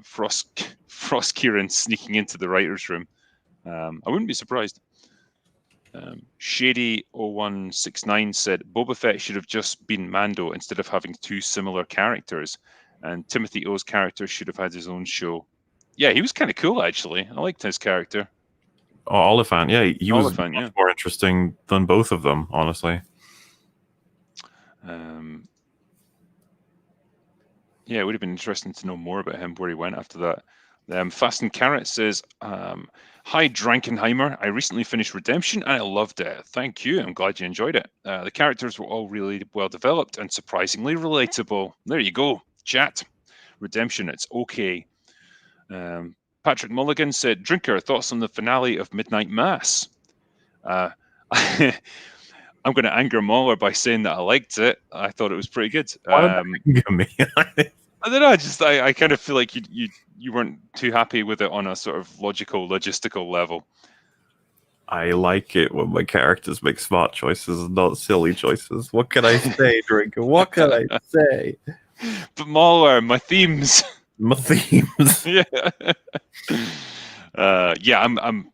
Frost Kieran sneaking into the writer's room." I wouldn't be surprised. Shady0169 said, "Boba Fett should have just been Mando instead of having two similar characters. And Timothy O's character should have had his own show." Yeah, he was kind of cool, actually. I liked his character. Oh, Oliphant, yeah, he was Oliphant, much yeah. more interesting than both of them, honestly. Yeah, it would have been interesting to know more about him, where he went after that. Fast and Carrot says, "Hi, Drankenheimer. I recently finished Redemption and I loved it. Thank you. I'm glad you enjoyed it. The characters were all really well developed and surprisingly relatable." There you go, chat. Redemption, it's okay. Patrick Mulligan said, "Drinker, thoughts on the finale of Midnight Mass?" I'm going to anger MauLer by saying that I liked it. I thought it was pretty good. Why would me? I don't know. I kind of feel like you weren't too happy with it on a sort of logistical level. I like it when my characters make smart choices and not silly choices. What can I say, Drinker? What can I say? But MauLer, my themes. My themes. Yeah. Yeah, I'm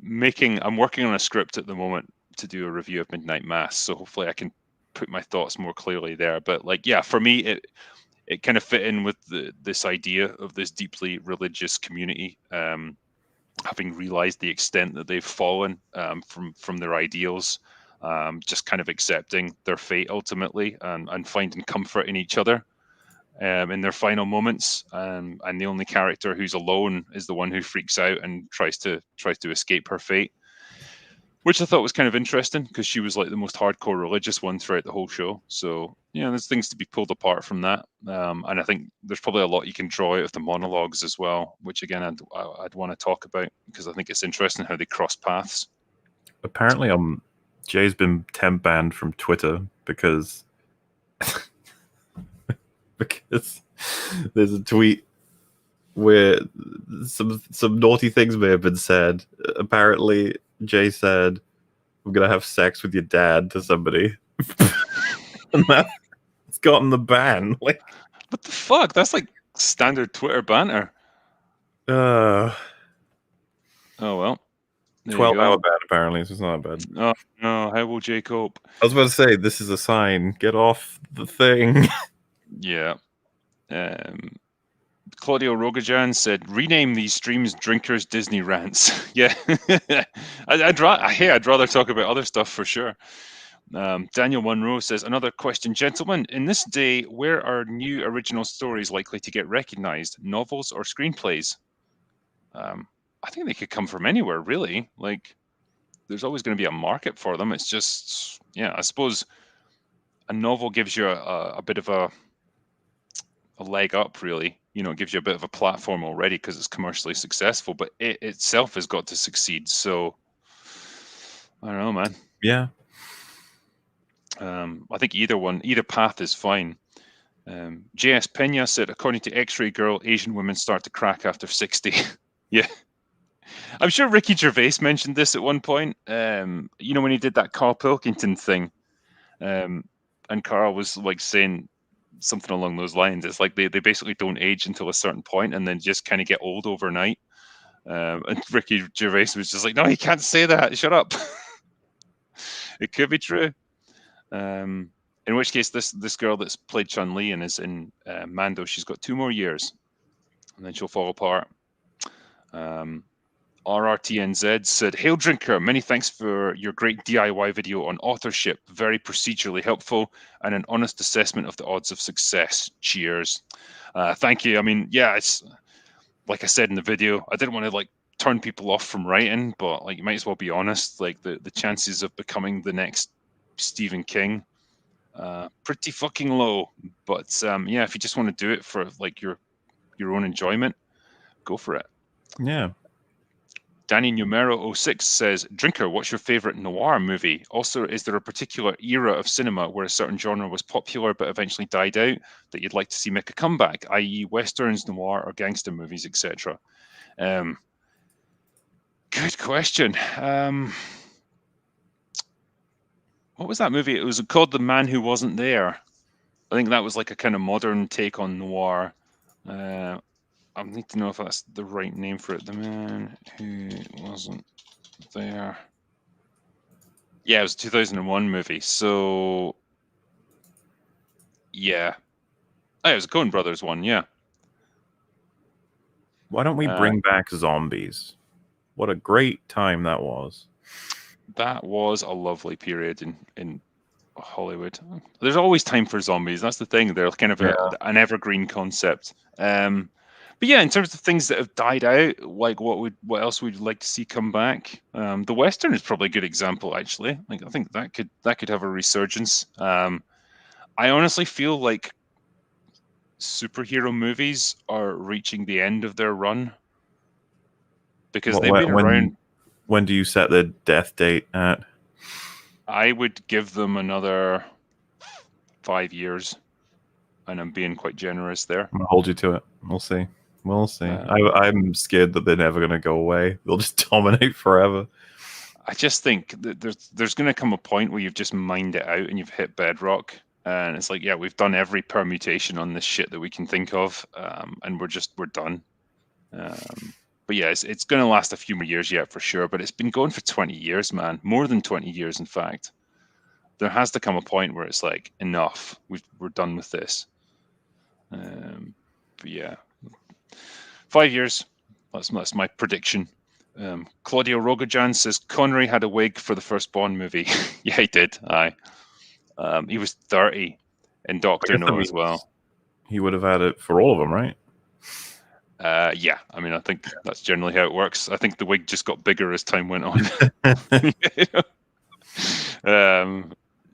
working on a script at the moment to do a review of Midnight Mass, so hopefully I can put my thoughts more clearly there. But like, yeah, for me, it kind of fit in with this idea of this deeply religious community, having realized the extent that they've fallen from their ideals, just kind of accepting their fate ultimately, and finding comfort in each other in their final moments. And the only character who's alone is the one who freaks out and tries to escape her fate, which I thought was kind of interesting because she was like the most hardcore religious one throughout the whole show. So, you know, there's things to be pulled apart from that. And I think there's probably a lot you can draw out of the monologues as well, which again, I'd want to talk about because I think it's interesting how they cross paths. Apparently, Jay's been temp banned from Twitter because because there's a tweet where some naughty things may have been said. Apparently, Jay said, "I'm gonna have sex with your dad" to somebody, and that's gotten the ban. Like, what the fuck? That's like standard Twitter banter. Oh well. 12-hour ban apparently, so it's not bad. Oh no, how will Jay cope? I was about to say, this is a sign. Get off the thing. Yeah. Claudio Rogajan said, rename these streams Drinkers Disney Rants. Yeah. I'd rather talk about other stuff for sure. Daniel Monroe says, another question, gentlemen. In this day, where are new original stories likely to get recognized? Novels or screenplays? I think they could come from anywhere, really. Like, there's always going to be a market for them. It's just, yeah, I suppose a novel gives you a bit of a leg up, really. You know, it gives you a bit of a platform already because it's commercially successful, but it itself has got to succeed. So, I don't know, man. Yeah. I think either path is fine. JS Pena said, according to X-Ray Girl, Asian women start to crack after 60. Yeah. I'm sure Ricky Gervais mentioned this at one point. You know, when he did that Carl Pilkington thing, and Carl was like saying something along those lines. It's like they basically don't age until a certain point and then just kind of get old overnight. And Ricky Gervais was just like, no, you can't say that. Shut up. It could be true. In which case, this girl that's played Chun-Li and is in Mando, she's got 2 more years, and then she'll fall apart. RRTNZ said, Hail Drinker, many thanks for your great DIY video on authorship. Very procedurally helpful and an honest assessment of the odds of success. Cheers. Thank you. I mean, yeah, it's like I said in the video, I didn't want to like turn people off from writing, but like you might as well be honest. Like the chances of becoming the next Stephen King, pretty fucking low. But yeah, if you just want to do it for like your own enjoyment, go for it. Yeah. Danny Numero 06 says, Drinker, what's your favorite noir movie? Also, is there a particular era of cinema where a certain genre was popular but eventually died out that you'd like to see make a comeback, i.e. westerns, noir, or gangster movies, etc.? Good question. What was that movie? It was called The Man Who Wasn't There. I think that was like a kind of modern take on noir. I need to know if that's the right name for it. The Man Who Wasn't There. Yeah, it was a 2001 movie. So, yeah. Oh, it was a Coen Brothers one, yeah. Why don't we bring back zombies? What a great time that was. That was a lovely period in Hollywood. There's always time for zombies. That's the thing. They're kind of an evergreen concept. But yeah, in terms of things that have died out, like what else would you like to see come back? The Western is probably a good example, actually. Like I think that could have a resurgence. I honestly feel like superhero movies are reaching the end of their run because they've been around. When do you set the death date at? I would give them another 5 years, and I'm being quite generous there. I'm gonna hold you to it. We'll see. We'll see. I'm scared that they're never going to go away. They'll just dominate forever. I just think that there's going to come a point where you've just mined it out and you've hit bedrock. And it's like, yeah, we've done every permutation on this shit that we can think of. And we're done. But yeah, it's going to last a few more years yet for sure. But it's been going for 20 years, man. More than 20 years, in fact. There has to come a point where it's like, enough. We're done with this. But yeah, 5 years. That's my prediction. Claudio Rogojan says Connery had a wig for the first Bond movie. Yeah, he did. Aye. He was 30 in Doctor No as well. He would have had it for all of them, right? Yeah, I mean, I think that's generally how it works. I think the wig just got bigger as time went on.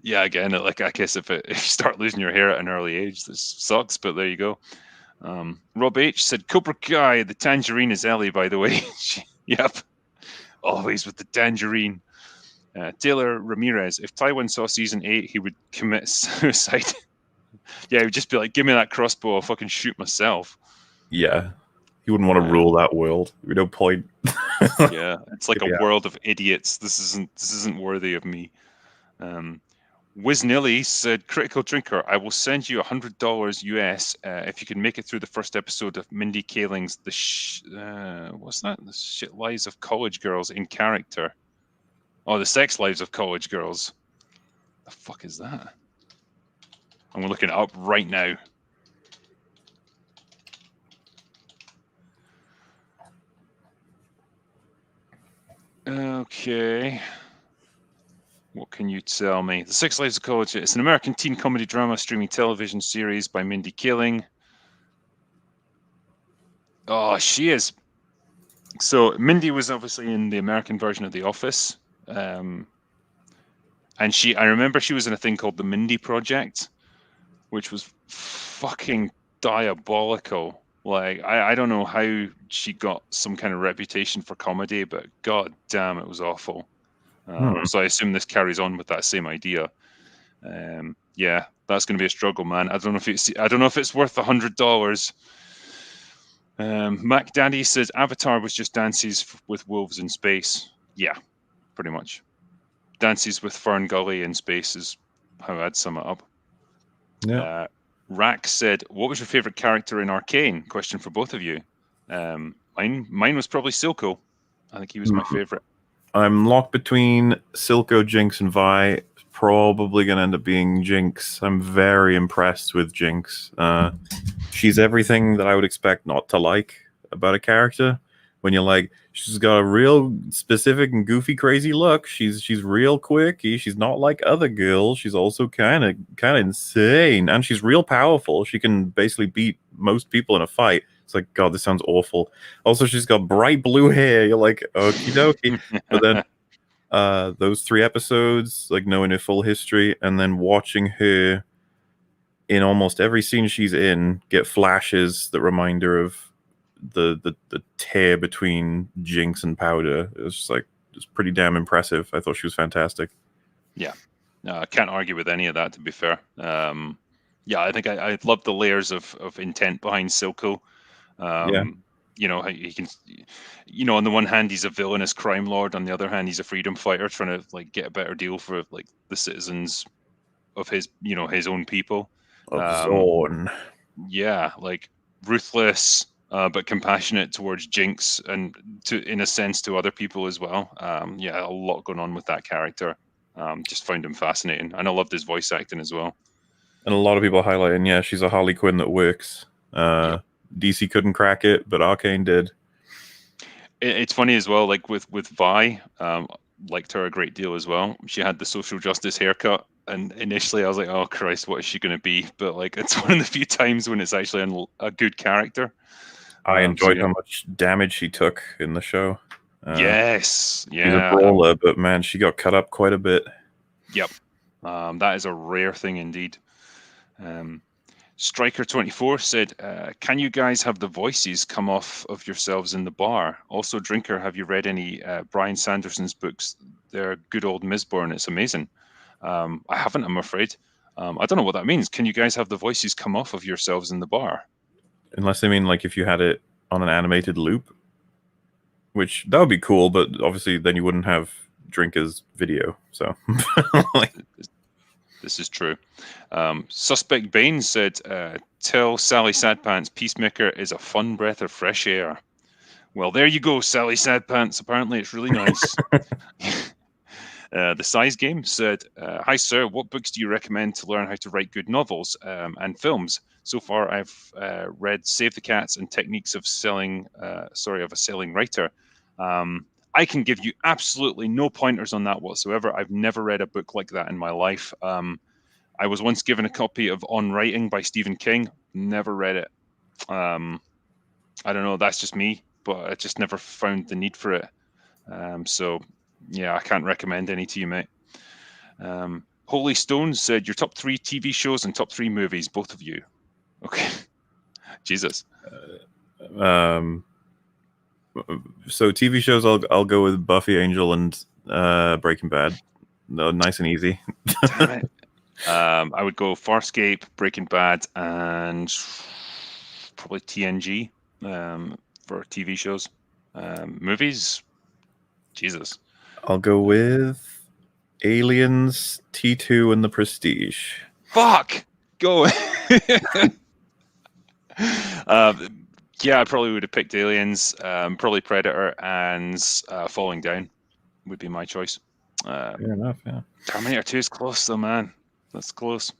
Yeah, again, like I guess if you start losing your hair at an early age, this sucks. But there you go. Rob H said Cobra Kai. The tangerine is Ellie, by the way. Yep, always with the tangerine. Taylor Ramirez. If Tywin saw season 8, he would commit suicide. Yeah, he would just be like, "Give me that crossbow. I'll fucking shoot myself." Yeah. He wouldn't want to rule that world. There'd be no point. Yeah, it's like a world of idiots. This isn't worthy of me. Wiznilly said, "Critical Drinker, I will send you $100 US if you can make it through the first episode of Mindy Kaling's what's that? The Shit Lives of College Girls in Character. Oh, the Sex Lives of College Girls. The fuck is that? I'm looking it up right now." Okay. What can you tell me? The Six Lives of College. It's an American teen comedy drama streaming television series by Mindy Kaling. Oh, she is. So Mindy was obviously in the American version of The Office. And I remember she was in a thing called the Mindy Project, which was fucking diabolical. Like, I don't know how she got some kind of reputation for comedy, but god damn, it was awful. So I assume this carries on with that same idea. Yeah, that's going to be a struggle, man. I don't know if it's worth $100. Mac Daddy says Avatar was just Dances with Wolves in Space. Yeah, pretty much. Dances with Fern Gully in Space is how I'd sum it up. Yeah. Rack said, "What was your favorite character in Arcane?" Question for both of you. Mine was probably Silco. I think he was my favorite. I'm locked between Silco, Jinx, and Vi. Probably going to end up being Jinx. I'm very impressed with Jinx. She's everything that I would expect not to like about a character. When you're like, she's got a real specific and goofy, crazy look. She's real quirky. She's not like other girls. She's also kind of insane, and she's real powerful. She can basically beat most people in a fight. It's like, God, this sounds awful. Also, she's got bright blue hair. You're like, okie dokie. But then those 3 episodes, like knowing her full history, and then watching her in almost every scene she's in get flashes that remind her of the tear between Jinx and Powder. It was just like, it's pretty damn impressive. I thought she was fantastic. Yeah, I can't argue with any of that, to be fair. Yeah, I think I love the layers of intent behind Silco. Yeah. You know, he can, on the one hand he's a villainous crime lord, on the other hand he's a freedom fighter trying to like get a better deal for like the citizens of his his own people. Of Zorn. Yeah, like ruthless but compassionate towards Jinx, and in a sense to other people as well. Yeah, a lot going on with that character. Just found him fascinating, and I loved his voice acting as well. And a lot of people highlighting, yeah, she's a Harley Quinn that works. Yep. DC couldn't crack it, but Arcane did. It's funny as well, like with Vi, liked her a great deal as well. She had the social justice haircut, and initially I was like, oh Christ, what is she going to be? But like, it's one of the few times when it's actually a good character. I enjoyed how much damage she took in the show. Yes, yeah. She's a brawler, but man, she got cut up quite a bit. Yep. That is a rare thing indeed. Striker24 said, can you guys have the voices come off of yourselves in the bar? Also, Drinker, have you read any Brian Sanderson's books? They're good old Mizborn. It's amazing. I haven't, I'm afraid. I don't know what that means. Can you guys have the voices come off of yourselves in the bar? Unless they mean like if you had it on an animated loop, which that would be cool, but obviously then you wouldn't have Drinker's video. So like, this is true. Suspect Bane said, tell Sally Sadpants Peacemaker is a fun breath of fresh air. Well, there you go, Sally Sadpants. Apparently, it's really nice. The Size Game said, "Hi, sir. What books do you recommend to learn how to write good novels and films? So far, I've read Save the Cats and Techniques of Selling. Of a Selling Writer. I can give you absolutely no pointers on that whatsoever. I've never read a book like that in my life. I was once given a copy of On Writing by Stephen King. Never read it. I don't know. That's just me, but I just never found the need for it. So, yeah, I can't recommend any to you, mate. Holy Stones said your top 3 TV shows and top 3 movies, both of you. Okay. Jesus. So TV shows, I'll go with Buffy, Angel, and Breaking Bad. No, nice and easy. Damn it. I would go Farscape, Breaking Bad, and probably TNG for TV shows. Movies, Jesus. I'll go with Aliens, T2, and The Prestige. Fuck! Go! Yeah, I probably would have picked Aliens, probably Predator, and Falling Down would be my choice. Fair enough, yeah. Terminator 2 is close, though, man. That's close.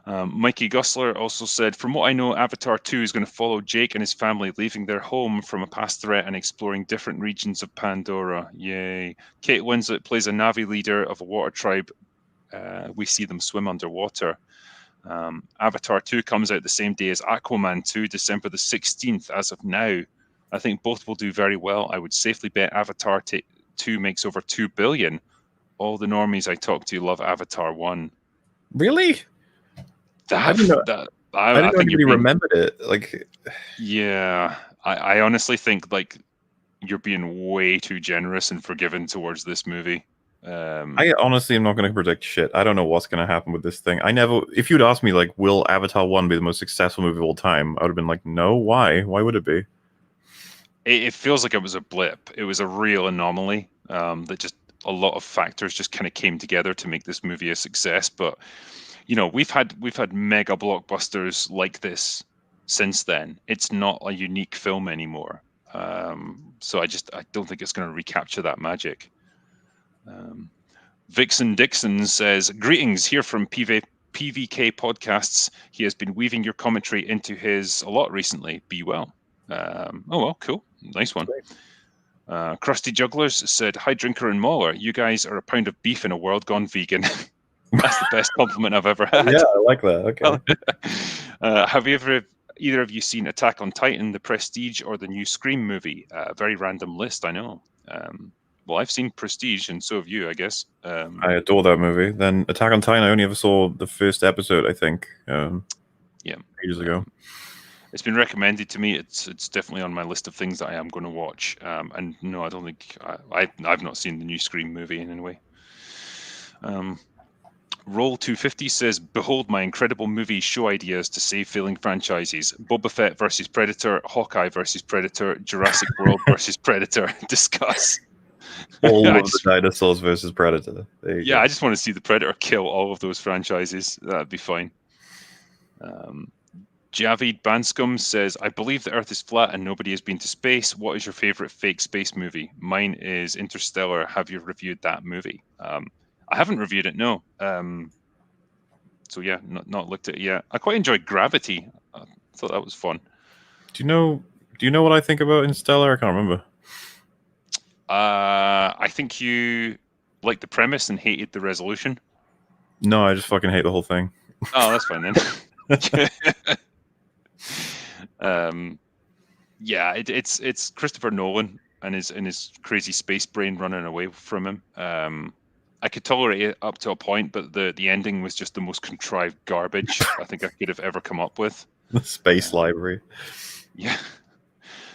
Mikey Gusler also said, from what I know, Avatar 2 is going to follow Jake and his family leaving their home from a past threat and exploring different regions of Pandora. Yay. Kate Winslet plays a Na'vi leader of a water tribe. We see them swim underwater. Avatar 2 comes out the same day as Aquaman 2, December the 16th, as of now. I think both will do very well. I would safely bet Avatar 2 makes over $2 billion. All the normies I talk to love Avatar 1. Really? I didn't know anybody remembered it. Like, yeah, I honestly think like you're being way too generous and forgiving towards this movie. I honestly am not going to predict shit. I don't know what's going to happen with this thing. If you'd asked me, like, will Avatar 1 be the most successful movie of all time? I would have been like, no, why? Why would it be? It feels like it was a blip. It was a real anomaly that just a lot of factors just kind of came together to make this movie a success. But, you know, we've had mega blockbusters like this since then. It's not a unique film anymore. So I don't think it's going to recapture that magic. Vixen Dixon says, greetings here from PVK Podcasts. He has been weaving your commentary into his a lot recently. Be well. Oh, well, cool. Nice one. Krusty Jugglers said, hi, Drinker and MauLer. You guys are a pound of beef in a world gone vegan. That's the best compliment I've ever had. Yeah, I like that. Okay. Have either of you seen Attack on Titan, The Prestige, or the new Scream movie? Very random list, I know. Well, I've seen Prestige, and so have you, I guess. I adore that movie. Then Attack on Titan, I only ever saw the first episode, I think. Yeah, ages ago. It's been recommended to me. It's definitely on my list of things that I am going to watch. And no, I don't think I've not seen the new Scream movie in any way. Roll 250 says, behold my incredible movie show ideas to save failing franchises. Boba Fett versus Predator, Hawkeye versus Predator, Jurassic World versus Predator. Discuss. All of the dinosaurs versus Predator. Yeah, I just want to see the Predator kill all of those franchises. That'd be fine. Javid Banscom says, I believe the Earth is flat and nobody has been to space. What is your favorite fake space movie? Mine is Interstellar. Have you reviewed that movie? I haven't reviewed it, no. So yeah, not looked at it yet. I quite enjoyed Gravity. I thought that was fun. Do you know what I think about Interstellar? I can't remember. I think you liked the premise and hated the resolution. No, I just fucking hate the whole thing. Oh, that's fine then. Yeah, it's Christopher Nolan and his crazy space brain running away from him. I could tolerate it up to a point, but the ending was just the most contrived garbage I think I could have ever come up with. The space library. Yeah,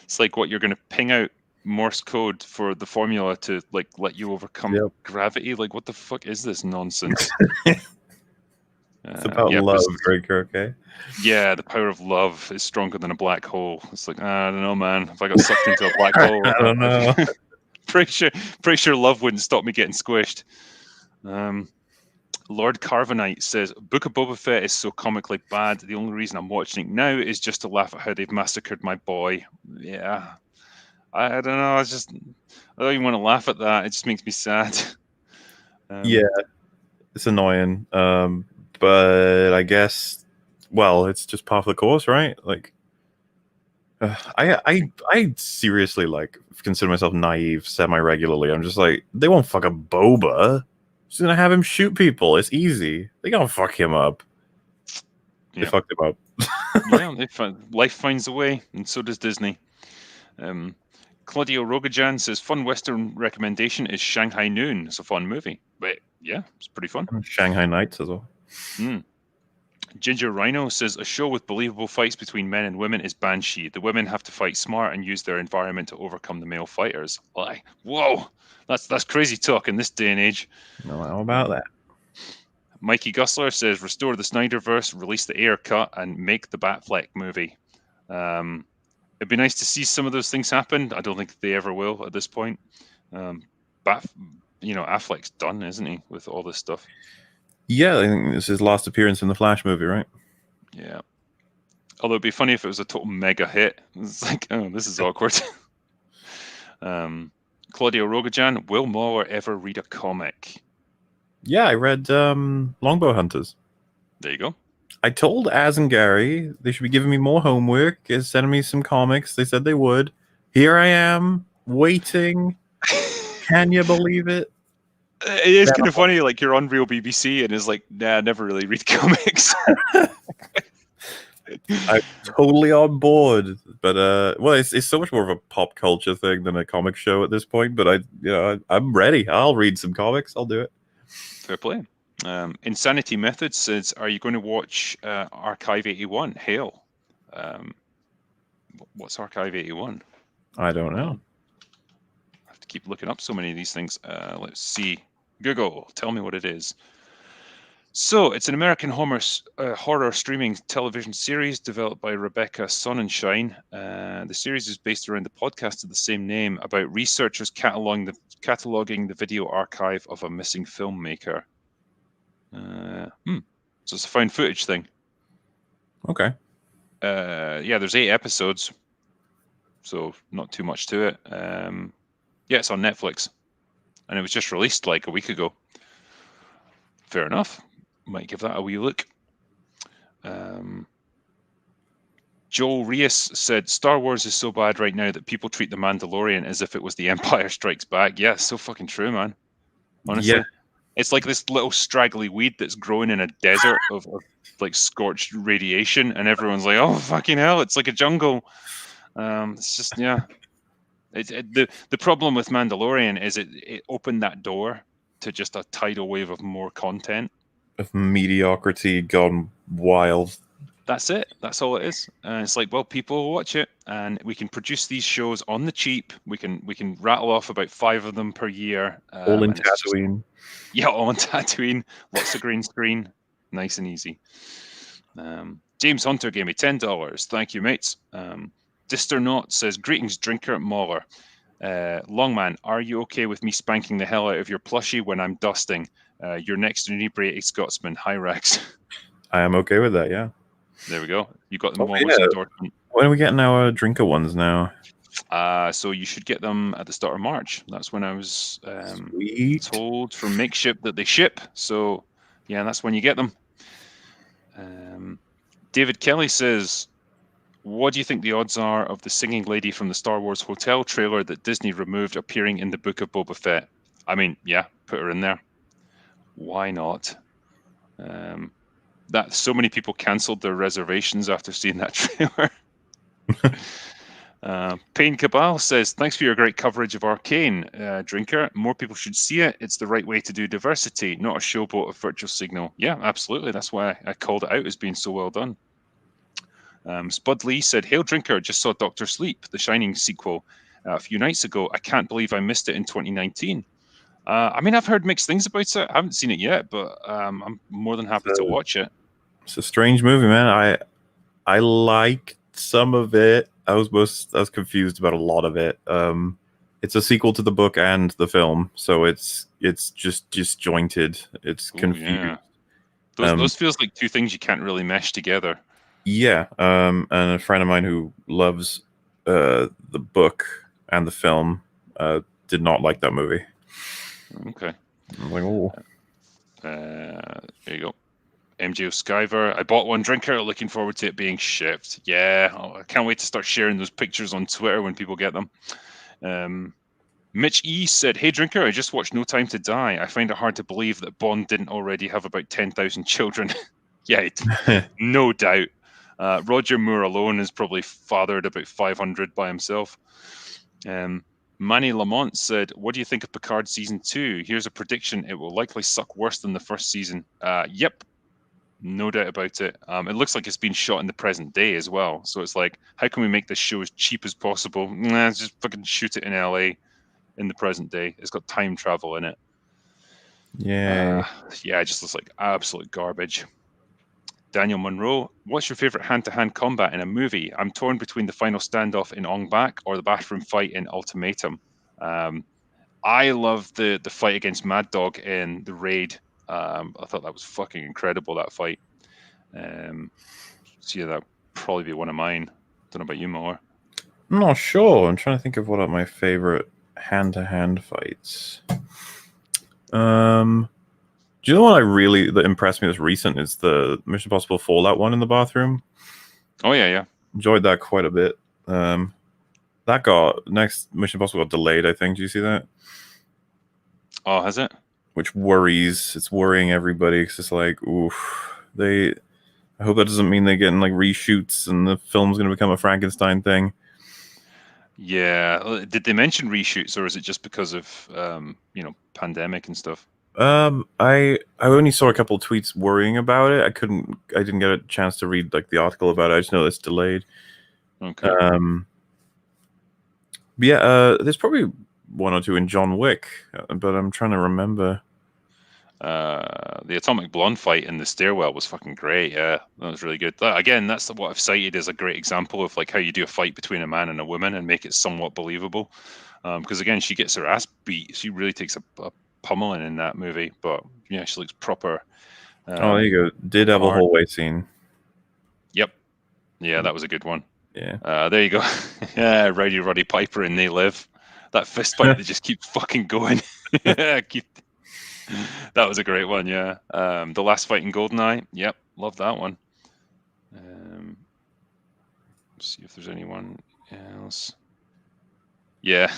it's like what you're going to ping out Morse code for the formula to like let you overcome gravity. Like, what the fuck is this nonsense? It's about love, Drinker, okay? Yeah, the power of love is stronger than a black hole. It's like, I don't know, man. If I got sucked into a black hole, I don't know. pretty sure love wouldn't stop me getting squished. Lord Carvanite says, Book of Boba Fett is so comically bad. The only reason I'm watching it now is just to laugh at how they've massacred my boy. Yeah. I don't know. I don't even want to laugh at that. It just makes me sad. Yeah, it's annoying. But I guess, well, it's just part of the course, right? Like, I seriously like consider myself naive semi-regularly. I'm just like, they won't fuck up Boba. Just gonna have him shoot people. It's easy. They gonna fuck him up. They Yeah. fucked him up. Yeah, life finds a way, and so does Disney. Claudio Rogajan says, fun Western recommendation is Shanghai Noon. It's a fun movie. But yeah, it's pretty fun. Shanghai Nights as well. Ginger Rhino says, a show with believable fights between men and women is Banshee. The women have to fight smart and use their environment to overcome the male fighters. Like, whoa, that's crazy talk in this day and age. No, how about that? Mikey Gusler says, restore the Snyderverse, release the Ayer cut, and make the Batfleck movie. It'd be nice to see some of those things happen. I don't think they ever will at this point. Affleck's done, isn't he, with all this stuff? Yeah, I think this is his last appearance in the Flash movie, right? Yeah. Although it'd be funny if it was a total mega hit. It's like, oh, this is awkward. Claudio Rogajan, will MauLer ever read a comic? Yeah, I read Longbow Hunters. There you go. I told Az and Gary they should be giving me more homework, sending me some comics. They said they would. Here I am, waiting. Can you believe it? It is kind of funny, like you're on Real BBC and it's like, nah, I never really read comics. I'm totally on board, but well, it's so much more of a pop culture thing than a comic show at this point. But I'm ready. I'll read some comics. I'll do it. Fair play. Insanity Methods says, are you going to watch Archive 81? Hail. What's Archive 81? I don't know. I have to keep looking up so many of these things. Let's see. Google, tell me what it is. So it's an American horror streaming television series developed by Rebecca Sonnenschein. The series is based around the podcast of the same name about researchers cataloging the video archive of a missing filmmaker. So it's a found footage thing. Okay. Yeah, there's 8 episodes, so not too much to it. Yeah, it's on Netflix, and it was just released like a week ago. Fair enough. Might give that a wee look. Joel Reis said, Star Wars is so bad right now that people treat The Mandalorian as if it was The Empire Strikes Back. Yeah, so fucking true, man. Honestly. Yeah. It's like this little straggly weed that's growing in a desert of like scorched radiation, and everyone's like, oh, fucking hell, it's like a jungle. It's just, yeah. The problem with Mandalorian is it opened that door to just a tidal wave of more content. Of mediocrity gone wild. That's it. That's all it is. And it's like, well, people will watch it, and we can produce these shows on the cheap. We can rattle off about 5 of them per year. All in Tatooine. Yeah, all in Tatooine. Lots of green screen. Nice and easy. James Hunter gave me $10. Thank you, mates. Dister Not says, greetings, drinker, MauLer. Longman, are you okay with me spanking the hell out of your plushie when I'm dusting? Your next inebriated Scotsman. Hi, Rex. I am okay with that, yeah. There we go. You got the MauLer's endorsement. When are we getting our drinker ones now? So you should get them at the start of March. That's when I was told from Makeship that they ship. So, yeah, that's when you get them. David Kelly says, what do you think the odds are of the singing lady from the Star Wars Hotel trailer that Disney removed appearing in the Book of Boba Fett? I mean, yeah, put her in there. Why not? That so many people cancelled their reservations after seeing that trailer. Payne Cabal says, thanks for your great coverage of Arcane, drinker. More people should see it. It's the right way to do diversity, not a showboat of virtual signal. Yeah, absolutely. That's why I called it out as being so well done. Spud Lee said, hail drinker, just saw Dr. Sleep, the Shining sequel, a few nights ago. I can't believe I missed it in 2019. I mean, I've heard mixed things about it. I haven't seen it yet, but I'm more than happy to watch it. It's a strange movie, man. I liked some of it. I was confused about a lot of it. It's a sequel to the book and the film, so it's just disjointed. It's confused. Yeah. Those feels like two things you can't really mesh together. Yeah, and a friend of mine who loves the book and the film. Did not like that movie. Okay. I'm like, oh. There you go. MJ Skyver. I bought one drinker. Looking forward to it being shipped. Yeah, I can't wait to start sharing those pictures on Twitter when people get them. Mitch E said, "Hey drinker, I just watched No Time to Die. I find it hard to believe that Bond didn't already have about 10,000 children." Yeah, no doubt. Roger Moore alone has probably fathered about 500 by himself. Manny Lamont said, "What do you think of Picard season 2? Here's a prediction: it will likely suck worse than the first season." Yep, no doubt about it. It looks like it's been shot in the present day as well. So it's like, how can we make this show as cheap as possible? Nah, just fucking shoot it in LA in the present day. It's got time travel in it. Yeah. Yeah, it just looks like absolute garbage. Daniel Monroe, what's your favorite hand-to-hand combat in a movie? I'm torn between the final standoff in Ong Bak or the bathroom fight in Ultimatum. I love the fight against Mad Dog in The Raid. I thought that was fucking incredible, that fight. So yeah, that'd probably be one of mine. Don't know about you, MauLer. I'm not sure. I'm trying to think of what are my favorite hand-to-hand fights. Do you know what that impressed me this recent is the Mission Impossible Fallout one in the bathroom? Oh yeah. Enjoyed that quite a bit. That next Mission Impossible got delayed, I think. Do you see that? Oh, has it? Which it's worrying everybody. It's just like, oof. I hope that doesn't mean they're getting like reshoots and the film's going to become a Frankenstein thing. Yeah. Did they mention reshoots, or is it just because of pandemic and stuff? I only saw a couple of tweets worrying about it. I didn't get a chance to read like the article about it. I just know it's delayed. Okay. But yeah, there's probably one or two in John Wick, but I'm trying to remember. The Atomic Blonde fight in the stairwell was fucking great. Yeah, that was really good. Again, that's what I've cited as a great example of like how you do a fight between a man and a woman and make it somewhat believable. Because again, she gets her ass beat. She really takes a pummeling in that movie, but yeah, she looks proper. Oh, there you go. Did have a hallway scene. Yep. Yeah, that was a good one. Yeah. There you go. Yeah, Rowdy Roddy Piper and They Live. That fist fight that just keeps fucking going. That was a great one, yeah. The last fight in GoldenEye. Yep, love that one. Let's see if there's anyone else. Yeah.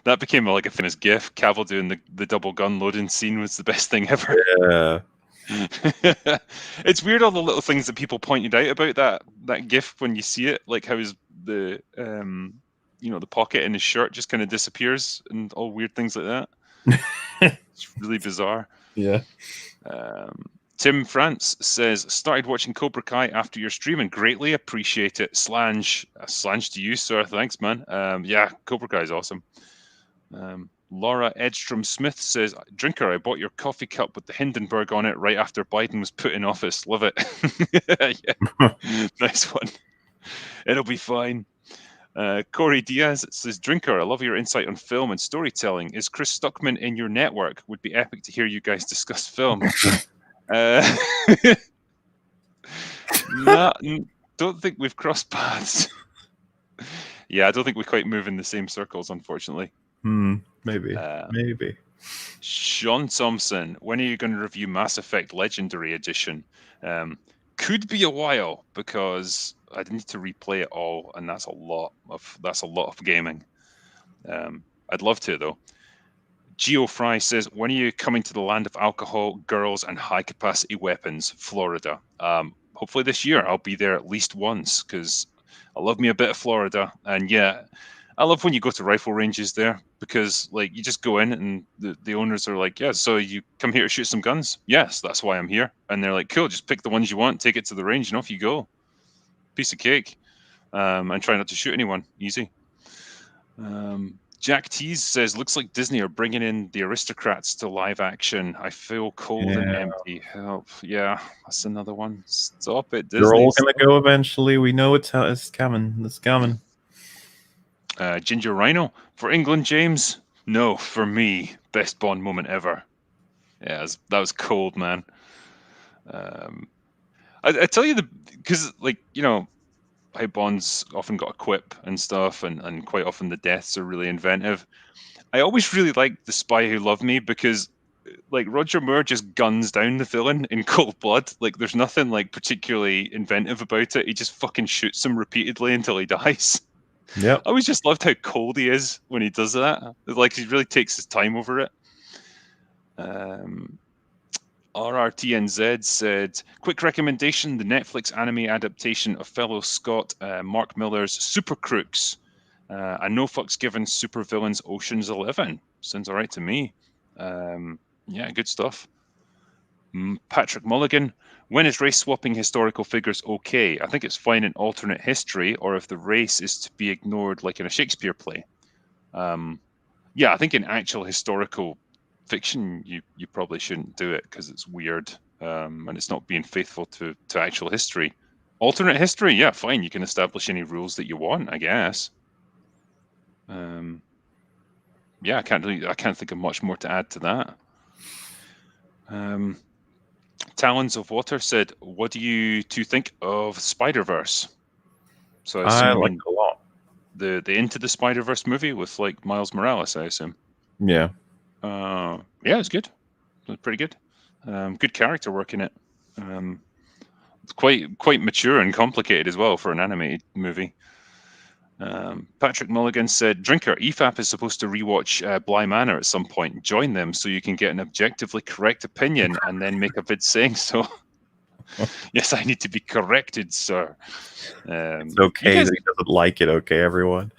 That became like a famous gif. Cavill doing the double gun loading scene was the best thing ever. Yeah. It's weird all the little things that people pointed out about that gif when you see it, like how the pocket in his shirt just kind of disappears and all weird things like that. It's really bizarre. Yeah. Tim France says, started watching Cobra Kai after your stream and greatly appreciate it. Slange to you, sir. Thanks, man. Yeah, Cobra Kai is awesome. Laura Edstrom Smith says, drinker, I bought your coffee cup with the Hindenburg on it right after Biden was put in office. Love it. Yeah. Nice one. It'll be fine. Corey Diaz says, drinker, I love your insight on film and storytelling. Is Chris Stuckman in your network? Would be epic to hear you guys discuss film. Don't think we've crossed paths. Yeah, I don't think we quite move in the same circles, unfortunately. Maybe. Maybe. Sean Thompson, when are you going to review Mass Effect Legendary Edition? Could be a while because I need to replay it all, and that's a lot of gaming. I'd love to though. Geo Fry says, when are you coming to the land of alcohol, girls, and high capacity weapons, Florida? Hopefully this year. I'll be there at least once because I love me a bit of Florida, and yeah, I love when you go to rifle ranges there because like you just go in and the owners are like, yeah, so you come here to shoot some guns? Yes, that's why I'm here. And they're like, cool, just pick the ones you want, take it to the range, and off you go. Piece of cake. And try not to shoot anyone. Easy. Jack Tease says, looks like Disney are bringing in the Aristocrats to live action. I feel cold and empty. Help. Yeah, that's another one. Stop it, Disney. They're all going to go eventually. We know it's coming. It's coming. Ginger Rhino, for England, James? No, for me, best Bond moment ever. Yeah, that was cold, man. I tell you, because like, you know, Bond's often got a quip and stuff, and quite often the deaths are really inventive. I always really liked The Spy Who Loved Me because, like, Roger Moore just guns down the villain in cold blood. Like, there's nothing like particularly inventive about it. He just fucking shoots him repeatedly until he dies. Yep. I always just loved how cold he is when he does that. Like, he really takes his time over it. RRTNZ said, quick recommendation, the Netflix anime adaptation of fellow Scott Mark Miller's Super Crooks. And no fucks given supervillains Ocean's 11. Sounds all right to me. Yeah, good stuff. Patrick Mulligan, when is race swapping historical figures okay? I think it's fine in alternate history, or if the race is to be ignored like in a Shakespeare play. Yeah, I think in actual historical fiction, you probably shouldn't do it because it's weird and it's not being faithful to actual history. Alternate history, yeah, fine. You can establish any rules that you want, I guess. Yeah, I can't think of much more to add to that. Talons of Water said, "What do you two think of Spider-Verse?" So I like it a lot. The Into the Spider-Verse movie with like Miles Morales, I assume. Yeah. Yeah, it's good. It's pretty good. Good character work in it. It's quite mature and complicated as well for an animated movie. Patrick Mulligan said, Drinker, EFAP is supposed to rewatch Bly Manor at some point. Join them so you can get an objectively correct opinion and then make a vid saying so. Yes, I need to be corrected, sir. It's okay that he doesn't like it, okay, everyone?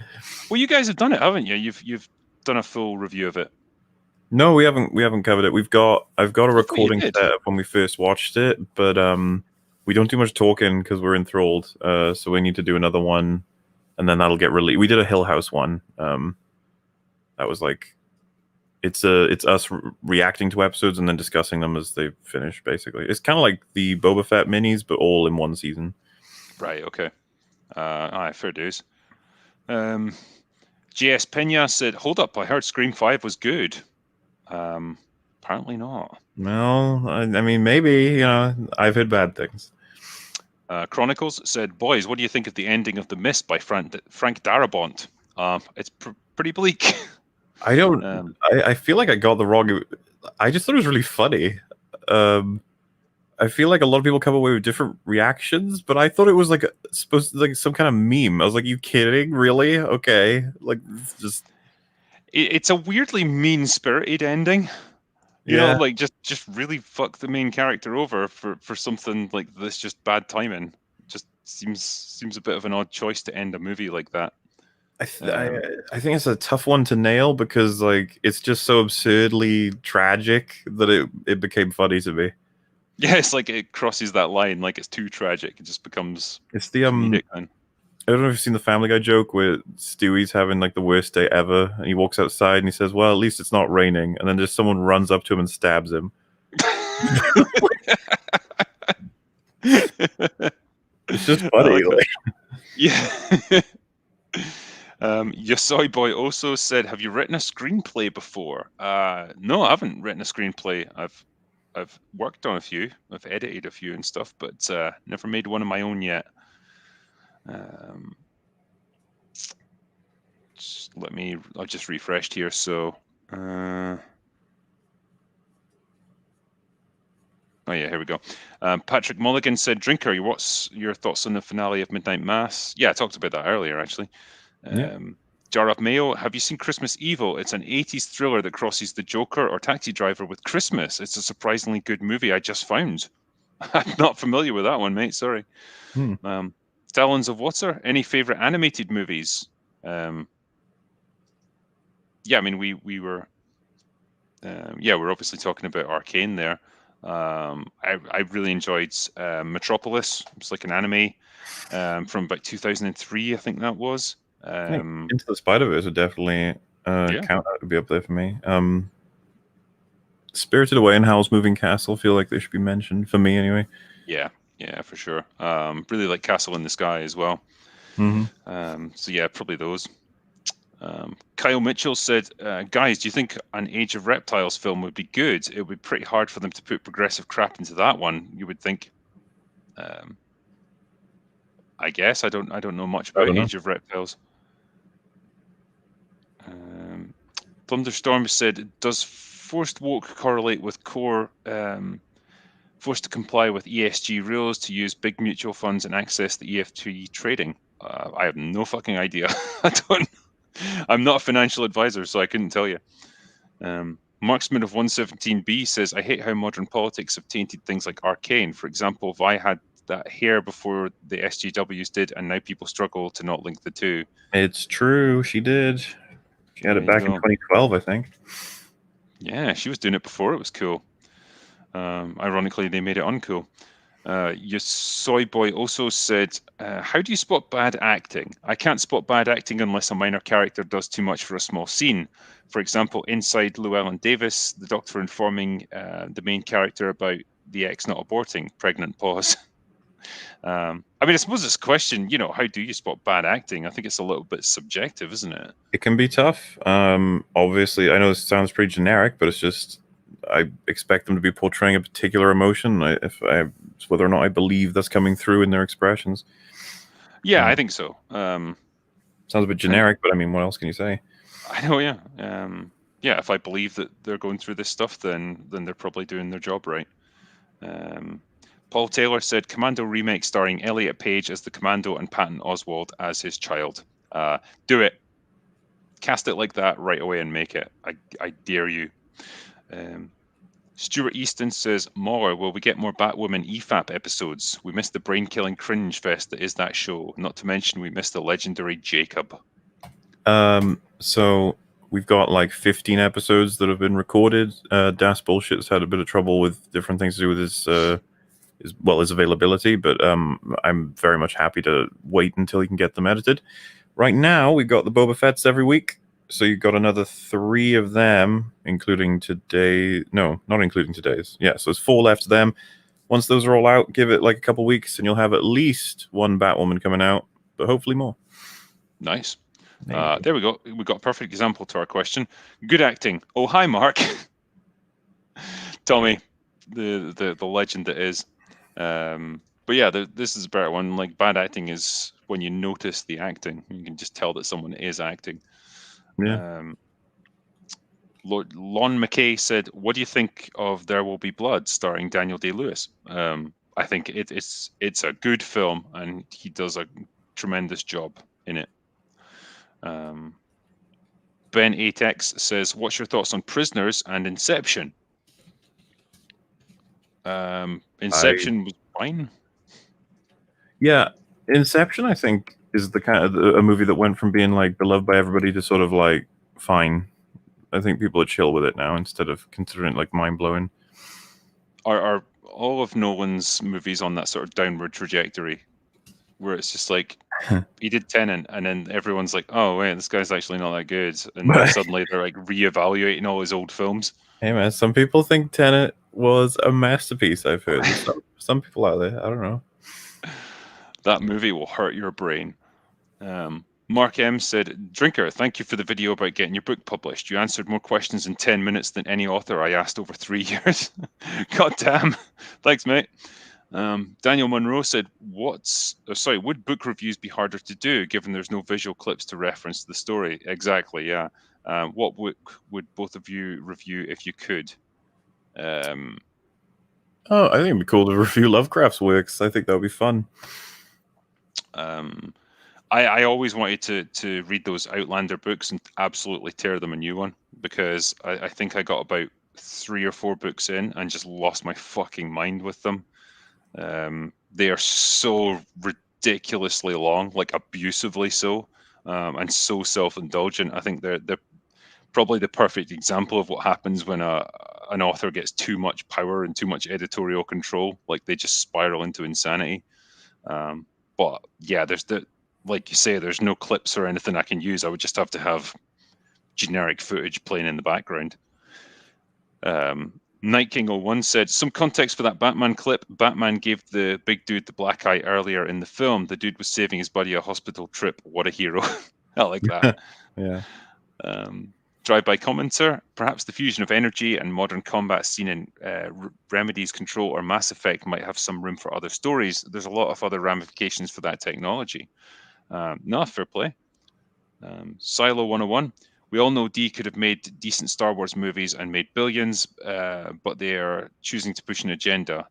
Well, you guys have done it, haven't you? You've done a full review of it. No, we haven't covered it. I've got a recording set of when we first watched it, but we don't do much talking because we're enthralled. So we need to do another one, and then that'll get released. We did a Hill House one. That was like it's us reacting to episodes and then discussing them as they finish. Basically, it's kind of like the Boba Fett minis, but all in one season. Right. Okay. Fair dues. JS Pena said, "Hold up! I heard Scream 5 was good." Apparently not. Well, I mean, maybe, I've heard bad things. Chronicles said, "Boys, what do you think of the ending of The Mist by Frank Darabont?" It's pretty bleak. I don't. I feel like I got the wrong. I just thought it was really funny. I feel like a lot of people come away with different reactions, but I thought it was like supposed to like some kind of meme. I was like, "You kidding? Really? Okay." Like, just. It's a weirdly mean-spirited ending. You know, like just really fuck the main character over for something like this. Just bad timing. Just seems a bit of an odd choice to end a movie like that. I think it's a tough one to nail because like it's just so absurdly tragic that it became funny to me. Yeah, it's like it crosses that line. Like it's too tragic. It just becomes. It's the comedic then. I don't know if you've seen the Family Guy joke where Stewie's having like the worst day ever, and he walks outside and he says, "Well, at least it's not raining," and then just someone runs up to him and stabs him. It's just funny. Like. Yeah. Yasoi Boy also said, "Have you written a screenplay before?" No, I haven't written a screenplay. I've worked on a few. I've edited a few and stuff, but never made one of my own yet. I've just refreshed here. So, oh yeah, here we go. Patrick Mulligan said, "Drinker, what's your thoughts on the finale of Midnight Mass?" Yeah, I talked about that earlier, actually. Jar of Mayo, have you seen Christmas Evil? It's an 80s thriller that crosses The Joker or Taxi Driver with Christmas. It's a surprisingly good movie I just found. I'm not familiar with that one, mate. Sorry. Talons of Water, any favorite animated movies? Yeah, I mean, we were we're obviously talking about Arcane there. I really enjoyed Metropolis. It's like an anime from about 2003, I think that was. Into the Spider-Verse would definitely count. That would be up there for me. Spirited Away and Howl's Moving Castle feel like they should be mentioned for me anyway. Yeah, for sure. Really like Castle in the Sky as well. So yeah, probably those. Kyle Mitchell said, "Guys, do you think an Age of Reptiles film would be good? It would be pretty hard for them to put progressive crap into that one, you would think." I guess I don't know much I about don't know. Age of Reptiles. Thunderstorm said, does forced woke correlate with core forced to comply with ESG rules to use big mutual funds and access the EFT trading? I have no fucking idea. I'm not a financial advisor, so I couldn't tell you. Marksman of 117B says, I hate how modern politics have tainted things like Arcane. For example, Vi had that hair before the SJWs did, and now people struggle to not link the two. It's true. She did. She had it back in 2012, I think. Yeah, she was doing it before it was cool. Ironically, they made it uncool. Your soy boy also said, how do you spot bad acting? I can't spot bad acting unless a minor character does too much for a small scene. For example, inside Llewellyn Davis, the doctor informing the main character about the ex not aborting, pregnant pause. I mean, I suppose it's a question, how do you spot bad acting? I think it's a little bit subjective, isn't it? It can be tough. Obviously, I know this sounds pretty generic, but it's just I expect them to be portraying a particular emotion. It's whether or not I believe that's coming through in their expressions. Yeah, I think so. Sounds a bit generic, but I mean, what else can you say? I know, yeah. Yeah, if I believe that they're going through this stuff, then they're probably doing their job right. Paul Taylor said, Commando remake starring Elliot Page as the Commando and Patton Oswalt as his child. Do it. Cast it like that right away and make it. I dare you. Stuart Easton says, MauLer, will we get more Batwoman EFAP episodes? We missed the brain-killing cringe fest that is that show. Not to mention we missed the legendary Jacob. So we've got like 15 episodes that have been recorded. Das Bullshit's had a bit of trouble with different things to do with his availability, but I'm very much happy to wait until he can get them edited. Right now, we've got the Boba Fetts every week. So you've got another 3 of them, including today. No, not including today's. Yeah, so there's 4 left of them. Once those are all out, give it like a couple weeks, and you'll have at least one Batwoman coming out, but hopefully more. Nice. There we go. We got a perfect example to our question. Good acting. Oh, hi, Mark. Tommy, the legend that is. But yeah, this is a better one. Like, bad acting is when you notice the acting. You can just tell that someone is acting. Yeah. Lon McKay said, what do you think of There Will Be Blood starring Daniel Day-Lewis? I think it's a good film, and he does a tremendous job in it. Ben 8X says, what's your thoughts on Prisoners and Inception? Inception was fine. Yeah, Inception, I think, is the kind of a movie that went from being like beloved by everybody to sort of like fine. I think people are chill with it now instead of considering it like mind blowing. Are all of Nolan's movies on that sort of downward trajectory, where it's just like he did Tenet, and then everyone's like, "Oh wait, this guy's actually not that good," and then suddenly they're like reevaluating all his old films. Hey man, some people think Tenet was a masterpiece. I've heard some people out there. I don't know. That movie will hurt your brain. Mark M said, Drinker, thank you for the video about getting your book published. You answered more questions in 10 minutes than any author I asked over 3 years. God damn. Thanks, mate. Daniel Monroe said, would book reviews be harder to do given there's no visual clips to reference the story? Exactly, yeah. What book would both of you review if you could? I think it'd be cool to review Lovecraft's works. I think that would be fun. I always wanted to read those Outlander books and absolutely tear them a new one, because I think I got about 3 or 4 books in and just lost my fucking mind with them. They are so ridiculously long, like abusively so, and so self-indulgent. I think they're probably the perfect example of what happens when an author gets too much power and too much editorial control. Like, they just spiral into insanity. But yeah, like you say, there's no clips or anything I can use. I would just have to have generic footage playing in the background. Night King 01 said, some context for that Batman clip. Batman gave the big dude the black eye earlier in the film. The dude was saving his buddy a hospital trip. What a hero. I like that. Yeah. Drive-by commenter, perhaps the fusion of energy and modern combat seen in Remedy's Control or Mass Effect might have some room for other stories. There's a lot of other ramifications for that technology. No, fair play. Silo 101. We all know D could have made decent Star Wars movies and made billions, but they are choosing to push an agenda.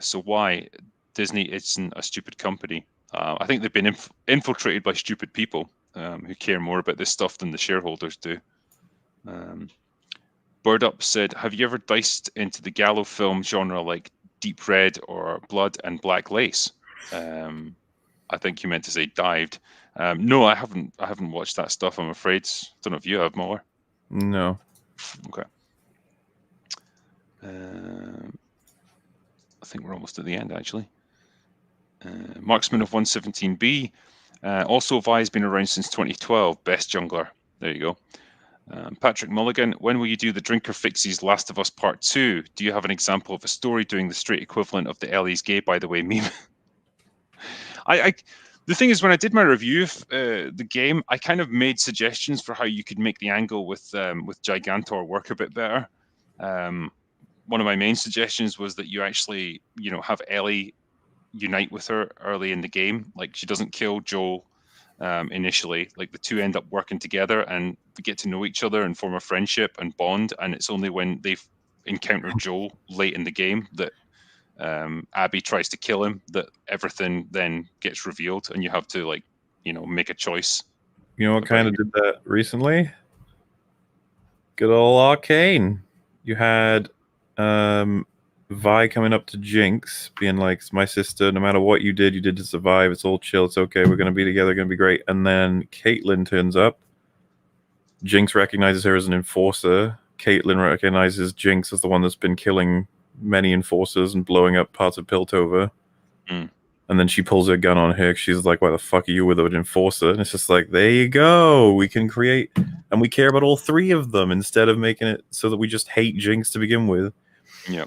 So why? Disney isn't a stupid company. I think they've been infiltrated by stupid people who care more about this stuff than the shareholders do. Bird Up said, have you ever diced into the Gallo film genre like Deep Red or Blood and Black Lace? I think you meant to say dived. No, I haven't watched that stuff, I'm afraid. Don't know if you have, MauLer. No. Okay. I think we're almost at the end, actually. Marksman of 117B. Also, Vi has been around since 2012. Best jungler. There you go. Patrick Mulligan, when will you do the Drinker Fixies Last of Us Part 2? Do you have an example of a story doing the straight equivalent of the Ellie's gay, by the way, meme? The thing is, when I did my review of the game, I kind of made suggestions for how you could make the angle with Gigantor work a bit better. One of my main suggestions was that you actually, have Ellie unite with her early in the game. Like, she doesn't kill Joel initially. Like, the two end up working together and they get to know each other and form a friendship and bond. And it's only when they've encountered Joel late in the game that Abby tries to kill him that everything then gets revealed, and you have to make a choice. You know what kind of did that recently? Good old Arcane. You had Vi coming up to Jinx, being like, "It's my sister. No matter what you did to survive. It's all chill. It's okay. We're gonna be together. Gonna be great." And then Caitlyn turns up. Jinx recognizes her as an enforcer. Caitlyn recognizes Jinx as the one that's been killing many enforcers and blowing up parts of Piltover. And then she pulls her gun on her. She's like, "Why the fuck are you with an enforcer?" And it's just like, there you go. We can create, and we care about all three of them instead of making it so that we just hate Jinx to begin with. Yeah.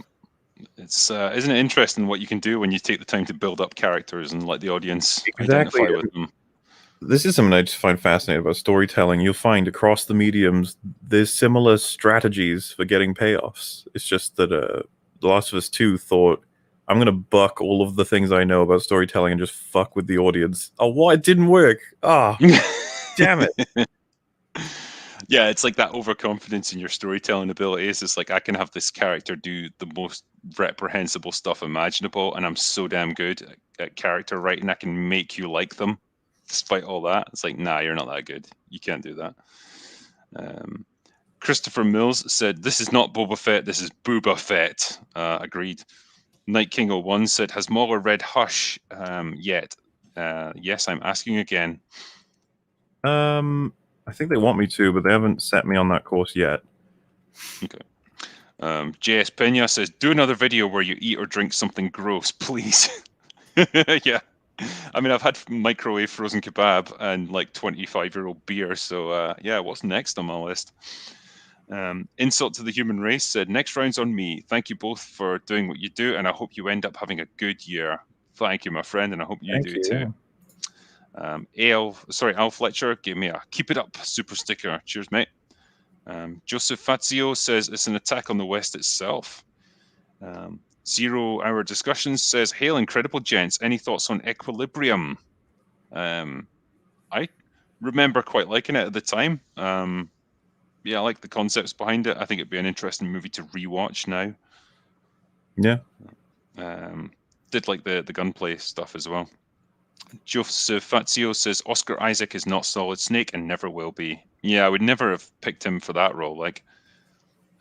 It's isn't it interesting what you can do when you take the time to build up characters and let the audience identify with them? This is something I just find fascinating about storytelling. You'll find across the mediums there's similar strategies for getting payoffs. It's just that The Last of Us 2 thought, I'm going to buck all of the things I know about storytelling and just fuck with the audience. Oh, what? It didn't work. Ah, damn it. Yeah, it's like that overconfidence in your storytelling abilities. It's like, I can have this character do the most reprehensible stuff imaginable, and I'm so damn good at character writing, I can make you like them despite all that. It's like, nah, you're not that good. You can't do that. Christopher Mills said, this is not Boba Fett, this is Boba Fett. Agreed. Night King 01 said, has MauLer read Hush yet? Yes, I'm asking again. I think they want me to, but they haven't set me on that course yet. Okay. JS Pena says, do another video where you eat or drink something gross, please. Yeah. I mean, I've had microwave frozen kebab and like 25-year-old beer. So yeah, what's next on my list? Insult to the Human Race said, next round's on me. Thank you both for doing what you do, and I hope you end up having a good year. Thank you, my friend, and I hope you do too. Al Fletcher gave me a keep it up super sticker. Cheers, mate. Joseph Fazio says it's an attack on the West itself. 0 Hour Discussions says, hail incredible gents. Any thoughts on Equilibrium? I remember quite liking it at the time. Yeah, I like the concepts behind it. I think it'd be an interesting movie to rewatch now. Yeah. Did like the gunplay stuff as well. Joseph Fazio says, Oscar Isaac is not Solid Snake and never will be. Yeah, I would never have picked him for that role. Like,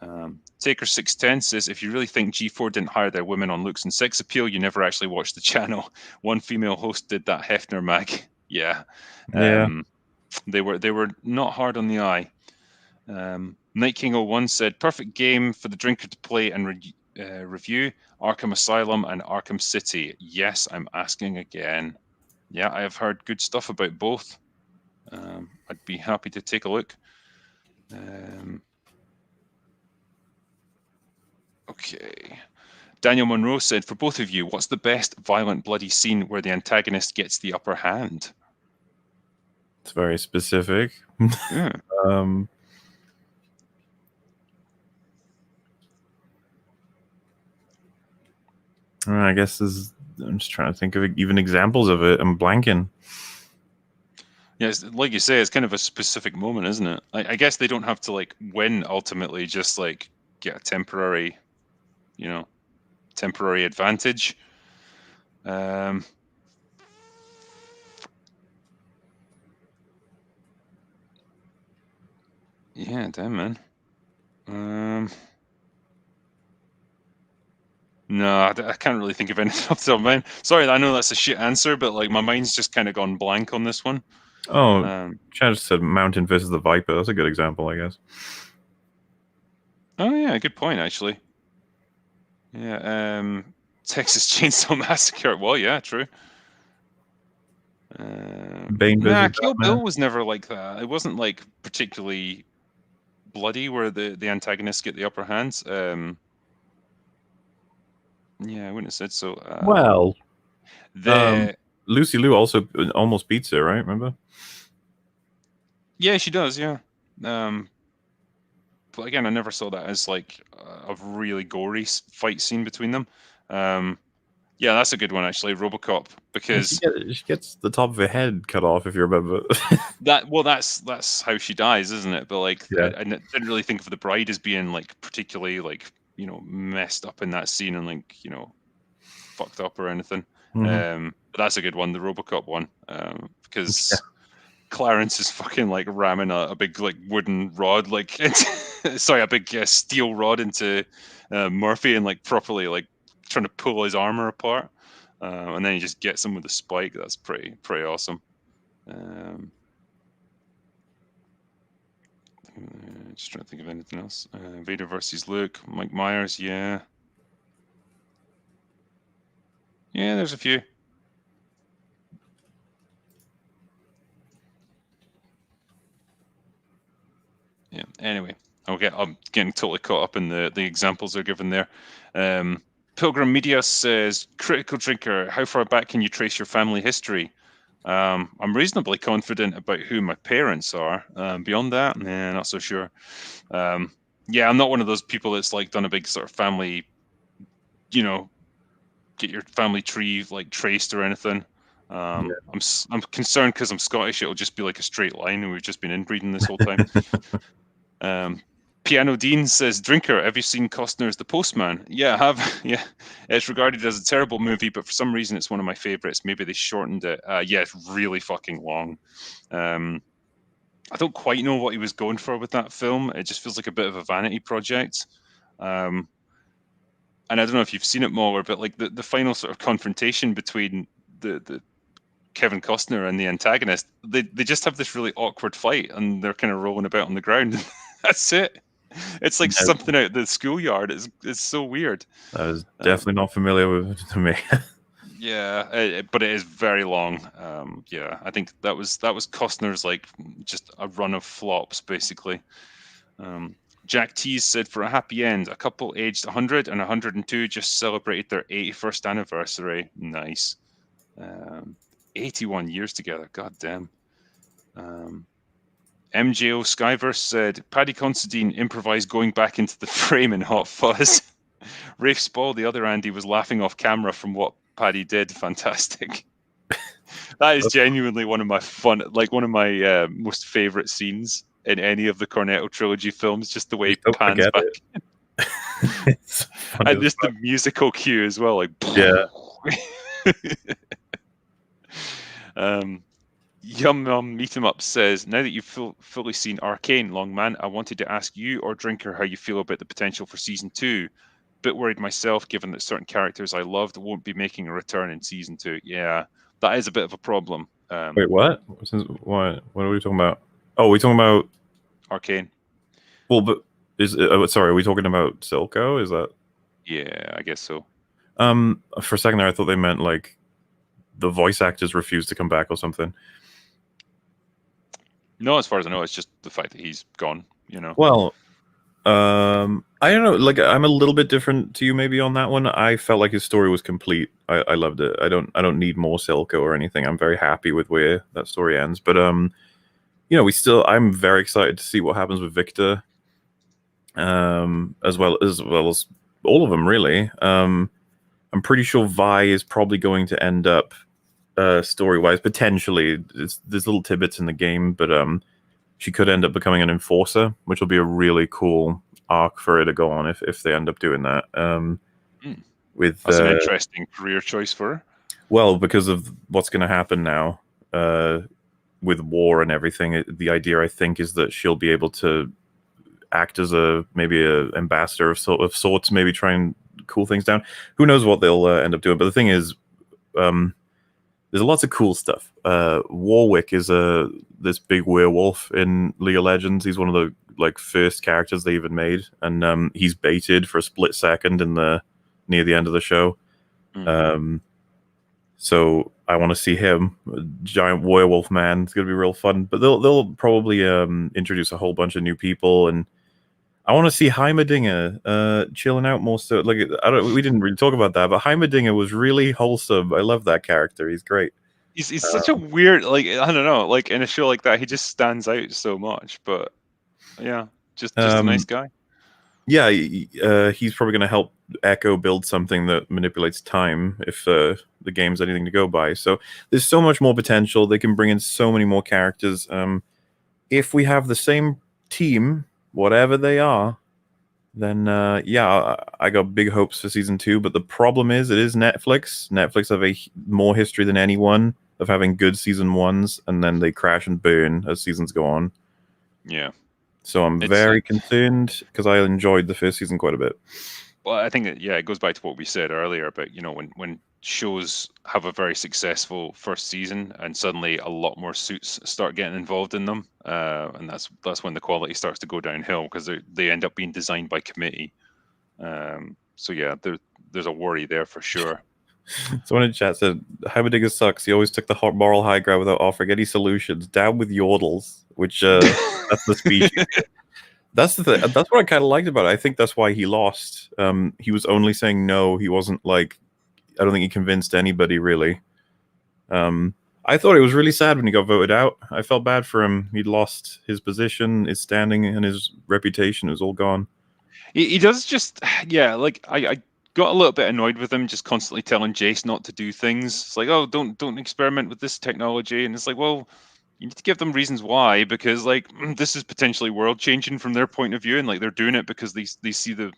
Taker610 says, if you really think G4 didn't hire their women on looks and sex appeal, you never actually watched the channel. One female host did that Hefner mag. Yeah. They were not hard on the eye. Night King 01 said, perfect game for the drinker to play and review. Arkham Asylum and Arkham City. Yes, I'm asking again. Yeah, I have heard good stuff about both. I'd be happy to take a look. Okay. Daniel Monroe said, for both of you, what's the best violent, bloody scene where the antagonist gets the upper hand? It's very specific. Yeah. I guess I'm just trying to think of even examples of it. I'm blanking. Yeah, like you say, it's kind of a specific moment, isn't it? I guess they don't have to like win ultimately, just like get a temporary, temporary advantage. Yeah, damn man. No, I can't really think of anything off the top of my mind. Sorry, I know that's a shit answer, but like my mind's just kind of gone blank on this one. Oh, Chad just said Mountain versus the Viper. That's a good example, I guess. Oh yeah, good point actually. Yeah, Texas Chainsaw Massacre. Well, yeah, true. Bane versus Kill Batman. Bill was never like that. It wasn't like particularly bloody where the antagonists get the upper hands. Yeah, I wouldn't have said so. Well, the Lucy Liu also almost beats it, right? Remember? Yeah, she does. Yeah. But again, I never saw that as like a really gory fight scene between them. Yeah, that's a good one actually, RoboCop, because she gets the top of her head cut off, if you remember. that's how she dies, isn't it? But like, Yeah. I didn't really think of the bride as being like particularly like messed up in that scene and like fucked up or anything. But that's a good one, the RoboCop one, because Clarence is fucking like ramming a big like wooden rod, like sorry, a big steel rod into Murphy and like properly like trying to pull his armor apart, and then he just gets him with a spike. That's pretty awesome. Just trying to think of anything else. Vader versus Luke, Mike Myers, yeah, there's a few. Yeah. Anyway, I'm getting totally caught up in the examples they're given there. Pilgrim Media says, "Critical Drinker, how far back can you trace your family history?" I'm reasonably confident about who my parents are. Beyond that, not so sure. Yeah, I'm not one of those people that's like done a big sort of family, get your family tree like traced or anything. I'm concerned because I'm Scottish. It'll just be like a straight line, and we've just been inbreeding this whole time. Piano Dean says, "Drinker, have you seen Costner's The Postman?" Yeah, I have. Yeah, it's regarded as a terrible movie, but for some reason it's one of my favorites. Maybe they shortened it. Yeah, it's really fucking long. I don't quite know what he was going for with that film. It just feels like a bit of a vanity project. And I don't know if you've seen it, MauLer, but like the final sort of confrontation between the Kevin Costner and the antagonist, they just have this really awkward fight, and they're kind of rolling about on the ground. That's it. It's like something out of the schoolyard. It's so weird. That is definitely not familiar with to me. Yeah, but it is very long. Yeah, I think that was Costner's like just a run of flops, basically. Jack Tease said, "For a happy end, a couple aged 100 and 102 just celebrated their 81st anniversary." Nice. 81 years together. God damn. MJO Skyverse said, "Paddy Considine improvised going back into the frame in Hot Fuzz." Rafe Spall, the other Andy, was laughing off camera from what Paddy did. Fantastic. That is genuinely one of my most favorite scenes in any of the Cornetto trilogy films. Just the way he pans back, and just the musical cue as well. Like, yeah. Yum Yum Meet 'em Up says, "Now that you've fully seen Arcane, Longman, I wanted to ask you or Drinker how you feel about the potential for season 2. Bit worried myself, given that certain characters I loved won't be making a return in season 2. Yeah, that is a bit of a problem. Wait, what? What are we talking about? Oh, we're talking about Arcane. Well, but sorry, are we talking about Silco? Is that? Yeah, I guess so. For a second there, I thought they meant like the voice actors refused to come back or something. No, as far as I know, it's just the fact that he's gone. Well, I don't know. Like, I'm a little bit different to you maybe on that one. I felt like his story was complete. I loved it. I don't need more Silco or anything. I'm very happy with where that story ends. But I'm very excited to see what happens with Victor. As well as all of them, really. I'm pretty sure Vi is probably going to end up story-wise, potentially. There's little tidbits in the game, but she could end up becoming an enforcer, which will be a really cool arc for her to go on if they end up doing that. With That's an interesting career choice for her. Well, because of what's going to happen now with war and everything, the idea I think is that she'll be able to act as maybe a ambassador of sorts, maybe try and cool things down. Who knows what they'll end up doing? But the thing is, there's lots of cool stuff. Warwick is this big werewolf in League of Legends. He's one of the first characters they even made, and he's baited for a split second near the end of the show. So I want to see him, a giant werewolf man. It's gonna be real fun. But they'll probably introduce a whole bunch of new people, and I want to see Heimerdinger chilling out more. So we didn't really talk about that, but Heimerdinger was really wholesome. I love that character. He's great. He's such a weird, I don't know, in a show like that, he just stands out so much. But yeah, just a nice guy. Yeah, he's probably going to help Echo build something that manipulates time if the game's anything to go by. So there's so much more potential. They can bring in so many more characters. If we have the same team, whatever they are, then I got big hopes for season 2. But the problem is, it is Netflix. Netflix have more history than anyone of having good season 1s, and then they crash and burn as seasons go on. Yeah. So I'm very concerned because I enjoyed the first season quite a bit. Well, I think that, it goes back to what we said earlier about, when shows have a very successful first season and suddenly a lot more suits start getting involved in them, and that's when the quality starts to go downhill because they end up being designed by committee. So yeah, there's a worry there for sure. Someone in chat said Heimerdinger sucks. He always took the hot moral high ground without offering any solutions. Down with yodels, which that's the species. That's the thing. That's what I kind of liked about it. I think that's why he lost. He was only saying no. He wasn't I don't think he convinced anybody really. I thought it was really sad when he got voted out. I felt bad for him. He'd lost his position, his standing, and his reputation. It was all gone. He does just, I got a little bit annoyed with him just constantly telling Jace not to do things. It's like, oh, don't experiment with this technology. And it's like, well, you need to give them reasons why, because this is potentially world changing from their point of view, and they're doing it because they see the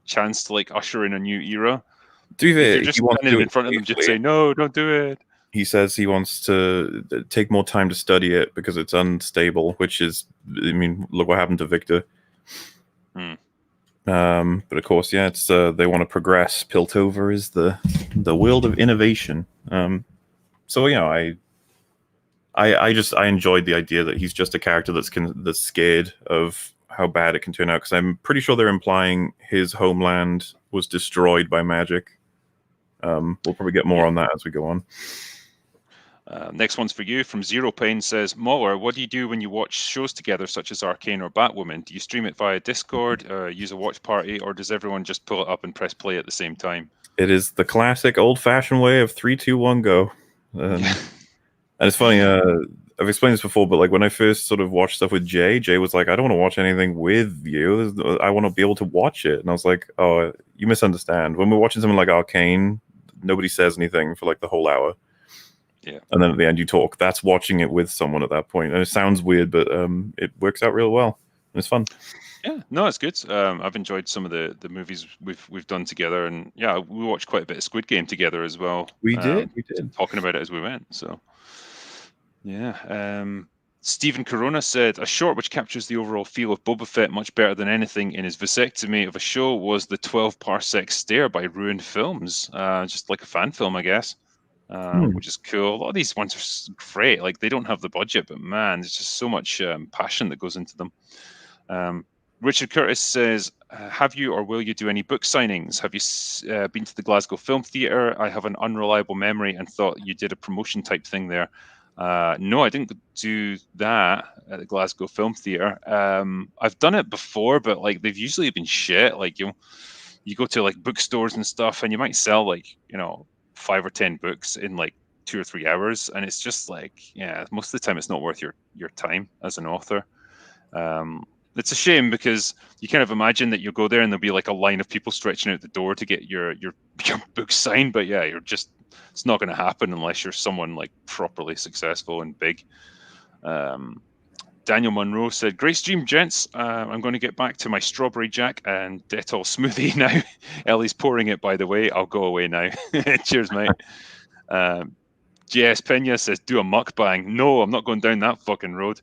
chance to usher in a new era. If you're just standing in front of them, just say no, don't do it. He says he wants to take more time to study it because it's unstable, which is, I mean, look what happened to Victor. But of course, yeah, it's they want to progress. Piltover is the world of innovation. So I enjoyed the idea that he's just a character that's scared of how bad it can turn out, because I'm pretty sure they're implying his homeland was destroyed by magic. We'll probably get more on that as we go on. Next one's for you from Zero Pain. Says, MauLer, what do you do when you watch shows together such as Arcane or Batwoman? Do you stream it via Discord, use a watch party, or does everyone just pull it up and press play at the same time? It is the classic old-fashioned way of 3, 2, 1, go. And it's funny, I've explained this before, but when I first sort of watched stuff with Jay was like, I don't want to watch anything with you. I want to be able to watch it. And I was like, oh, you misunderstand. When we're watching something like Arcane, nobody says anything for the whole hour. Yeah. And then at the end you talk. That's watching it with someone at that point. And it sounds weird, but it works out real well. It's fun. Yeah, no, it's good. I've enjoyed some of the movies we've done together, and yeah, we watched quite a bit of Squid Game together as well. We did talking about it as we went. So yeah. Stephen Corona said, a short which captures the overall feel of Boba Fett much better than anything in his vasectomy of a show was the 12 Parsec Stare by Ruined Films. Just like a fan film, I guess. Which is cool. A lot of these ones are great. They don't have the budget, but man, there's just so much passion that goes into them. Richard Curtis says, have you or will you do any book signings? Have you been to the Glasgow Film Theatre? I have an unreliable memory and thought you did a promotion type thing there. No, I didn't do that at the Glasgow Film Theatre. I've done it before, but they've usually been shit. You go to bookstores and stuff, and you might sell 5 or 10 books in 2 or 3 hours, and it's just most of the time it's not worth your time as an author. It's a shame because you kind of imagine that you'll go there and there'll be like a line of people stretching out the door to get your book signed. But yeah, it's not going to happen unless you're someone like properly successful and big. Daniel Monroe said, "Great stream, gents. I'm going to get back to my strawberry jack and Dettol smoothie now. Ellie's pouring it, by the way. I'll go away now." Cheers, mate. JS Pena says, "Do a mukbang." No, I'm not going down that fucking road.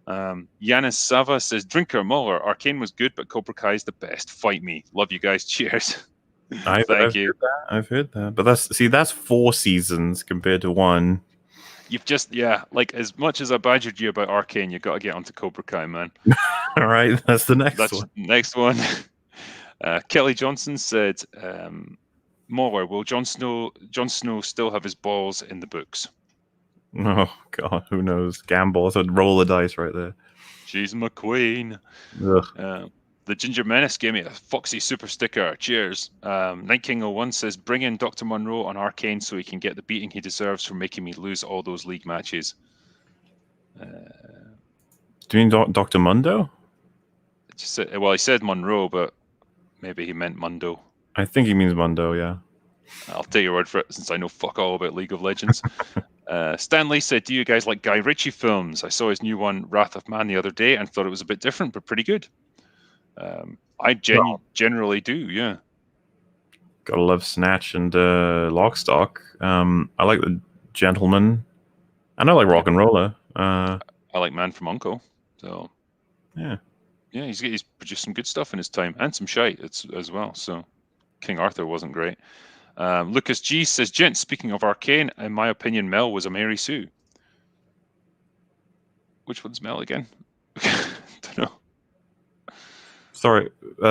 Yanis Sava says, "Drinker MauLer, Arcane was good, but Cobra Kai is the best. Fight me. Love you guys. Cheers." Thank you. I've heard that. But that's 4 seasons compared to 1. You've just, like, as much as I badgered you about Arcane, you got to get onto Cobra Kai, man. All right, that's the next one. Next one. Kelly Johnson said, "MauLer, will Jon Snow still have his balls in the books?" Oh God, who knows? Gamble. So roll the dice right there. She's my queen. The Ginger Menace gave me a Foxy super sticker. Cheers. Night King 01 says, "Bring in Dr. Monroe on Arcane so he can get the beating he deserves for making me lose all those league matches." Do you mean Dr. Mundo? Well, he said Monroe, but maybe he meant Mundo. I think he means Mundo, yeah. I'll take your word for it since I know fuck all about League of Legends. Stanley said, "Do you guys like Guy Ritchie films? I saw his new one, Wrath of Man, the other day and thought it was a bit different, but pretty good." I generally do, yeah. Gotta love Snatch and Lockstock. I like The Gentleman, and I like Rock and Roller. I like Man from U.N.C.L.E. So yeah, he's produced some good stuff in his time and some shite as well. So King Arthur wasn't great. Lucas G says, "Gents, speaking of Arcane, in my opinion, Mel was a Mary Sue." Which one's Mel again? Don't know. Sorry,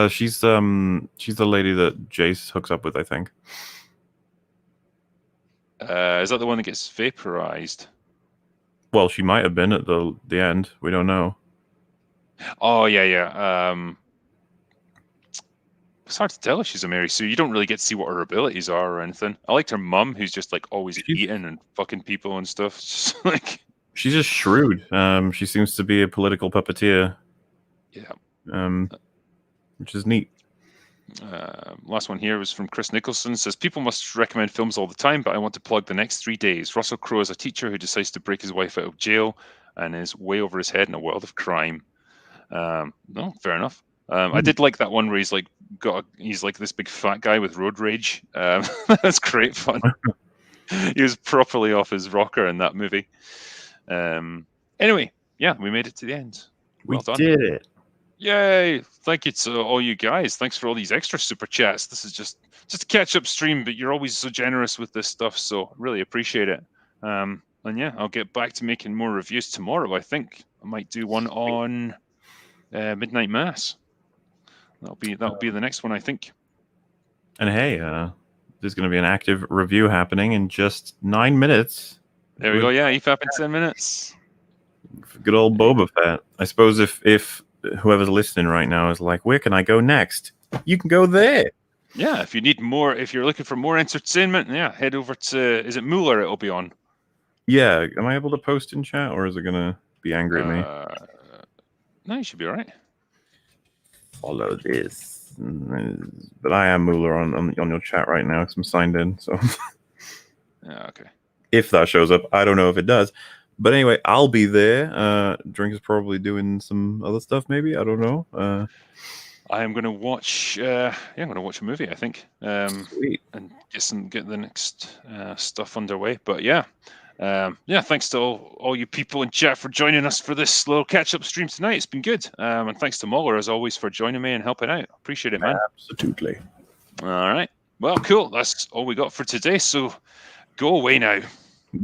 she's the lady that Jace hooks up with, I think. Is that the one that gets vaporized? Well, she might have been at the end. We don't know. Oh yeah. It's hard to tell if she's a Mary Sue. You don't really get to see what her abilities are or anything. I liked her mum, who's just like always eating and fucking people and stuff. It's just like she's just shrewd. She seems to be a political puppeteer. Yeah. Which is neat. Last one here was from Chris Nicholson. Says, "People must recommend films all the time, but I want to plug The Next 3 Days. Russell Crowe is a teacher who decides to break his wife out of jail and is way over his head in a world of crime." No, fair enough. I did like that one where he's like this big fat guy with road rage. That's great fun. He was properly off his rocker in that movie. Anyway, yeah, we made it to the end. Well done. Did it. Yay! Thank you to all you guys. Thanks for all these extra super chats. This is just a catch-up stream, but you're always so generous with this stuff, so really appreciate it. And yeah, I'll get back to making more reviews tomorrow. I think I might do one on Midnight Mass. That'll be the next one, I think. And hey, there's going to be an active review happening in just 9 minutes. There we go. Yeah, EFAP in 10 minutes. Good old Boba Fett. I suppose if whoever's listening right now is like, where can I go next? You can go there. Yeah, if you need more, if you're looking for more entertainment, yeah, head over to, is it MauLer it'll be on? Yeah, am I able to post in chat, or is it going to be angry at me? No, you should be all right. Follow this. But I am MauLer on your chat right now because I'm signed in. So yeah, okay. If that shows up, I don't know if it does. But anyway, I'll be there. Drink is probably doing some other stuff, maybe. I don't know. I am going to watch. I'm going to watch a movie, I think. Sweet. And get the next stuff underway. But yeah, thanks to all you people in chat for joining us for this little catch-up stream tonight. It's been good. And thanks to MauLer, as always, for joining me and helping out. Appreciate it, man. Absolutely. All right. Well, cool. That's all we got for today. So go away now.